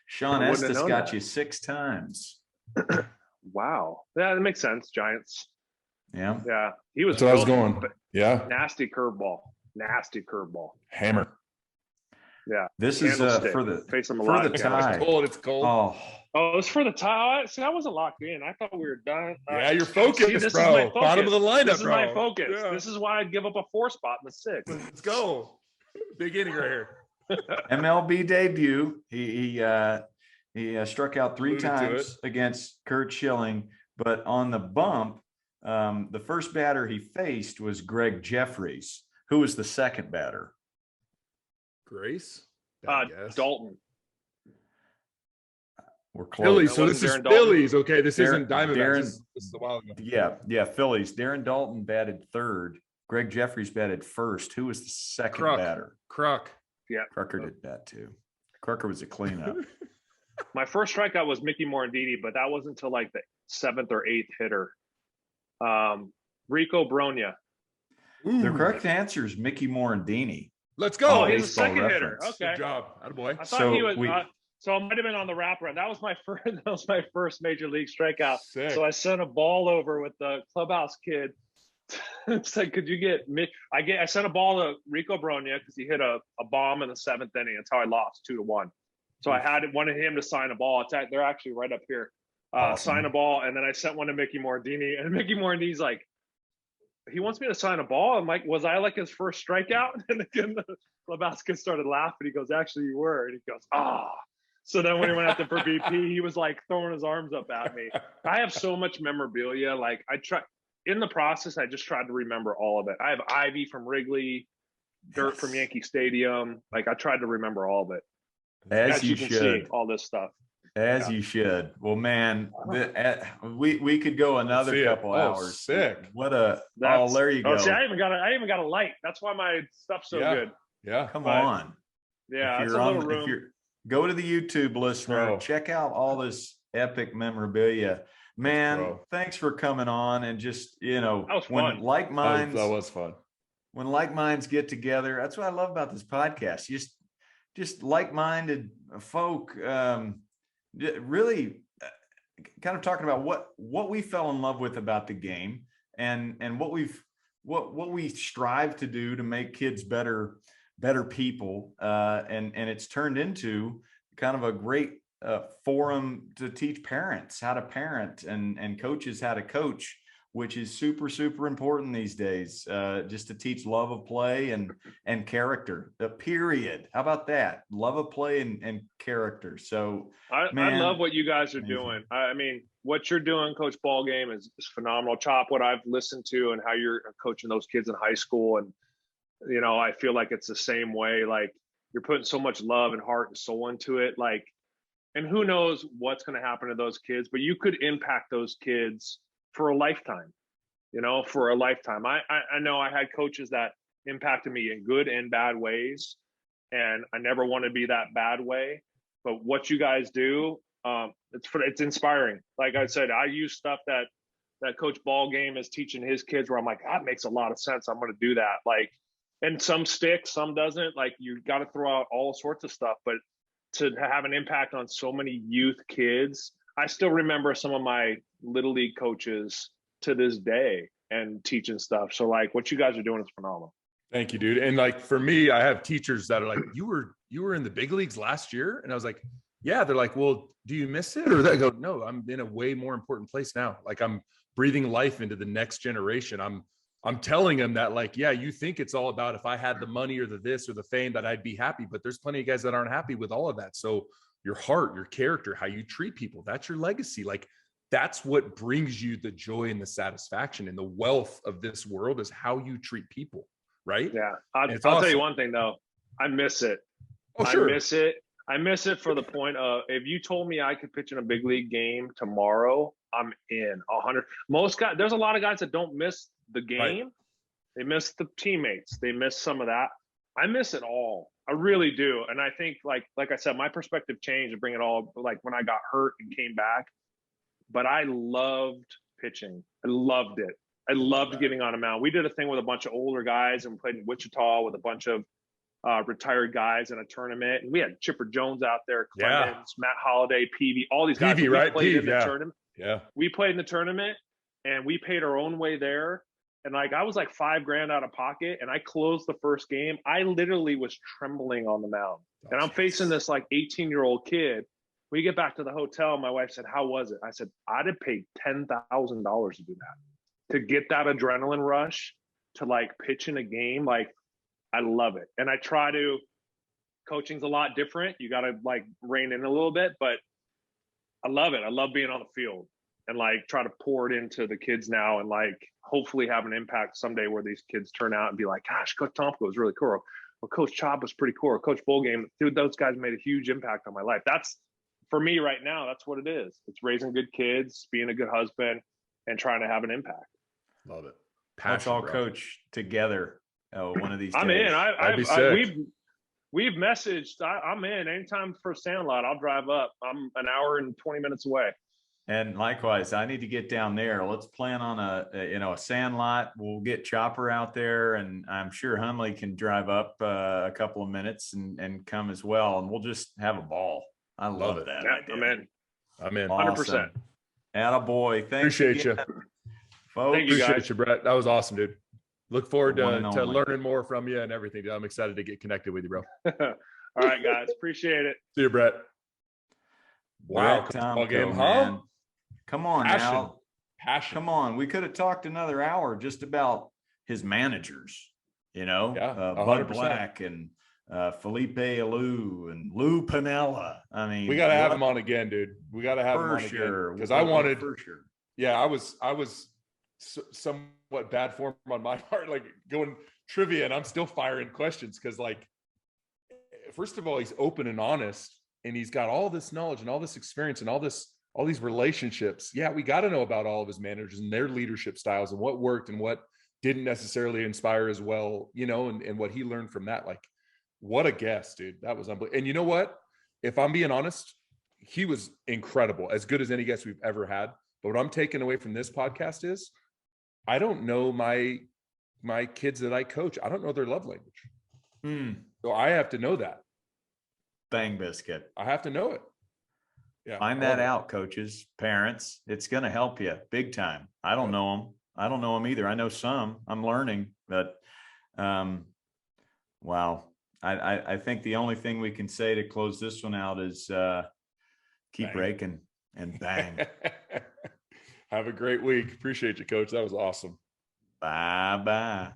Sean Estes got you 6 times. Wow. Yeah, that makes sense. Giants. Yeah. Yeah. He was. That's what I was going. Yeah. Nasty curveball. Hammer. Yeah. This is for the tie. It's cold. Oh, it's for the tie. See, I wasn't locked in. I thought we were done. Yeah, you're focused, bro. Bottom of the lineup, This is bro. my focus. Yeah. This is why I'd give up a 4 spot in the 6. Let's go. Big inning right here. MLB debut. He struck out 3 times against Curt Schilling, but on the bump, the first batter he faced was Greg Jeffries. Who was the second batter? Grace? Dalton. We're close. Phillies. So this is Phillies. Okay, this isn't Diamondbacks. This is a while ago. Yeah, Phillies. Darren Dalton batted 3rd. Greg Jeffries batted 1st. Who was the second batter? Kruk. Yeah. Crucker did that too. Crucker was a cleanup. My first strikeout was Mickey Morandini, but that wasn't until like the 7th or 8th hitter. Rico Bronya. The correct answer is Mickey Morandini. Let's go. Oh, he's a second hitter. Okay. Good job. Atta boy. I thought he was. So I might have been on the wraparound. That was my first. That was my first major league strikeout. Sick. So I sent a ball over with the clubhouse kid. It's like, could you get Mick? I sent a ball to Rico Bronya because he hit a bomb in the 7th inning. That's how I lost 2-1. So I wanted him to sign a ball. They're actually right up here. Awesome. Sign a ball, and then I sent one to Mickey Morandini, and Mickey Morandini's like, he wants me to sign a ball. I'm like, was I like his first strikeout? And again, the clubhouse kid started laughing. He goes, actually, you were. And he goes, So then when he went out there for BP, he was like throwing his arms up at me. I have so much memorabilia. Like in the process, I just tried to remember all of it. I have ivy from Wrigley, dirt from Yankee Stadium. Like I tried to remember all of it. As you should. See all this stuff. As you should. Well, man, we could go another couple hours. Sick. There you go. See, I even got a light. That's why my stuff's so good. Yeah. Come on. Yeah, it's a little room. Go to the YouTube listener, check out all this epic memorabilia. Man, thanks for coming on and just, that was when fun. like minds that was fun. When like minds get together, that's what I love about this podcast. Just like-minded folk, really kind of talking about what we fell in love with about the game and what we strive to do to make kids better people. And it's turned into kind of a great forum to teach parents how to parent and coaches how to coach, which is super, super important these days, just to teach love of play and character, period. How about that? Love of play and character. So I love what you guys are doing. I mean, what you're doing, Coach Ballgame, is phenomenal. Chop, what I've listened to and how you're coaching those kids in high school. And, I feel like it's the same way. Like you're putting so much love and heart and soul into it. Like, and who knows what's going to happen to those kids, but you could impact those kids for a lifetime, for a lifetime. I know I had coaches that impacted me in good and bad ways, and I never want to be that bad way. But what you guys do, it's inspiring. Like I said, I use stuff that Coach Ballgame is teaching his kids where I'm like, that makes a lot of sense. I'm going to do that. Like, and some sticks, some doesn't. Like you got to throw out all sorts of stuff, but to have an impact on so many youth kids, I still remember some of my little league coaches to this day and teaching stuff. So like what you guys are doing is phenomenal. Thank you, dude. And like for me, I have teachers that are like, you were in the big leagues last year. And I was like, yeah. They're like, well, do you miss it? Or I go, no, I'm in a way more important place now. Like I'm breathing life into the next generation. I'm telling them that like, yeah, you think it's all about if I had the money or the this or the fame that I'd be happy, but there's plenty of guys that aren't happy with all of that. So your heart, your character, how you treat people, that's your legacy. Like that's what brings you the joy and the satisfaction and the wealth of this world is how you treat people, right? Yeah. I'll awesome. tell you one thing though. I miss it. Oh, sure. I miss it for the point of, if you told me I could pitch in a big league game tomorrow, I'm in 100. Most guys, there's a lot of guys that don't miss the game. Right. They miss the teammates. They miss some of that. I miss it all. I really do. And I think like I said, my perspective changed to bring it all, like when I got hurt and came back, but I loved pitching. I loved it. I loved getting on a mound. We did a thing with a bunch of older guys and played in Wichita with a bunch of retired guys in a tournament. And we had Chipper Jones out there, Clemens, Matt Holliday, Peavy, all these guys. Right? Played in the tournament. Yeah. We played in the tournament and we paid our own way there. And like, I was like $5,000 out of pocket and I closed the first game. I literally was trembling on the mound. And I'm facing this like 18-year-old kid. We get back to the hotel. My wife said, "How was it?" I said, "I'd have paid $10,000 to do that, to get that adrenaline rush, to like pitch in a game." Like, I love it. And I try to, coaching's a lot different. You got to like rein in a little bit, but I love it. I love being on the field and like try to pour it into the kids now and like hopefully have an impact someday where these kids turn out and be like, "Gosh, Coach Tomko was really cool. Or Coach Chop was pretty cool. Or Coach Bullgame, dude, those guys made a huge impact on my life." That's, for me right now, that's what it is. It's raising good kids, being a good husband, and trying to have an impact. Love it. Let's all coach together one of these days. I'm in. We've messaged. I'm in. Anytime for Sandlot, I'll drive up. I'm an hour and 20 minutes away. And likewise, I need to get down there. Let's plan on a Sandlot. We'll get Chopper out there, and I'm sure Humley can drive up a couple of minutes and come as well, and we'll just have a ball. I love that. Yeah, I'm in. Awesome. 100%. Atta boy. Thanks. Appreciate you. Folks. Thank you, guys. Appreciate you, Brett. That was awesome, dude. Look forward to learning more from you and everything. I'm excited to get connected with you, bro. All right, guys. Appreciate it. See you, Brett. Wow. Tomko, game, huh? Come on now. Passion. Come on. We could have talked another hour just about his managers, Bud Black and Felipe Alou and Lou Piniella. I mean, we got to have him on again, dude. We got to have him on again. Because I wanted, for sure. Yeah, I was somewhat bad form on my part, like going trivia, and I'm still firing questions because, like, first of all, he's open and honest, and he's got all this knowledge and all this experience and all these relationships. Yeah, we got to know about all of his managers and their leadership styles and what worked and what didn't necessarily inspire as well, and what he learned from that. Like, what a guest, dude. That was unbelievable. And you know what? If I'm being honest, he was incredible, as good as any guest we've ever had. But what I'm taking away from this podcast is I don't know my kids that I coach. I don't know their love language. So I have to know that. Bang biscuit. I have to know it. Yeah. Find that out, coaches, parents. It's going to help you big time. I don't know them. I don't know them either. I know some. I'm learning, but wow. I think the only thing we can say to close this one out is keep raking and bang. Have a great week. Appreciate you, Coach. That was awesome. Bye-bye.